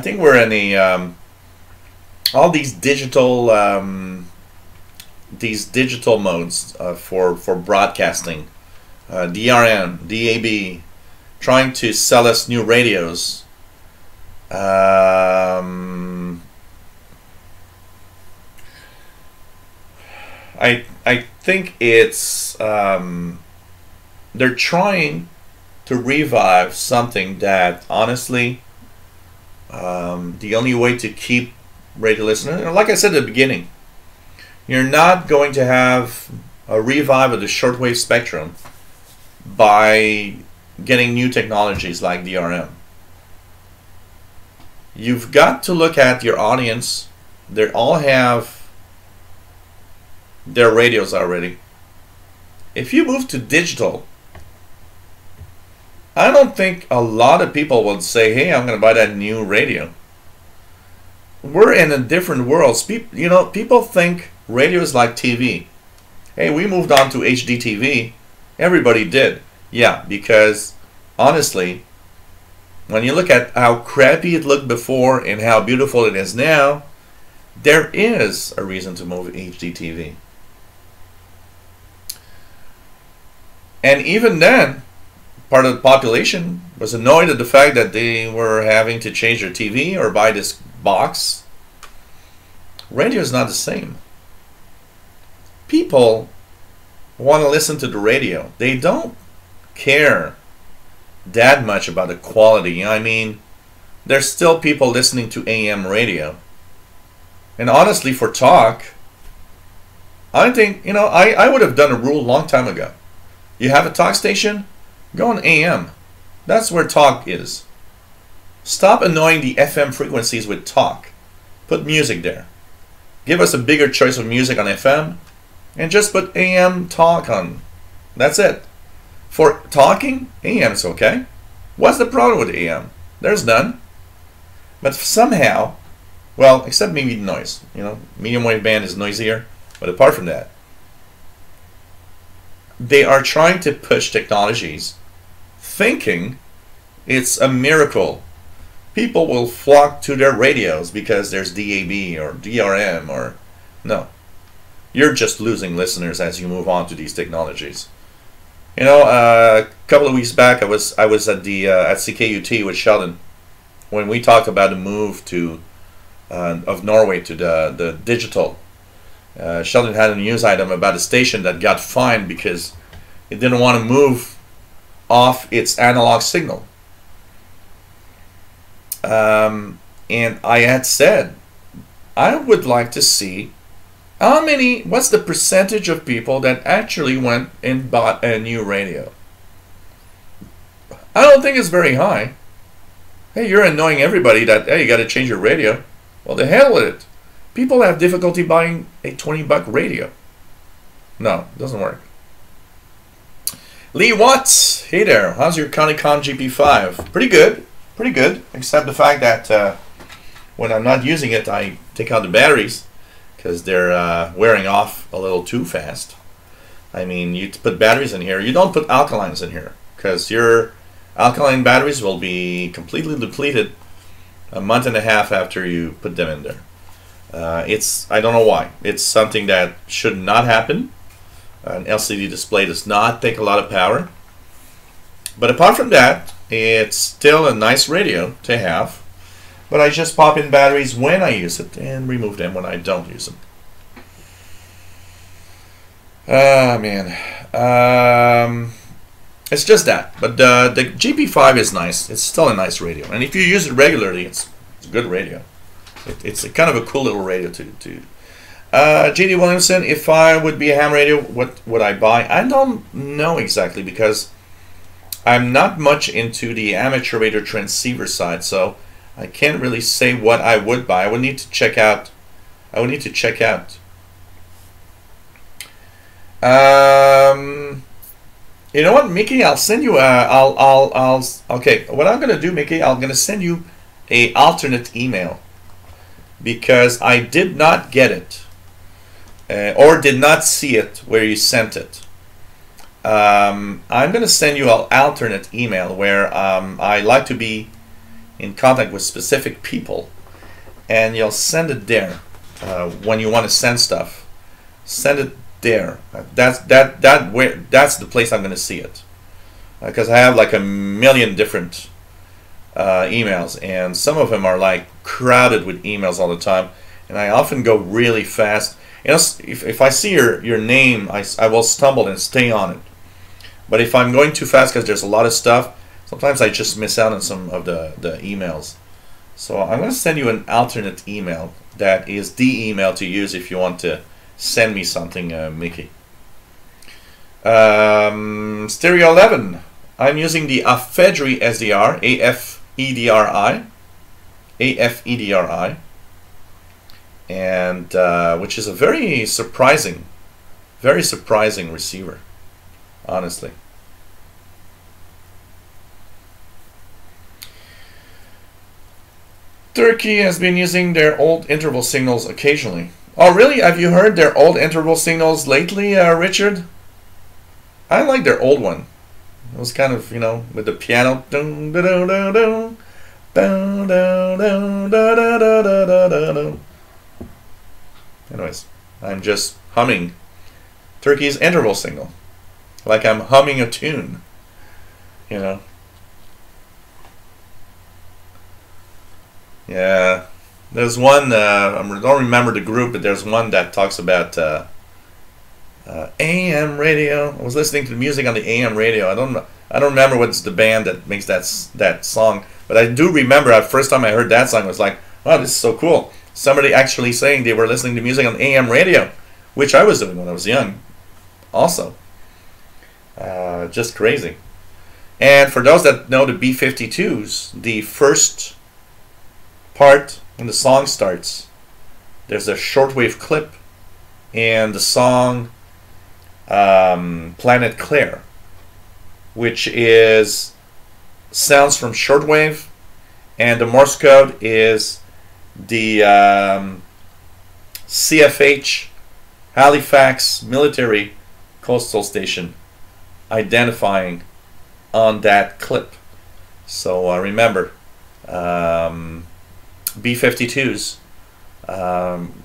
think we're in all these digital modes for broadcasting, DRM, DAB, trying to sell us new radios. I think it's they're trying to revive something that honestly the only way to keep radio listeners, like I said at the beginning, you're not going to have a revive of the shortwave spectrum by getting new technologies like DRM. You've got to look at your audience. They all have their radios already. If you move to digital, I don't think a lot of people would say, hey, I'm going to buy that new radio. We're in a different world. People think radio is like TV. Hey, we moved on to HD TV. Everybody did. Yeah, because honestly, when you look at how crappy it looked before and how beautiful it is now, there is a reason to move HD TV. And even then, part of the population was annoyed at the fact that they were having to change their TV or buy this box. Radio is not the same. People want to listen to the radio. They don't care that much about the quality. I mean, there's still people listening to AM radio. And honestly, for talk, I think, I would have done a rule a long time ago. You have a talk station, go on AM. That's where talk is. Stop annoying the FM frequencies with talk. Put music there. Give us a bigger choice of music on FM and just put AM talk on. That's it. For talking, AM's okay. What's the problem with AM? There's none. But somehow, well, except maybe noise. Medium wave band is noisier. But apart from that, they are trying to push technologies thinking it's a miracle. People will flock to their radios because there's DAB or DRM or... No. You're just losing listeners as you move on to these technologies. A couple of weeks back, I was at the at CKUT with Sheldon when we talked about the move to of Norway to the digital. Sheldon had a news item about a station that got fined because it didn't want to move off its analog signal. And I had said, I would like to see what's the percentage of people that actually went and bought a new radio. I don't think it's very high. Hey, you're annoying everybody that, hey, you got to change your radio. Well, the hell with it. People have difficulty buying a $20 radio. No, it doesn't work. Lee Watts, hey there. How's your Conicon GP5? Pretty good, except the fact that when I'm not using it, I take out the batteries because they're wearing off a little too fast. I mean, you put batteries in here. You don't put alkalines in here because your alkaline batteries will be completely depleted a month and a half after you put them in there. I don't know why. It's something that should not happen. An LCD display does not take a lot of power. But apart from that, it's still a nice radio to have. But I just pop in batteries when I use it and remove them when I don't use them. Man. It's just that. But the GP5 is nice. It's still a nice radio. And if you use it regularly, it's a good radio. It's a kind of a cool little radio to J.D. Williamson, if I would be a ham radio, what would I buy? I don't know exactly because I'm not much into the amateur radio transceiver side, so I can't really say what I would buy. I would need to check out. You know what, Mickey? I'll send you. Okay. What I'm gonna do, Mickey? I'm gonna send you a alternate email because I did not get it. Or did not see it where you sent it. I'm going to send you an alternate email where I like to be in contact with specific people, and you'll send it there when you want to send stuff. Send it there. That's the place I'm going to see it because I have like a million different emails, and some of them are like crowded with emails all the time, and I often go really fast. You know, if I see your name, I will stumble and stay on it. But if I'm going too fast because there's a lot of stuff, sometimes I just miss out on some of the emails. So I'm going to send you an alternate email that is the email to use if you want to send me something, Mickey. Stereo 11. I'm using the Afedri SDR, AFEDRI. And which is a very surprising receiver, honestly. Turkey has been using their old interval signals occasionally. Oh, really? Have you heard their old interval signals lately, Richard? I like their old one. It was kind of, you know, with the piano. Anyways, I'm just humming Turkey's interval signal, like I'm humming a tune, you know. Yeah, there's one. I don't remember the group, but there's one that talks about AM radio. I was listening to the music on the AM radio. I don't remember what's the band that makes that song, but I do remember the first time I heard that song, I was like, wow, this is so cool. Somebody actually saying they were listening to music on AM radio, which I was doing when I was young also. Just crazy. And for those that know the B-52s, the first part when the song starts, there's a shortwave clip and the song Planet Claire, which is sounds from shortwave, and the Morse code is the CFH Halifax Military Coastal Station identifying on that clip. So remember, B-52s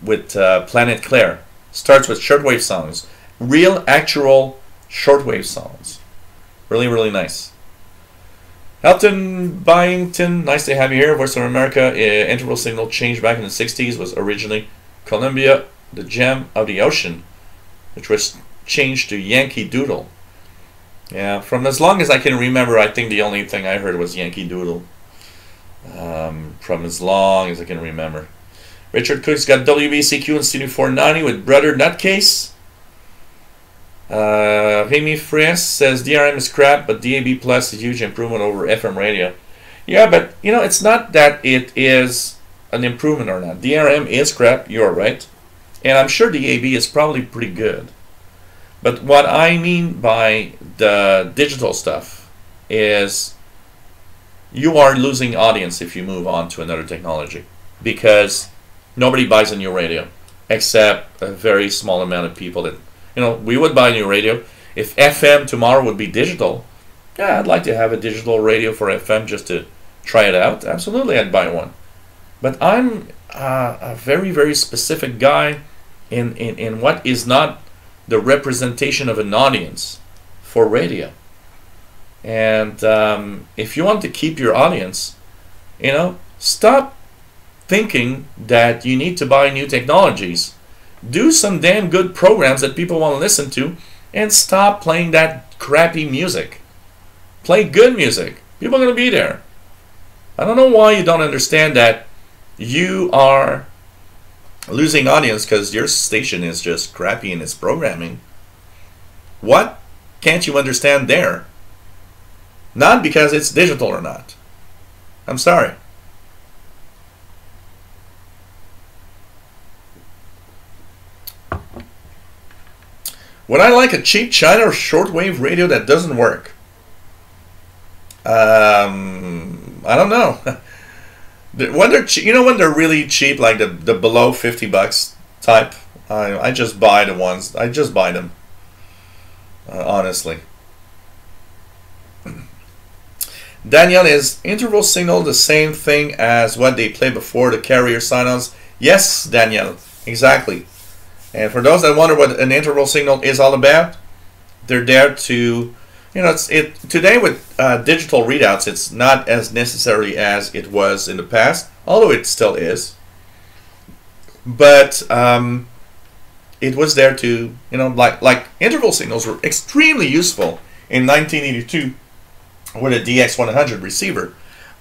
with Planet Claire starts with shortwave songs, real actual shortwave songs. Really, really nice. Elton Byington, nice to have you here. Voice of America, interval signal changed back in the 60s, was originally Columbia, the gem of the ocean, which was changed to Yankee Doodle. Yeah, from as long as I can remember, I think the only thing I heard was Yankee Doodle. From as long as I can remember. Richard Cook's got WBCQ and CD 490 with Brother Nutcase. Remy Fries says DRM is crap, but DAB Plus is a huge improvement over FM radio. Yeah, but you know, it's not that it is an improvement or not. DRM is crap, you're right. And I'm sure DAB is probably pretty good. But what I mean by the digital stuff is you are losing audience if you move on to another technology, because nobody buys a new radio except a very small amount of people that, we would buy a new radio. If FM tomorrow would be digital, yeah, I'd like to have a digital radio for FM just to try it out. Absolutely, I'd buy one. But I'm a very, very specific guy in what is not the representation of an audience for radio. And if you want to keep your audience, stop thinking that you need to buy new technologies. Do some damn good programs that people want to listen to, and stop playing that crappy music. Play good music. People are going to be there. I don't know why you don't understand that you are losing audience because your station is just crappy in its programming. What can't you understand there? Not because it's digital or not. I'm sorry. Would I like a cheap China or shortwave radio that doesn't work? I don't know. When they're when they're really cheap, like the below $50 type, I just buy the ones. I just buy them. Honestly. Daniel, is interval signal the same thing as what they play before the carrier signals? Yes, Daniel, exactly. And for those that wonder what an interval signal is all about, they're there to, today with digital readouts, it's not as necessary as it was in the past, although it still is. But it was there to, like interval signals were extremely useful in 1982 with a DX100 receiver,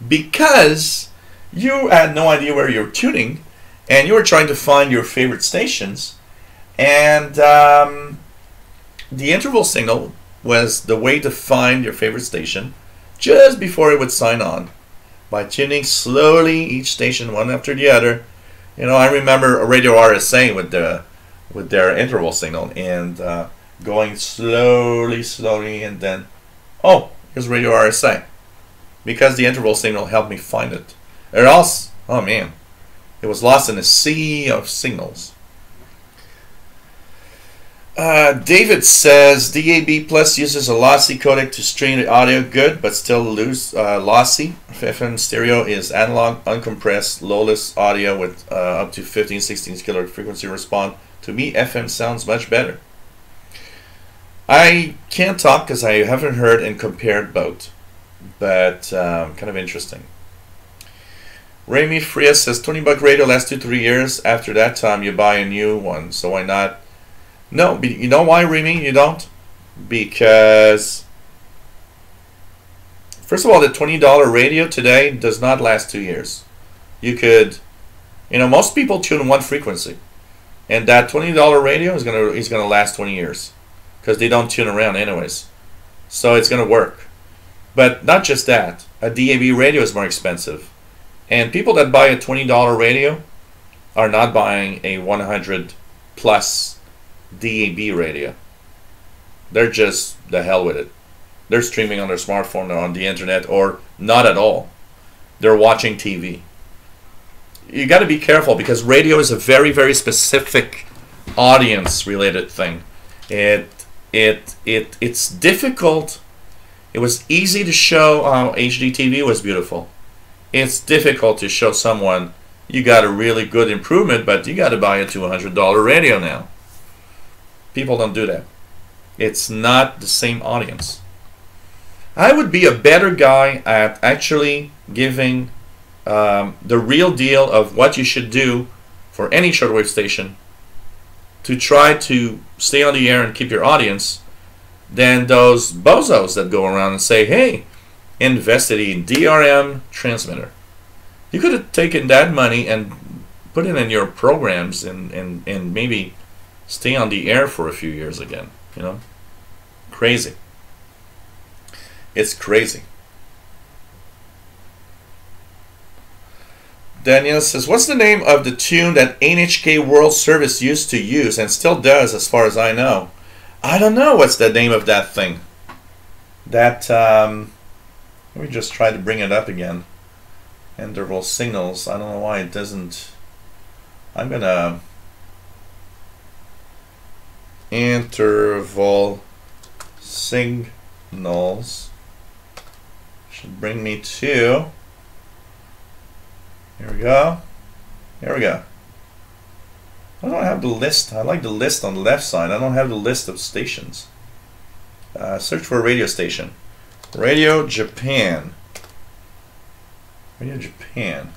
because you had no idea where you were tuning, and you were trying to find your favorite stations. And the interval signal was the way to find your favorite station just before it would sign on, by tuning slowly each station one after the other. I remember a Radio RSA with their interval signal, and going slowly, and then, oh, here's Radio RSA, because the interval signal helped me find it. Or else, oh man, it was lost in a sea of signals. David says DAB Plus uses a lossy codec to stream the audio good, but still lossy. FM stereo is analog, uncompressed, lowless audio with up to 15-16 kHz frequency response. To me, FM sounds much better. I can't talk because I haven't heard and compared both, but kind of interesting. Remy Frias says $20 radio lasts 2-3 years. After that time, you buy a new one. So why not? No, you know why, Remy? You don't? Because, first of all, the $20 radio today does not last 2 years. You could, most people tune one frequency, and that $20 radio is gonna last 20 years, because they don't tune around anyways. So it's gonna work. But not just that, a DAB radio is more expensive, and people that buy a $20 radio are not buying a 100 plus DAB radio. They're just the hell with it. They're streaming on their smartphone or on the internet, or not at all. They're watching TV. You got to be careful, because radio is a very, very specific audience-related thing. It's difficult. It was easy to show how HD TV was beautiful. It's difficult to show someone you got a really good improvement, but you got to buy a $200 radio now. People don't do that. It's not the same audience. I would be a better guy at actually giving the real deal of what you should do for any shortwave station to try to stay on the air and keep your audience than those bozos that go around and say, hey, invest in a DRM transmitter. You could have taken that money and put it in your programs and maybe stay on the air for a few years again, Crazy. It's crazy. Daniel says, what's the name of the tune that NHK World Service used to use and still does, as far as I know? I don't know what's the name of that thing. That, let me just try to bring it up again. Interval signals. I don't know why it doesn't. I'm gonna interval signals should bring me to. Here we go. Here we go. I don't have the list. I like the list on the left side. I don't have the list of stations. Search for a radio station. Radio Japan. Radio Japan.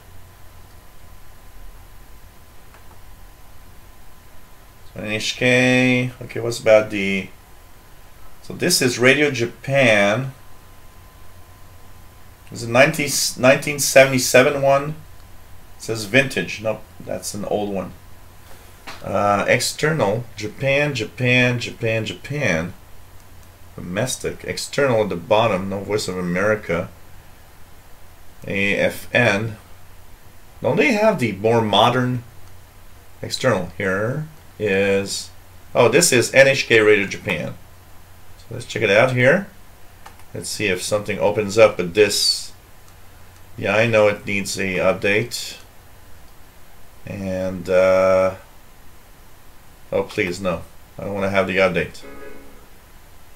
So NHK. Okay, what's about the... So this is Radio Japan. Is it 1977 one? It says vintage. Nope, that's an old one. External. Japan, Japan, Japan, Japan. Domestic. External at the bottom. No Voice of America. AFN. Don't they have the more modern external? Here is... Oh, this is NHK Radio Japan. So let's check it out here. Let's see if something opens up with this. Yeah, I know it needs a update. And oh please, no. I don't want to have the update.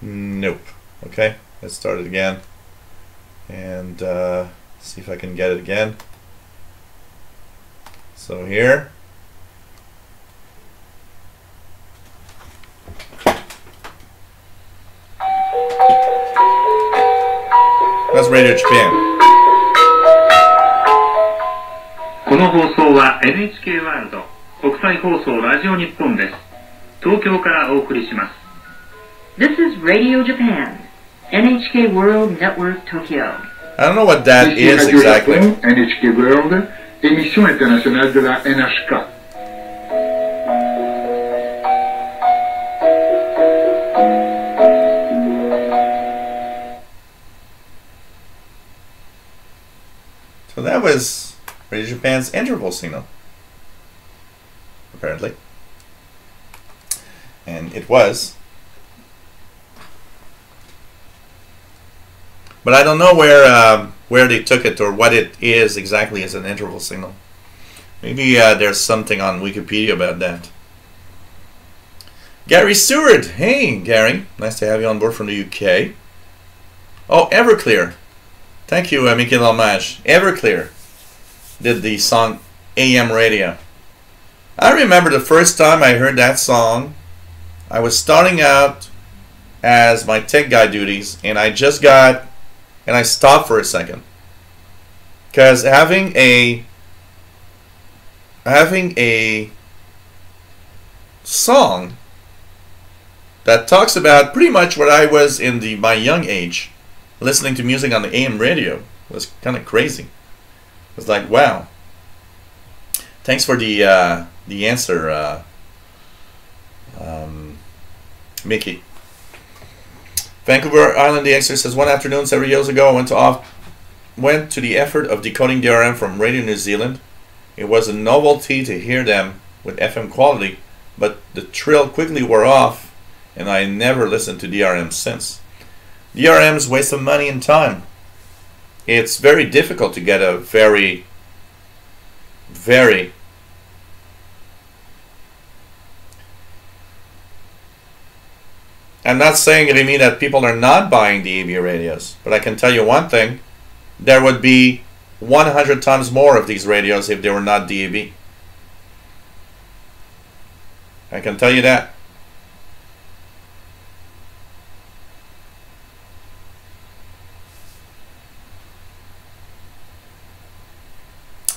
Nope. Okay, let's start it again. And see if I can get it again. So here. That's Radio Japan. この放送は NHK ワールド国際放送ラジオ日本です。東京からお送りします。This is Radio Japan, NHK World Network Tokyo. I don't know what that is exactly. NHK World, émission internationale de la NHK. So that was Radio Japan's interval signal, apparently. And it was. But I don't know where they took it or what it is exactly as an interval signal. Maybe there's something on Wikipedia about that. Gary Seward. Hey, Gary. Nice to have you on board from the UK. Oh, Everclear. Thank you, Mickey Lamage. Everclear did the song AM Radio. I remember the first time I heard that song, I was starting out as my tech guy duties, and I just got, and I stopped for a second. Because having a song that talks about pretty much what I was in my young age, listening to music on the AM radio, was kind of crazy. It was like, wow. Thanks for the answer, Mickey. Vancouver Island DXer says, one afternoon several years ago, I went to the effort of decoding DRM from Radio New Zealand. It was a novelty to hear them with FM quality, but the thrill quickly wore off, and I never listened to DRM since. DRM's waste of money and time. It's very difficult to get a very I'm not saying, Remy, that people are not buying DAB radios, but I can tell you one thing. There would be 100 times more of these radios if they were not DAB. I can tell you that.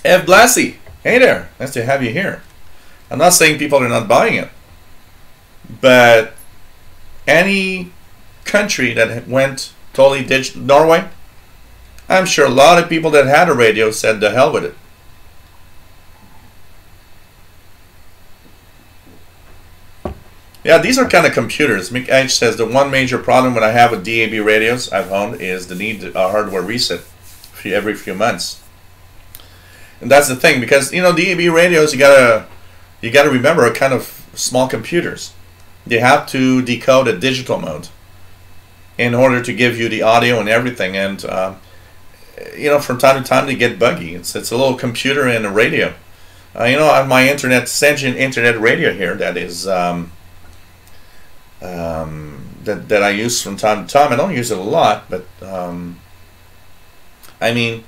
F. Blassie, hey there, nice to have you here. I'm not saying people are not buying it, but any country that went totally digital, Norway, I'm sure a lot of people that had a radio said the hell with it. Yeah, these are kind of computers. Mick H says the one major problem that I have with DAB radios I've owned is the need to hardware reset every few months. And that's the thing, because you know DAB radios, you gotta remember, are kind of small computers. they have to decode a digital mode in order to give you the audio and everything. And you know, from time to time they get buggy. It's a little computer and a radio. You know, on my sentient internet radio here, that is that I use from time to time. I don't use it a lot, but I mean,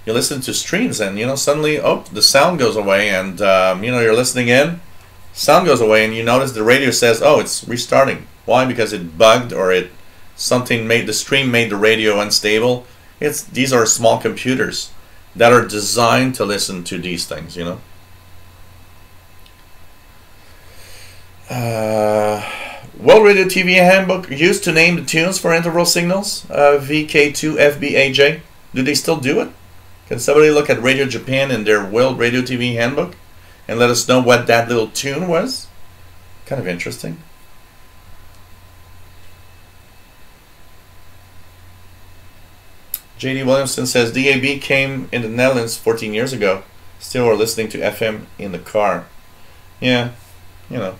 you listen to streams and, you know, suddenly, oh, the sound goes away, and you know, you're listening in, sound goes away, and you notice the radio says, oh, it's restarting. Why? Because it bugged, or the stream made the radio unstable. These are small computers that are designed to listen to these things, you know. World Radio TV Handbook used to name the tunes for interval signals, VK2FBAJ. Do they still do it? Can somebody look at Radio Japan in their World Radio TV Handbook and let us know what that little tune was? Kind of interesting. J.D. Williamson says DAB came in the Netherlands 14 years ago. Still are listening to FM in the car. Yeah, you know.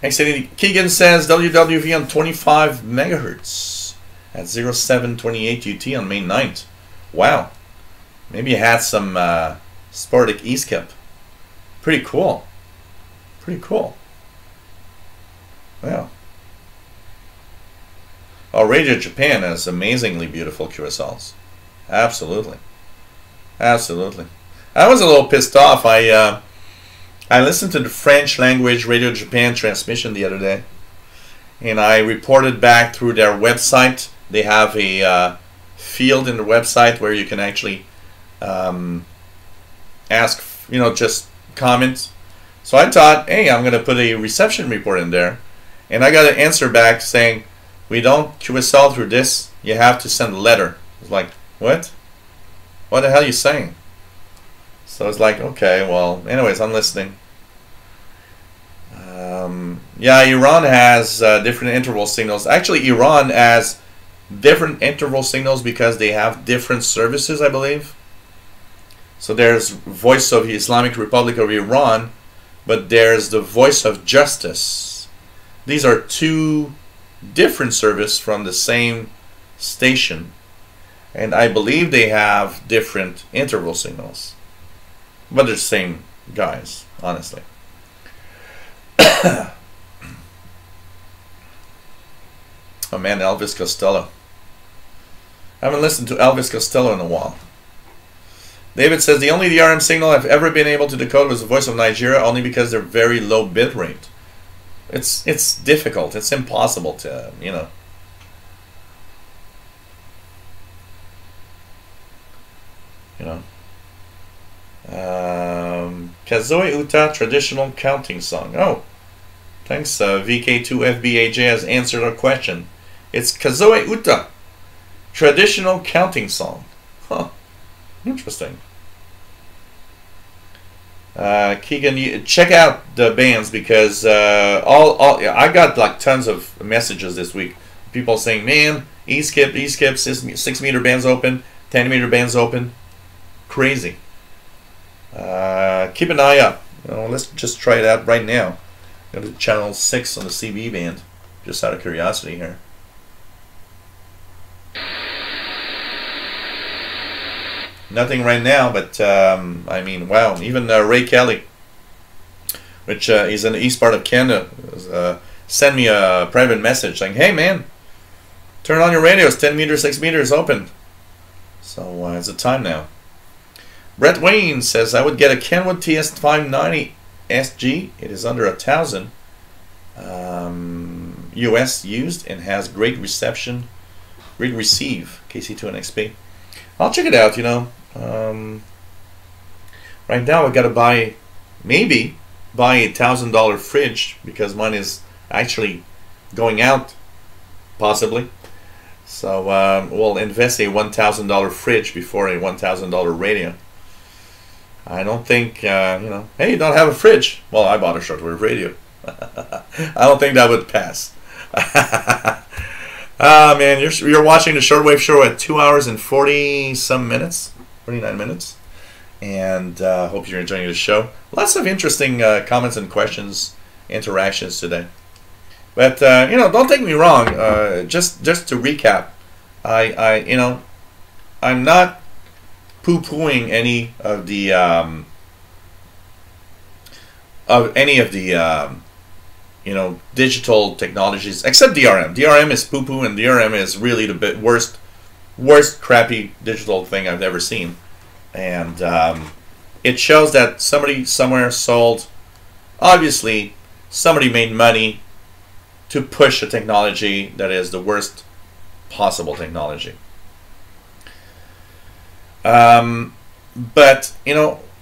Keegan says WWV on 25 megahertz at 0728 UT on May 9th. Wow. Maybe you had some sporadic e-skip. Pretty cool. Pretty cool. Wow. Oh, Radio Japan has amazingly beautiful QSLs. Absolutely. Absolutely. I was a little pissed off. I listened to the French language Radio Japan transmission the other day, and I reported back through their website. They have a field in the website where you can actually ask, you know, just comments. So I thought, hey, I'm going to put a reception report in there, and I got an answer back saying, we don't QSL through this. You have to send a letter. It's like, what? What the hell are you saying? So it's like, okay, well, anyways, I'm listening. Yeah, Iran has different interval signals. Actually, Iran has different interval signals because they have different services, I believe. So there's Voice of the Islamic Republic of Iran, but there's the Voice of Justice. These are two different services from the same station, and I believe they have different interval signals, but they're the same guys, honestly. Oh man, Elvis Costello. I haven't listened to Elvis Costello in a while. David says the only DRM signal I've ever been able to decode was the Voice of Nigeria, only because they're very low bit rate. It's difficult. It's impossible to, you know. Kazoe Uta traditional counting song. Oh, thanks. VK2FBAJ has answered our question. It's Kazoe Uta traditional counting song. Huh. Interesting. Keegan, you check out the bands, because I got like tons of messages this week. People saying, man, E-skip, 6 meter bands open, 10 meter bands open. Crazy. Keep an eye up. Let's just try it out right now. Go to channel 6 on the CB band, just out of curiosity here. Nothing right now, but I mean, wow. Even Ray Kelly, which is in the east part of Canada, sent me a private message saying, hey man, turn on your radios, 10 meters, 6 meters open. So it's the time now. Brett Wayne says, I would get a Kenwood TS590 SG. It is under 1,000 US used and has great reception, great receive, KC2 and XP. I'll check it out, you know. Right now I gotta buy a $1,000 fridge, because mine is actually going out, possibly. So we'll invest a $1,000 fridge before a $1,000 radio. I don't think, you know, hey, you don't have a fridge. Well, I bought a shortwave radio. I don't think that would pass. Ah, man, you're watching the Shortwave Show at 2 hours and 40 some minutes, 49 minutes. and hope you're enjoying the show. Lots of interesting comments and questions, interactions today. But don't take me wrong. Just to recap, I'm not poo-pooing any of the digital technologies except DRM. DRM is poo-poo, and DRM is really the worst crappy digital thing I've ever seen. And it shows that somebody somewhere sold. Obviously, somebody made money to push a technology that is the worst possible technology. But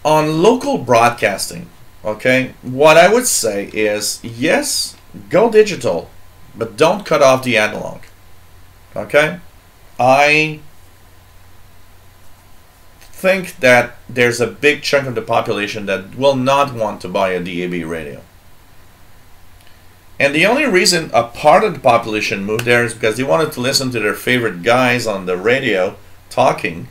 on local broadcasting, okay, what I would say is, yes, go digital, but don't cut off the analog. Okay? I think that there's a big chunk of the population that will not want to buy a DAB radio. And the only reason a part of the population moved there is because they wanted to listen to their favorite guys on the radio talking,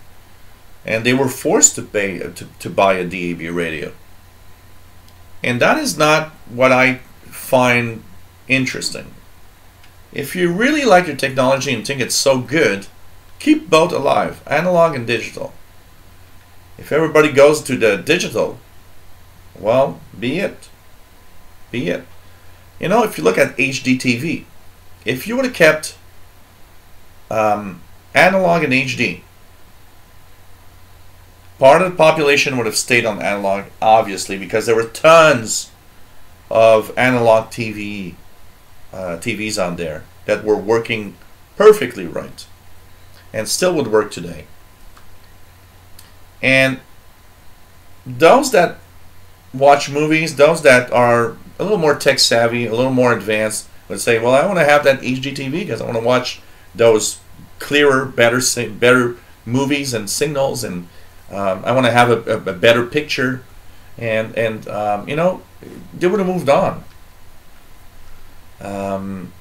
and they were forced to pay to buy a DAB radio. And that is not what I find interesting. If you really like your technology and think it's so good, keep both alive, analog and digital. If everybody goes to the digital, well, be it. Be it. If you look at HDTV, if you would have kept analog and HD, part of the population would have stayed on analog, obviously, because there were tons of analog TVs on there that were working perfectly right and still would work today. And those that watch movies, those that are a little more tech savvy, a little more advanced, would say, well, I want to have that HDTV because I want to watch those clearer, better movies and signals, and I want to have a better picture, and they would have moved on.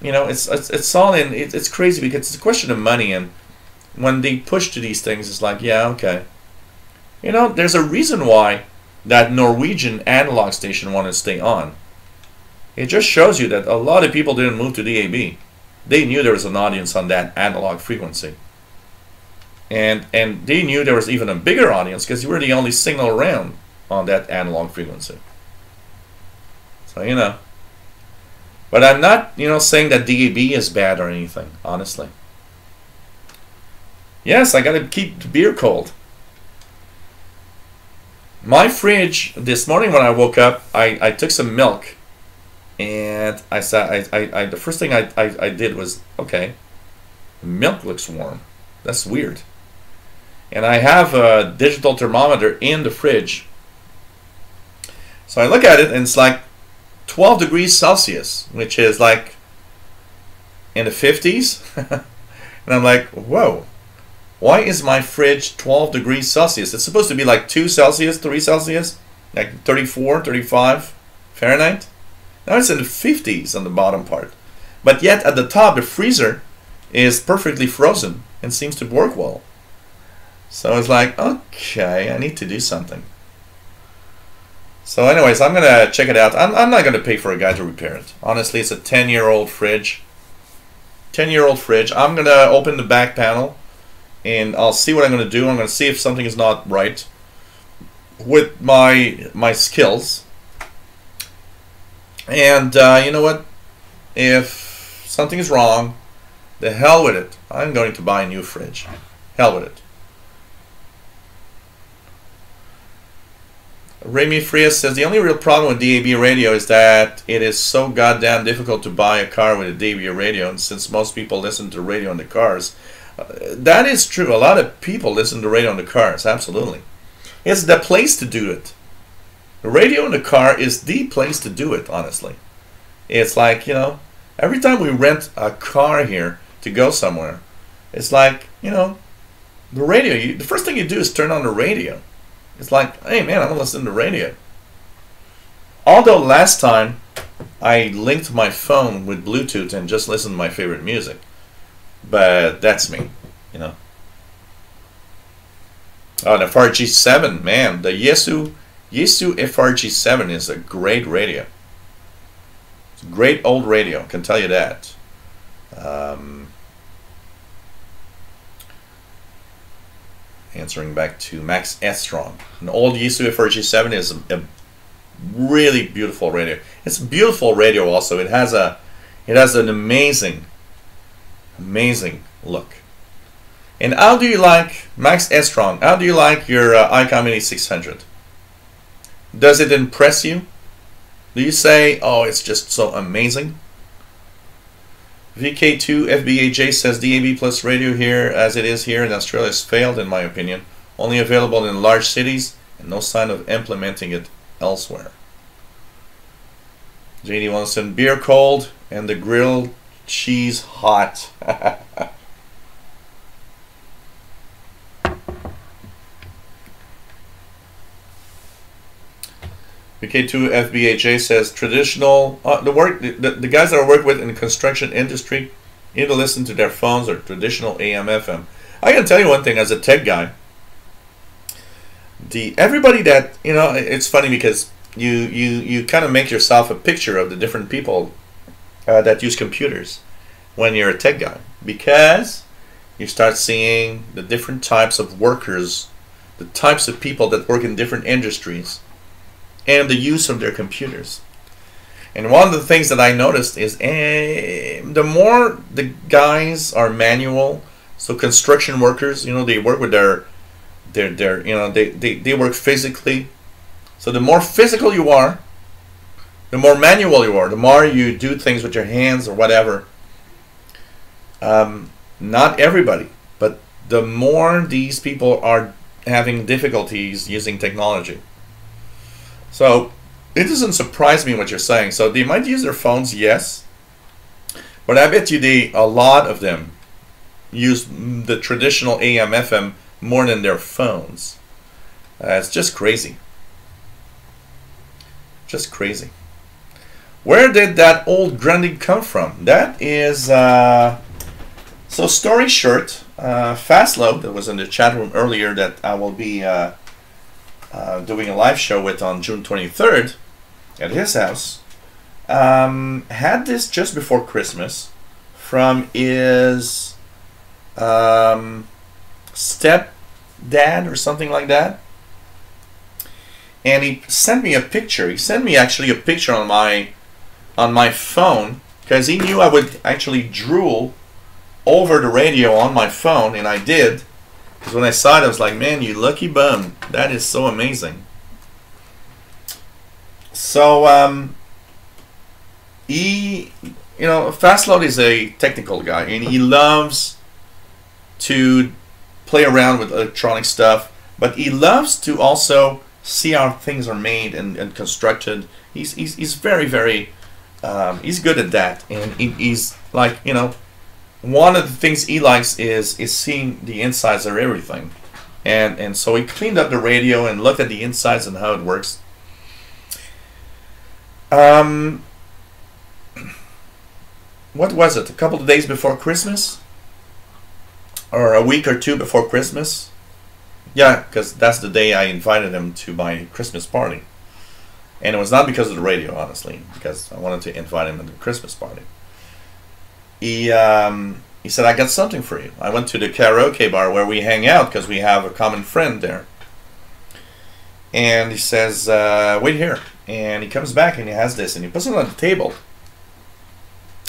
It's all in. It's crazy because it's a question of money, and when they push to these things, it's like, yeah, okay. There's a reason why that Norwegian analog station wanted to stay on. It just shows you that a lot of people didn't move to DAB. They knew there was an audience on that analog frequency. And they knew there was even a bigger audience because you were the only signal around on that analog frequency. So, But I'm not, saying that DAB is bad or anything, honestly. Yes, I got to keep the beer cold. My fridge, this morning when I woke up, I took some milk. And I said, the first thing I did was, okay, milk looks warm. That's weird. And I have a digital thermometer in the fridge. So I look at it and it's like 12 degrees Celsius, which is like in the 50s. And I'm like, whoa, why is my fridge 12 degrees Celsius? It's supposed to be like 2 Celsius, 3 Celsius, like 34, 35 Fahrenheit. Now it's in the 50s on the bottom part. But yet at the top, the freezer is perfectly frozen and seems to work well. So it's like, okay, I need to do something. So anyways, I'm going to check it out. I'm not going to pay for a guy to repair it. Honestly, it's a 10-year-old fridge. 10-year-old fridge. I'm going to open the back panel and I'll see what I'm going to do. I'm going to see if something is not right with my skills. And you know what? If something is wrong, the hell with it. I'm going to buy a new fridge. Hell with it. Remy Frias says the only real problem with DAB radio is that it is so goddamn difficult to buy a car with a DAB radio, and since most people listen to radio in the cars, that is true. A lot of people listen to radio in the cars, absolutely. It's the place to do it. The radio in the car is the place to do it, honestly. It's like, every time we rent a car here to go somewhere, it's like, the radio, the first thing you do is turn on the radio. It's like, hey man, I'm going to listen to the radio. Although last time I linked my phone with Bluetooth and just listened to my favorite music. But that's me, Oh, the FRG7, man, the Yaesu FRG7 is a great radio. It's a great old radio, I can tell you that. Answering back to Max S. Strong. An old Yaesu FRG7 is a really beautiful radio. It's a beautiful radio also. It has an amazing look. And how do you like, Max S. Strong, how do you like your ICOM 8600? Does it impress you? Do you say, oh, it's just so amazing? VK2 FBAJ says DAB plus radio here as it is here in Australia has failed in my opinion. Only available in large cities and no sign of implementing it elsewhere. JD Wilson, beer cold and the grilled cheese hot. VK2 FBHA says traditional the guys that I work with in the construction industry need to listen to their phones or traditional AM FM. I can tell you one thing as a tech guy. Everybody that it's funny because you kind of make yourself a picture of the different people that use computers when you're a tech guy, because you start seeing the different types of workers, the types of people that work in different industries, and the use of their computers. And one of the things that I noticed is the more the guys are manual, so construction workers, they work with their they work physically. So the more physical you are, the more manual you are, the more you do things with your hands or whatever. Not everybody, but the more these people are having difficulties using technology. So it doesn't surprise me what you're saying. So they might use their phones, yes, but I bet you a lot of them use the traditional AM FM more than their phones. It's just crazy. Just crazy. Where did that old grunting come from? That is so story short, Fastlow that was in the chat room earlier that I will be doing a live show with on June 23rd at his house, had this just before Christmas from his stepdad or something like that, and he sent me a picture. He sent me actually a picture on my phone because he knew I would actually drool over the radio on my phone, and I did. Because when I saw it, I was like, man, you lucky bum. That is so amazing. So, Fastload is a technical guy, and he loves to play around with electronic stuff, but he loves to also see how things are made and constructed. He's very, very, he's good at that, and he's like, one of the things he likes is seeing the insides of everything, and so he cleaned up the radio and looked at the insides and how it works. What was it? A couple of days before Christmas, or a week or two before Christmas? Yeah, because that's the day I invited him to my Christmas party, and it was not because of the radio, honestly, because I wanted to invite him to the Christmas party. He said, I got something for you. I went to the karaoke bar where we hang out because we have a common friend there. And he says, wait here. And he comes back and he has this and he puts it on the table.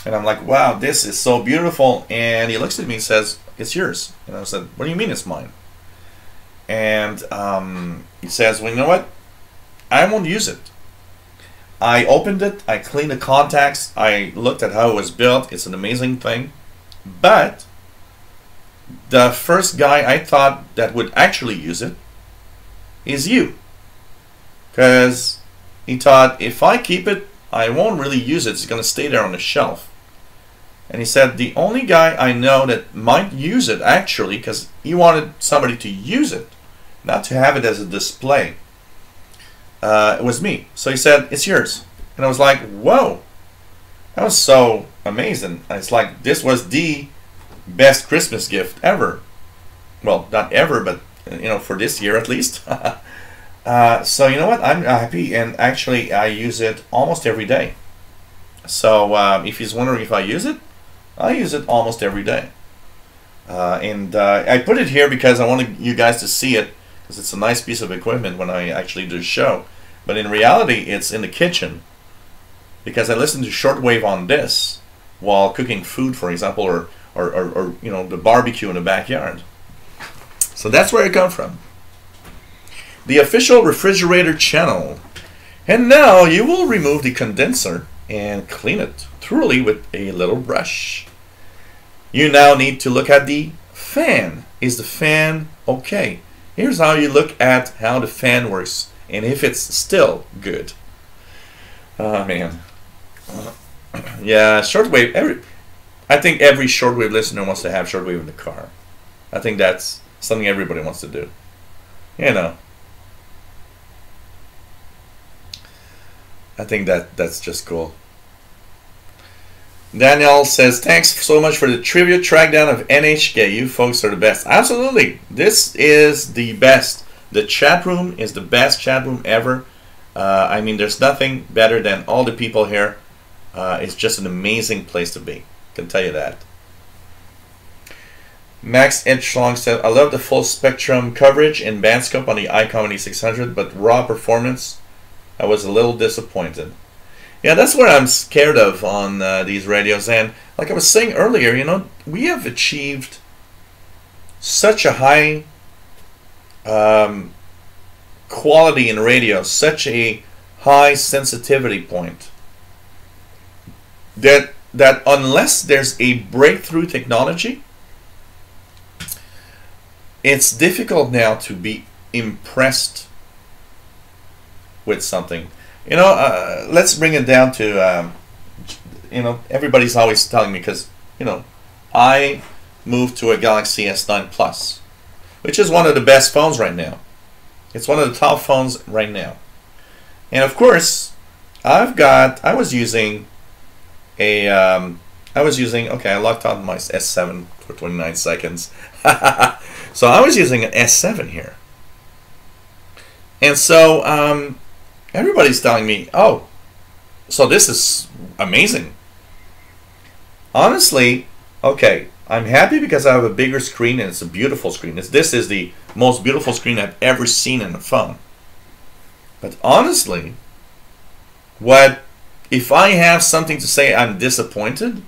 And I'm like, wow, this is so beautiful. And he looks at me and says, it's yours. And I said, what do you mean it's mine? And he says, well, you know what? I won't use it. I opened it, I cleaned the contacts, I looked at how it was built. It's an amazing thing. But the first guy I thought that would actually use it is you. Because he thought, if I keep it, I won't really use it. It's going to stay there on the shelf. And he said, the only guy I know that might use it actually, because he wanted somebody to use it, not to have it as a display, it was me. So he said, it's yours. And I was like, whoa, that was so amazing. And it's like, this was the best Christmas gift ever. Well, not ever, but for this year at least. So you know what? I'm happy, and actually I use it almost every day. So if he's wondering if I use it almost every day. And I put it here because I wanted you guys to see it, because it's a nice piece of equipment when I actually do a show. But in reality, it's in the kitchen, because I listen to shortwave on this while cooking food, for example, or the barbecue in the backyard. So that's where it comes from. The official refrigerator channel. And now you will remove the condenser and clean it thoroughly with a little brush. You now need to look at the fan. Is the fan okay? Here's how you look at how the fan works and if it's still good. Oh man. Yeah, shortwave. I think every shortwave listener wants to have shortwave in the car. I think that's something everybody wants to do. I think that's just cool. Daniel says, thanks so much for the trivia trackdown of NHK. You folks are the best. Absolutely. This is the best. The chat room is the best chat room ever. I mean, there's nothing better than all the people here. It's just an amazing place to be. I can tell you that. Max Edgelong said, I love the full spectrum coverage in Bandscope on the iComedy 600, but raw performance, I was a little disappointed. Yeah, that's what I'm scared of on these radios. And like I was saying earlier, we have achieved such a high quality in radio, such a high sensitivity point, that unless there's a breakthrough technology, it's difficult now to be impressed with something. Let's bring it down to, everybody's always telling me, because, I moved to a Galaxy S9 Plus, which is one of the best phones right now. It's one of the top phones right now. And of course, I was using, I locked on my S7 for 29 seconds. So I was using an S7 here. And so, everybody's telling me, oh, so this is amazing. Honestly, okay, I'm happy because I have a bigger screen and it's a beautiful screen. This is the most beautiful screen I've ever seen in a phone. But honestly, if I have something to say I'm disappointed,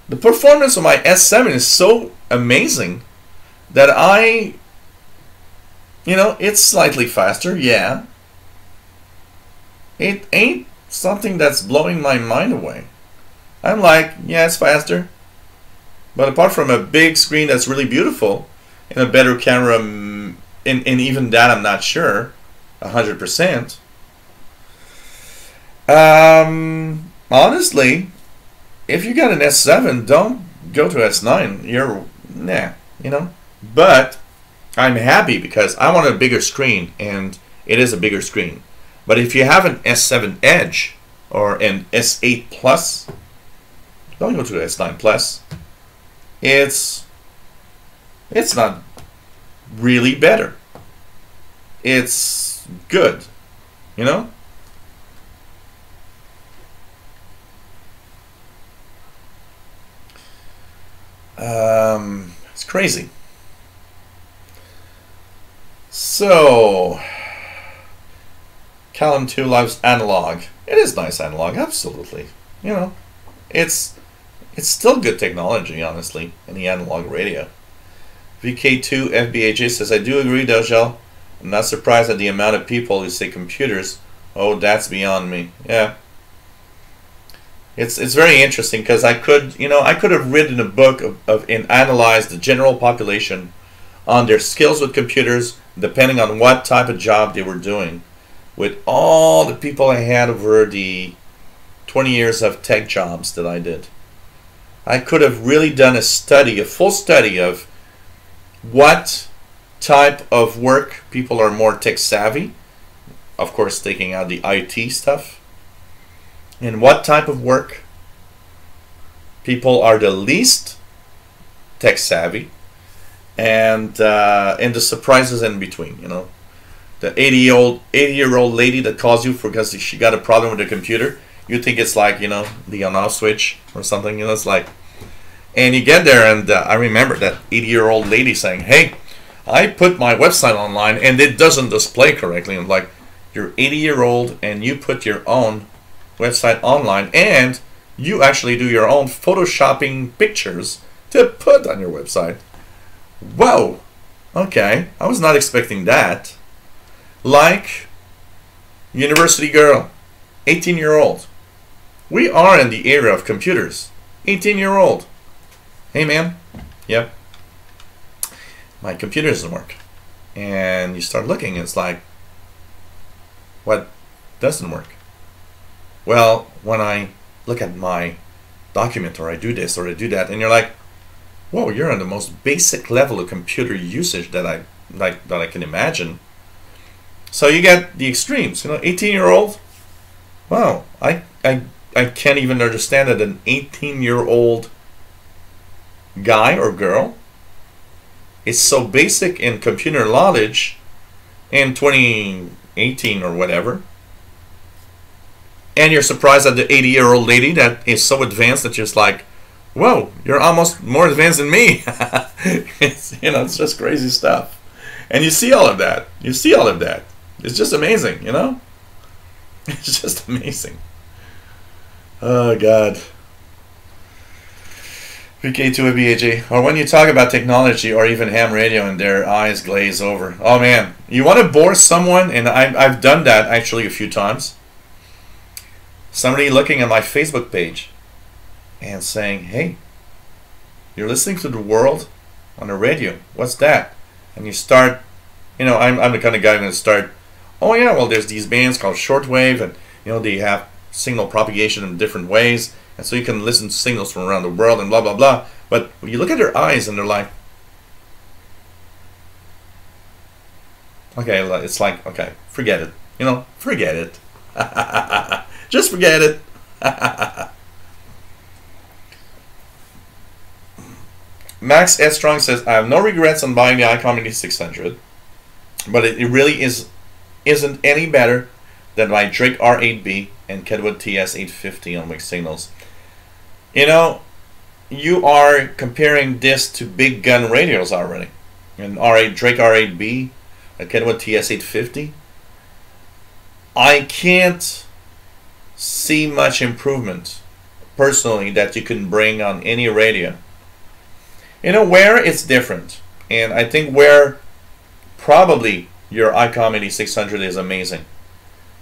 the performance of my S7 is so amazing that it's slightly faster, yeah. It ain't something that's blowing my mind away. I'm like, yeah, it's faster. But apart from a big screen that's really beautiful and a better camera, and even that I'm not sure, 100%. Honestly, if you got an S7, don't go to S9. But I'm happy because I want a bigger screen, and it is a bigger screen. But if you have an S7 Edge or an S8 Plus, don't go to the S9 Plus. It's not really better. It's good, It's crazy. So, Callum 2 loves analog. It is nice analog, absolutely. It's still good technology, honestly, in the analog radio. VK2 FBAJ says, I do agree, Dojel. I'm not surprised at the amount of people who say computers. Oh, that's beyond me. Yeah. It's very interesting because I could have written a book and analyzed the general population on their skills with computers, depending on what type of job they were doing. With all the people I had over the 20 years of tech jobs that I did, I could have really done a full study of what type of work people are more tech savvy, of course taking out the IT stuff, and what type of work people are the least tech savvy, and the surprises in between. You know, the 80-year-old lady that calls you because she got a problem with the computer. You think it's like, you know, the on-off switch or something. You know, it's like, and you get there, and I remember that 80-year-old lady saying, "Hey, I put my website online and it doesn't display correctly." I'm like, "You're 80-year-old and you put your own website online and you actually do your own photoshopping pictures to put on your website." Whoa, okay, I was not expecting that. Like, university girl, 18-year-old. We are in the era of computers. 18-year-old. Hey, man. Yep. My computer doesn't work. And you start looking, and it's like, what doesn't work? Well, when I look at my document, or I do this or I do that, and you're like, whoa, you're on the most basic level of computer usage that I can imagine. So you get the extremes, you know, 18-year-old. Wow, I can't even understand that an 18-year-old guy or girl is so basic in computer knowledge in 2018 or whatever. And you're surprised at the 80-year-old lady that is so advanced that you're just like, whoa, you're almost more advanced than me. It's, you know, it's just crazy stuff. And you see all of that. You see all of that. It's just amazing, you know? It's just amazing. Oh, God. VK2ABAJ. Or when you talk about technology or even ham radio and their eyes glaze over. Oh, man. You want to bore someone? And I've done that actually a few times. Somebody looking at my Facebook page and saying, hey, you're listening to the world on the radio. What's that? And you start, you know, I'm the kind of guy who's going to start, oh yeah, well, there's these bands called Shortwave, and, you know, they have signal propagation in different ways, and so you can listen to signals from around the world and blah, blah, blah. But when you look at their eyes and they're like, okay, it's like, okay, forget it. You know, forget it. Just forget it. Max S. Strong says, I have no regrets on buying the ICOM 8600, but it really isn't any better than my Drake R8B and Kenwood TS850 on mixed signals. You know, you are comparing this to big gun radios already. And Drake R8B and Kenwood TS850. I can't see much improvement, personally, that you can bring on any radio. You know, where it's different. And I think where probably your ICOM 8600 is amazing.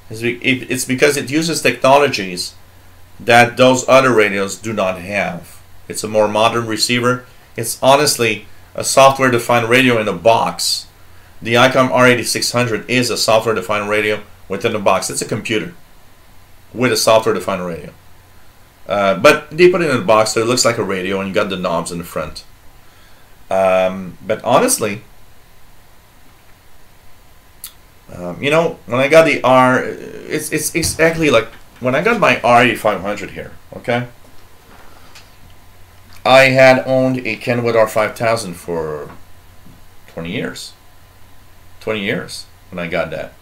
It's because it uses technologies that those other radios do not have. It's a more modern receiver. It's honestly a software-defined radio in a box. The ICOM R8600 is a software-defined radio within a box. It's a computer with a software-defined radio. But they put it in a box so it looks like a radio, and you got the knobs in the front. But honestly, you know, when I got the it's exactly like when I got my R8500 here, okay? I had owned a Kenwood R5000 for 20 years. 20 years when I got that.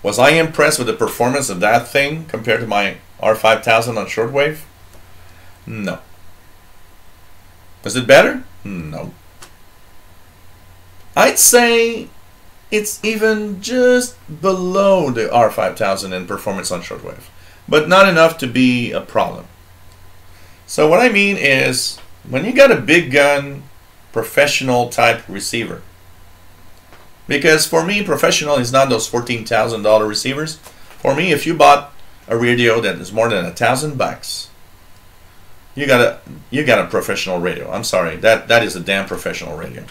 Was I impressed with the performance of that thing compared to my R5000 on shortwave? No. Is it better? No. I'd say it's even just below the R5000 in performance on shortwave, but not enough to be a problem. So what I mean is, when you got a big gun, professional type receiver, because for me, professional is not those $14,000 receivers. For me, if you bought a radio that is more than $1,000, you got a professional radio. I'm sorry, that is a damn professional radio.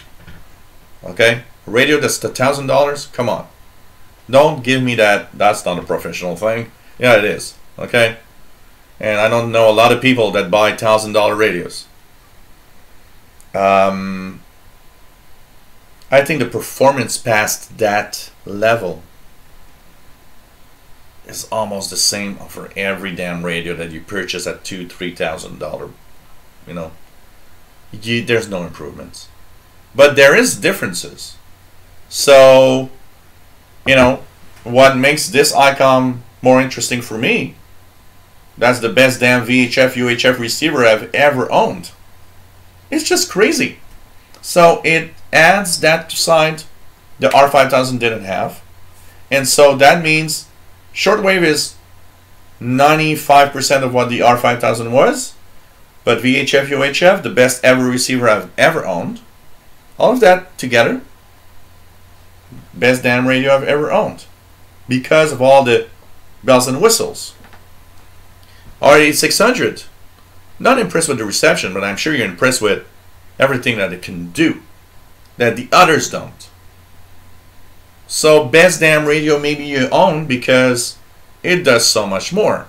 Okay, a radio that's $1,000. Come on, don't give me that. That's not a professional thing. Yeah, it is. Okay, and I don't know a lot of people that buy $1,000 radios. I think the performance past that level is almost the same for every damn radio that you purchase at $2,000, $3,000. You know, there's no improvements. But there is differences. So, you know, what makes this ICOM more interesting for me, that's the best damn VHF, UHF receiver I've ever owned. It's just crazy. So it adds that side the R5000 didn't have. And so that means shortwave is 95% of what the R5000 was. But VHF, UHF, the best ever receiver I've ever owned. All of that together, best damn radio I've ever owned. Because of all the bells and whistles. R8600, not impressed with the reception, but I'm sure you're impressed with everything that it can do that the others don't. So best damn radio maybe you own because it does so much more.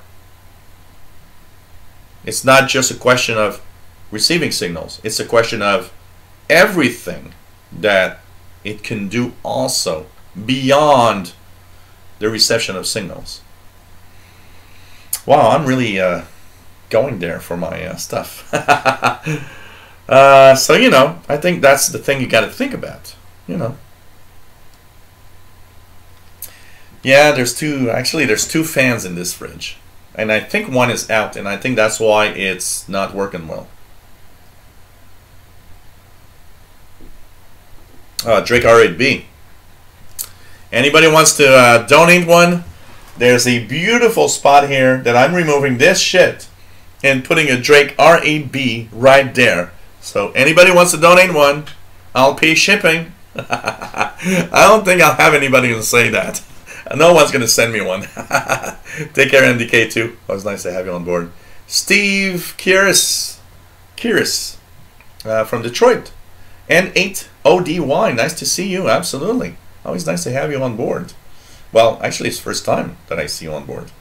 It's not just a question of receiving signals. It's a question of everything that it can do also beyond the reception of signals. Wow, I'm really going there for my stuff. So, you know, I think that's the thing you got to think about, you know. Yeah, there's two fans in this fridge. And I think one is out, and I think that's why it's not working well. Drake R8B. Anybody wants to donate one? There's a beautiful spot here that I'm removing this shit and putting a Drake R8B right there. So anybody wants to donate one, I'll pay shipping. I don't think I'll have anybody to say that. No one's going to send me one. Take care, MDK2. Always nice to have you on board. Steve Kiris from Detroit. N8ODY. Nice to see you. Absolutely. Always nice to have you on board. Well, actually, it's the first time that I see you on board.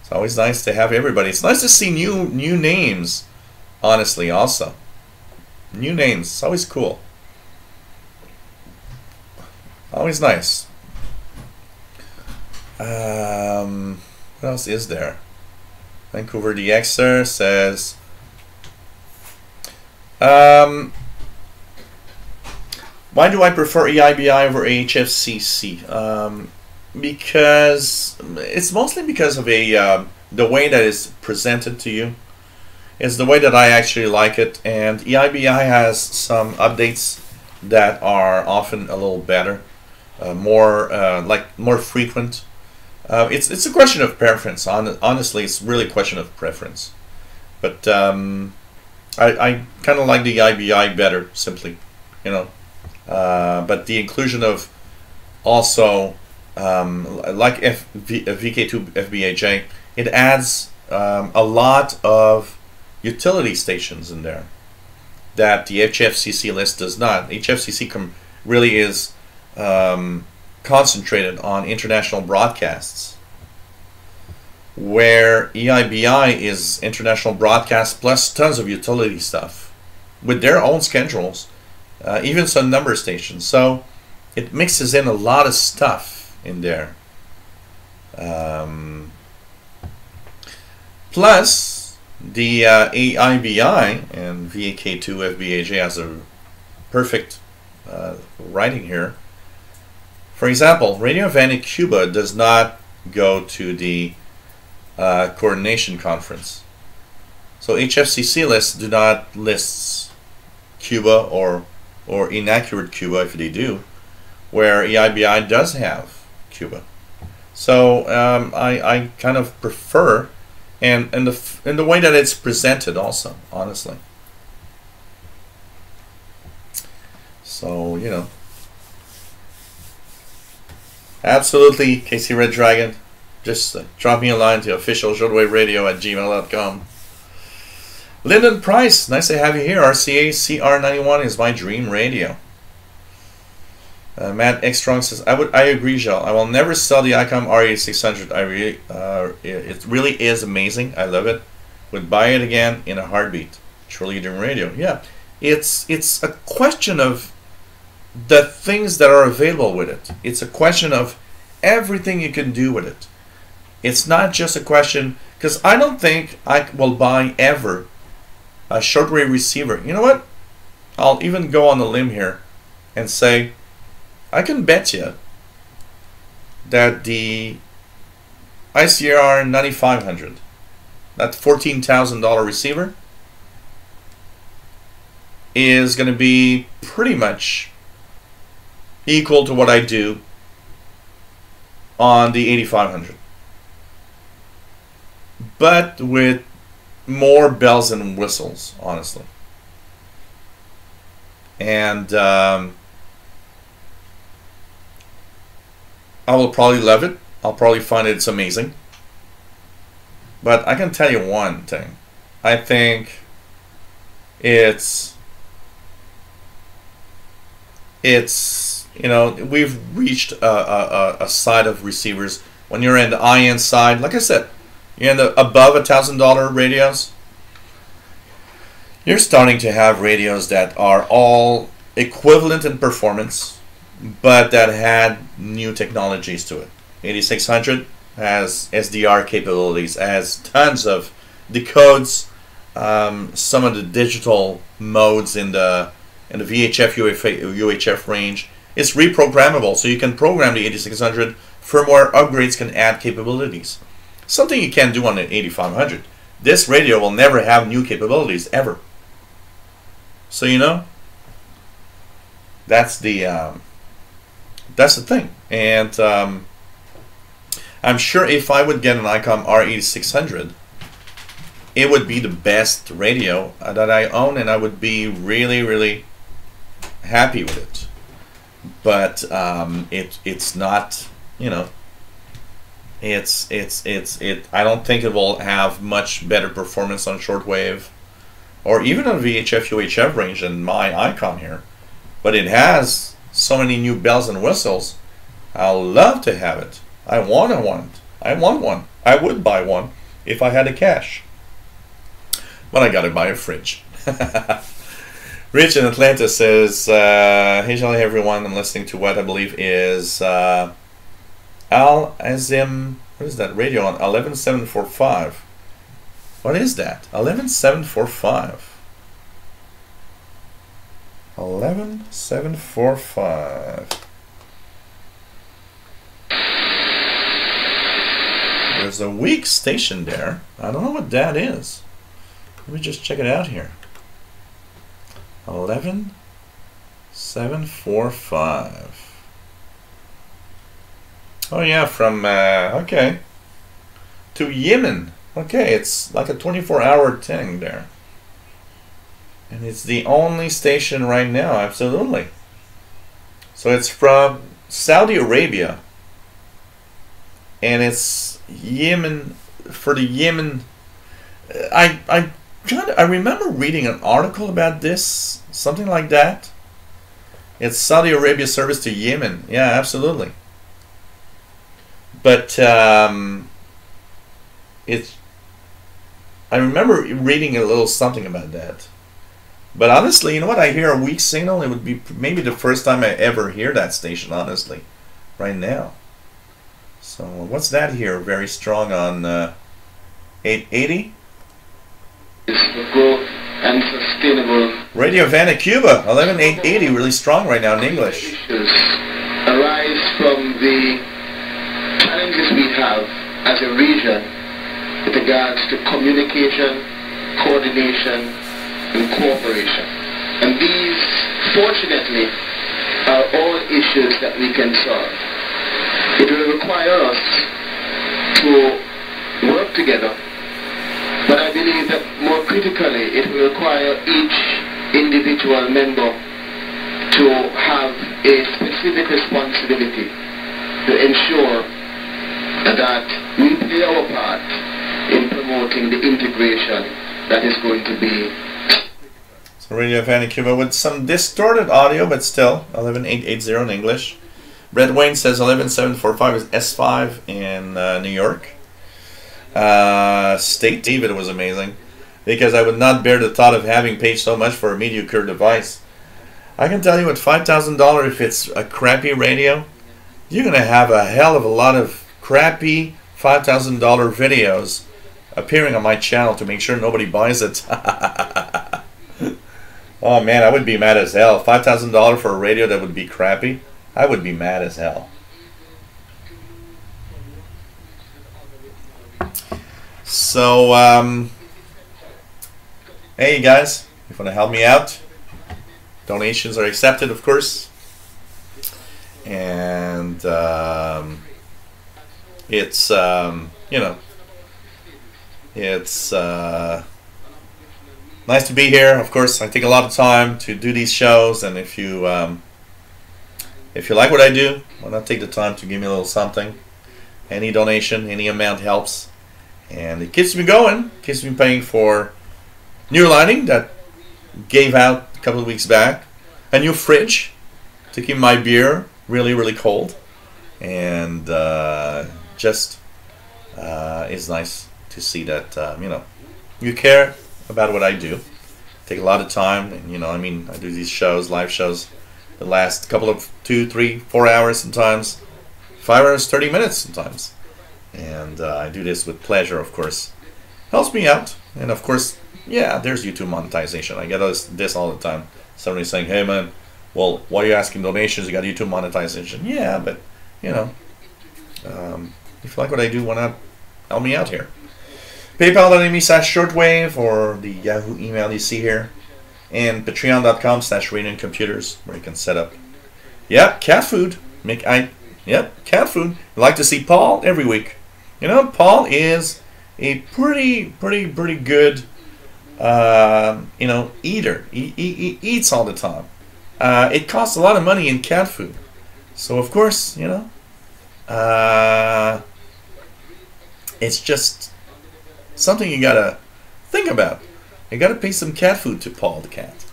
It's always nice to have everybody. It's nice to see new names, honestly, also. New names. It's always cool. Always nice. What else is there? Vancouver DXer says, why do I prefer EIBI over HFCC? Because it's mostly because of the way that it's presented to you. It's the way that I actually like it, and EIBI has some updates that are often a little better, more frequent. It's a question of preference. Honestly, it's really a question of preference. But I kind of like the EIBI better, simply, you know. But the inclusion of also like VK2 FBHA, it adds a lot of utility stations in there that the HFCC list does not. HFCC really is concentrated on international broadcasts, where EIBI is international broadcast plus tons of utility stuff with their own schedules, even some number stations. So it mixes in a lot of stuff in there. Plus the EIBI and VK2 FBHA has a perfect writing here. For example, Radio Havana Cuba does not go to the coordination conference. So HFCC lists do not list Cuba or inaccurate Cuba if they do, where EIBI does have Cuba. So I kind of prefer, and in the way that it's presented also, honestly. So, you know. Absolutely, Casey Red Dragon. Just drop me a line to official Shortwave Radio at gmail.com. Lyndon Price, nice to have you here. RCA CR91 is my dream radio. Matt X Strong says, I agree, Joel. I will never sell the ICOM RA600. It really is amazing. I love it. Would buy it again in a heartbeat. Truly dream radio. Yeah, it's a question of the things that are available with it. It's a question of everything you can do with it. It's not just a question, because I don't think I will buy ever a shortwave receiver. You know what? I'll even go on a limb here and say, I can bet you that the ICR 9500, that $14,000 receiver, is going to be pretty much equal to what I do on the 8500, but with more bells and whistles, honestly. And I will probably love it. I'll probably find it's amazing. But I can tell you one thing. I think it's you know, we've reached a side of receivers. When you're in the high-end side, like I said, you're in the above $1,000 radios, you're starting to have radios that are all equivalent in performance, but that had new technologies to it. 8600 has SDR capabilities, has tons of decodes, some of the digital modes in the VHF UHF range. It's reprogrammable, so you can program the 8600. Firmware upgrades can add capabilities. Something you can't do on the 8500. This radio will never have new capabilities ever. So you know, that's the thing. And I'm sure if I would get an ICOM R8600, it would be the best radio that I own, and I would be really, really happy with it. But it's not, you know, I don't think it will have much better performance on shortwave or even on VHF UHF range than my ICOM here. But it has so many new bells and whistles. I'll love to have it. I want one. I want one. I would buy one if I had the cash. But I gotta buy a fridge. Rich in Atlanta says, hey, Jolly everyone, I'm listening to what I believe is Al Azim, what is that radio on? 11745. What is that? 11745. 11745. There's a weak station there. I don't know what that is. Let me just check it out here. 11745. Oh yeah, from okay, to Yemen. Okay, it's like a 24-hour thing there, and it's the only station right now. Absolutely. So it's from Saudi Arabia, and it's Yemen, for the Yemen. I remember reading an article about this, something like that. It's Saudi Arabia service to Yemen. Yeah, absolutely. But I remember reading a little something about that. But honestly, you know what? I hear a weak signal. It would be maybe the first time I ever hear that station, honestly, right now. So what's that here? Very strong on 880? For growth and sustainable. Radio Havana, Cuba, 11880, really strong right now in English. Issues arise from the challenges we have as a region with regards to communication, coordination, and cooperation. And these, fortunately, are all issues that we can solve. It will require us to work together. But I believe that more critically, it will require each individual member to have a specific responsibility to ensure that we play our part in promoting the integration that is going to be. So Radio Havana, Cuba, with some distorted audio, but still 11880 in English. Brett Wayne says 11745 is S5 in New York. State David was amazing, because I would not bear the thought of having paid so much for a mediocre device. I can tell you at $5,000, if it's a crappy radio, you're going to have a hell of a lot of crappy $5,000 videos appearing on my channel to make sure nobody buys it. Oh man, I would be mad as hell. $5,000 for a radio that would be crappy. I would be mad as hell. So, hey guys, if you want to help me out, donations are accepted, of course. And it's you know, it's nice to be here. Of course, I take a lot of time to do these shows, and if you like what I do, why not take the time to give me a little something? Any donation, any amount helps, and it keeps me going. Keeps me paying for new lighting that gave out a couple of weeks back, a new fridge to keep my beer really cold, and just it's nice to see that you know, you care about what I do. Take a lot of time, and you know, I mean, I do these shows, live shows, the last couple of 2, 3, 4 hours sometimes, 5 hours, 30 minutes sometimes, and I do this with pleasure, of course. Helps me out, and of course, yeah, there's YouTube monetization. I get this all the time. Somebody saying, "Hey man, well, why are you asking donations? You got YouTube monetization." Yeah, but you know, if you like what I do, why not help me out here? PayPal.me/shortwave, or the Yahoo email you see here, and Patreon.com/radioandcomputers, where you can set up. Yep, cat food. Yep, cat food. I like to see Paul every week. You know, Paul is a pretty good, you know, eater. He eats all the time. It costs a lot of money in cat food, so of course, you know, it's just something you gotta think about. You gotta pay some cat food to Paul the cat.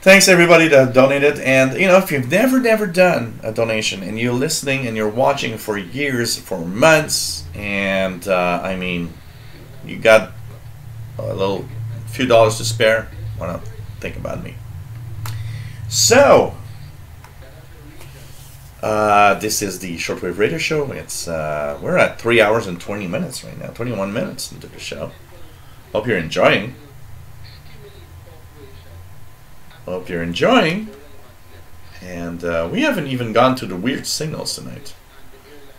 Thanks everybody that donated, and you know, if you've never done a donation and you're listening and you're watching for years, for months, and I mean, you got a few dollars to spare, why not think about me? So, this is the Shortwave Radio Show. It's we're at 3 hours and 20 minutes right now, 21 minutes into the show. Hope you're enjoying. And we haven't even gone to the weird signals tonight.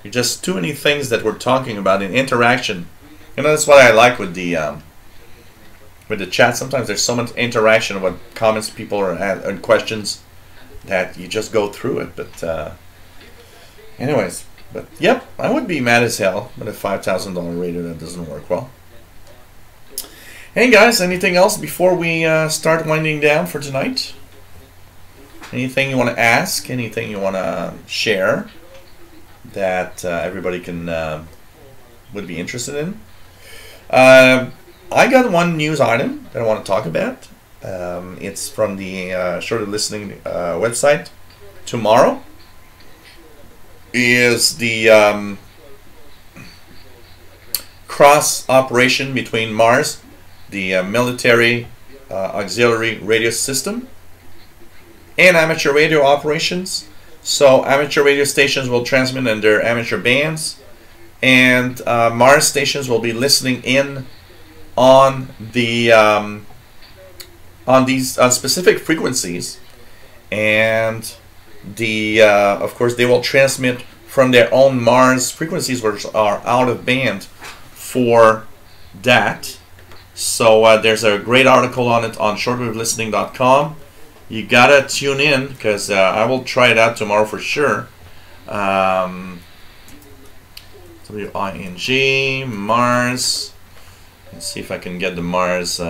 There's just too many things that we're talking about in interaction. You know, that's what I like with the chat. Sometimes there's so much interaction about comments people are and questions that you just go through it. But anyways, but yep, I would be mad as hell with a $5,000 radio that doesn't work well. Hey guys, anything else before we start winding down for tonight? Anything you want to ask? Anything you want to share that everybody can would be interested in? I got one news item that I want to talk about. It's from the Short Listening website. Tomorrow is the cross operation between Mars, the military auxiliary radio system, and amateur radio operations. So amateur radio stations will transmit in their amateur bands, and Mars stations will be listening in on the on specific frequencies, and the of course they will transmit from their own Mars frequencies, which are out of band for that. So there's a great article on it on shortwavelistening.com. You gotta tune in, because I will try it out tomorrow for sure. WING Mars. Let's see if I can get the Mars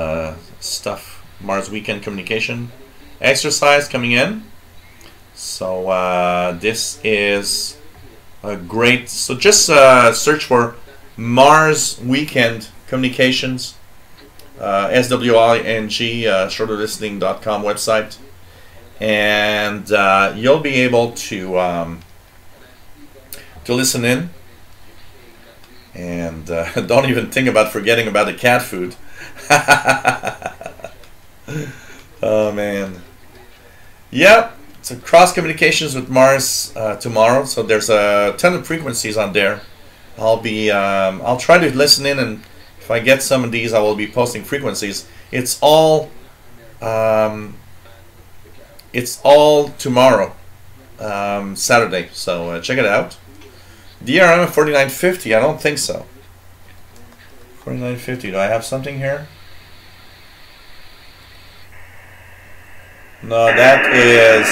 stuff. Mars weekend communication exercise coming in. So this is a great. So just search for Mars weekend communications. SWING, shortwavelistening.com website, and you'll be able to listen in, and don't even think about forgetting about the cat food. Oh man, yep. So cross communications with Mars tomorrow. So there's a ton of frequencies on there. I'll try to listen in, and if I get some of these, I will be posting frequencies. It's all It's all tomorrow, Saturday. So check it out. DRM 4950. I don't think so. 4950. Do I have something here? No, that is...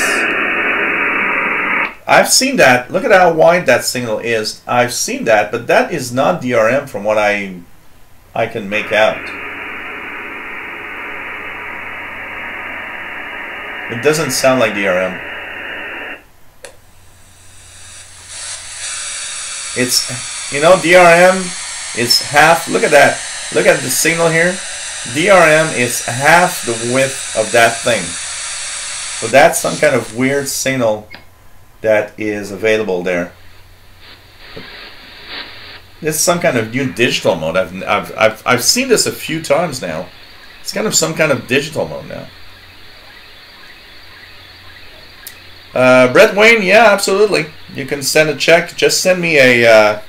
I've seen that. Look at how wide that signal is. I've seen that, but that is not DRM from what I can make out. It doesn't sound like DRM. It's, you know, DRM is half. Look at that. Look at the signal here. DRM is half the width of that thing. So that's some kind of weird signal that is available there. This is some kind of new digital mode. I've seen this a few times now. It's kind of some kind of digital mode now. Brett Wayne, yeah, absolutely. You can send a check. Just send me a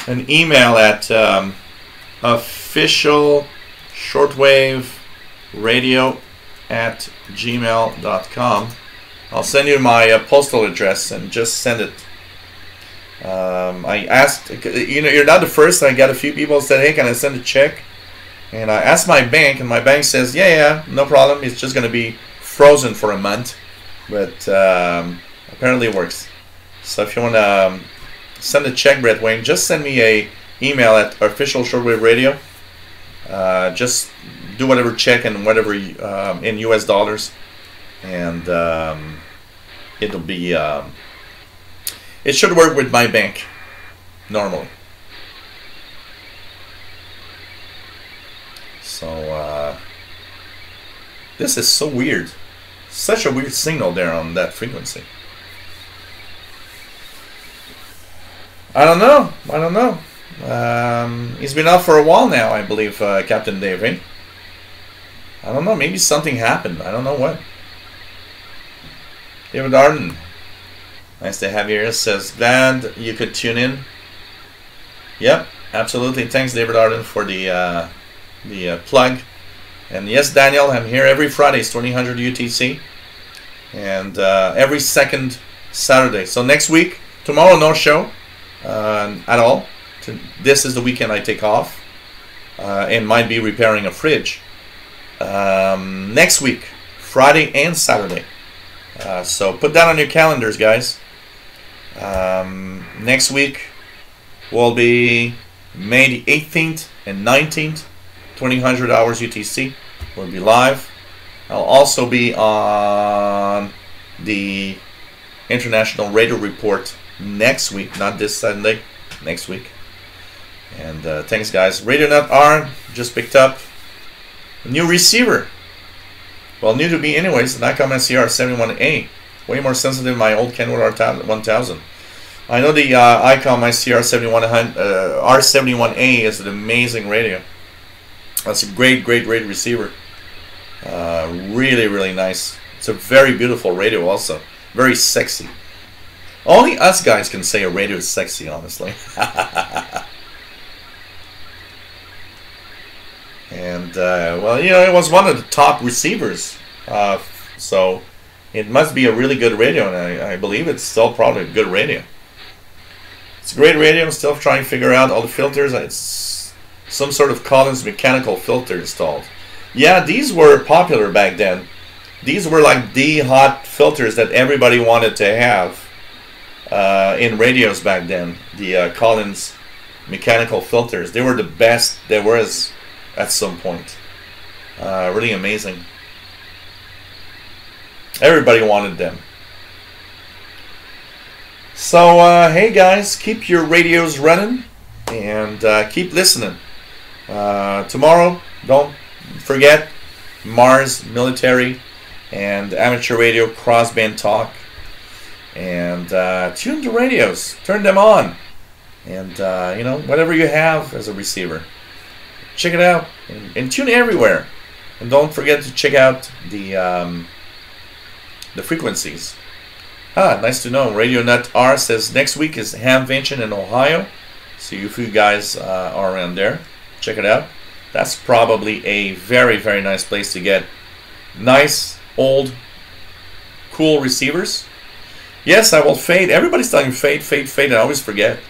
an email at official shortwave radio @gmail.com. I'll send you my postal address and just send it. I asked, you know, you're not the first. I got a few people said, hey, can I send a check? And I asked my bank, and my bank says, yeah, no problem. It's just going to be frozen for a month. But apparently it works. So if you want to send a check, Brett Wayne, just send me a email at official shortwave radio. Just do whatever check and whatever in US dollars, and it'll be it should work with my bank normally. So this is so weird. Such a weird signal there on that frequency. I don't know. He's been out for a while now, I believe, Captain Dave, right? I don't know. Maybe something happened. I don't know what. David Arden, nice to have you here. Says, glad you could tune in. Yep, absolutely. Thanks, David Arden, for the plug. And yes, Daniel, I'm here every Friday, 2000 UTC, and every second Saturday. So next week, tomorrow, no show at all. This is the weekend I take off, and might be repairing a fridge. Next week, Friday and Saturday. So put that on your calendars, guys. Next week will be May the 18th and 19th. 2000 hours UTC. We'll be live. I'll also be on the International Radio Report next week, not this Sunday, next week. And thanks, guys. RadioNet R just picked up a new receiver. Well, new to me anyways, the Nikon SCR71A. Way more sensitive than my old Kenwood R1000. I know the ICOM R71A is an amazing radio. That's a great receiver. Really, really nice. It's a very beautiful radio also. Very sexy. Only us guys can say a radio is sexy, honestly. And, well, you know, it was one of the top receivers. So it must be a really good radio, and I believe it's still probably a good radio. It's a great radio. I'm still trying to figure out all the filters. It's some sort of Collins mechanical filter installed. Yeah, these were popular back then. These were like the hot filters that everybody wanted to have in radios back then. The Collins mechanical filters. They were the best there was at some point. Really amazing. Everybody wanted them. So, hey guys, keep your radios running and keep listening. Tomorrow, don't forget Mars Military and Amateur Radio Crossband Talk. And tune the radios, turn them on, and you know, whatever you have as a receiver, check it out and tune everywhere. And don't forget to check out the frequencies. Nice to know. RadioNet R says next week is Hamvention in Ohio. So if you guys are around there, check it out. That's probably a very, very nice place to get nice, old, cool receivers. Yes, I will fade. Everybody's telling me fade, fade, fade. I always forget.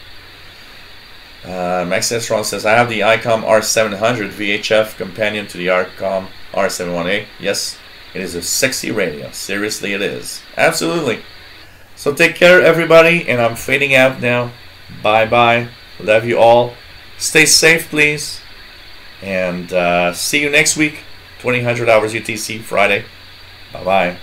Max Strong says, I have the ICOM R700 VHF companion to the ICOM R718. Yes, it is a sexy radio. Seriously, it is. Absolutely. So take care, everybody, and I'm fading out now. Bye-bye. Love you all. Stay safe, please. And see you next week, 2000 hours UTC, Friday. Bye-bye.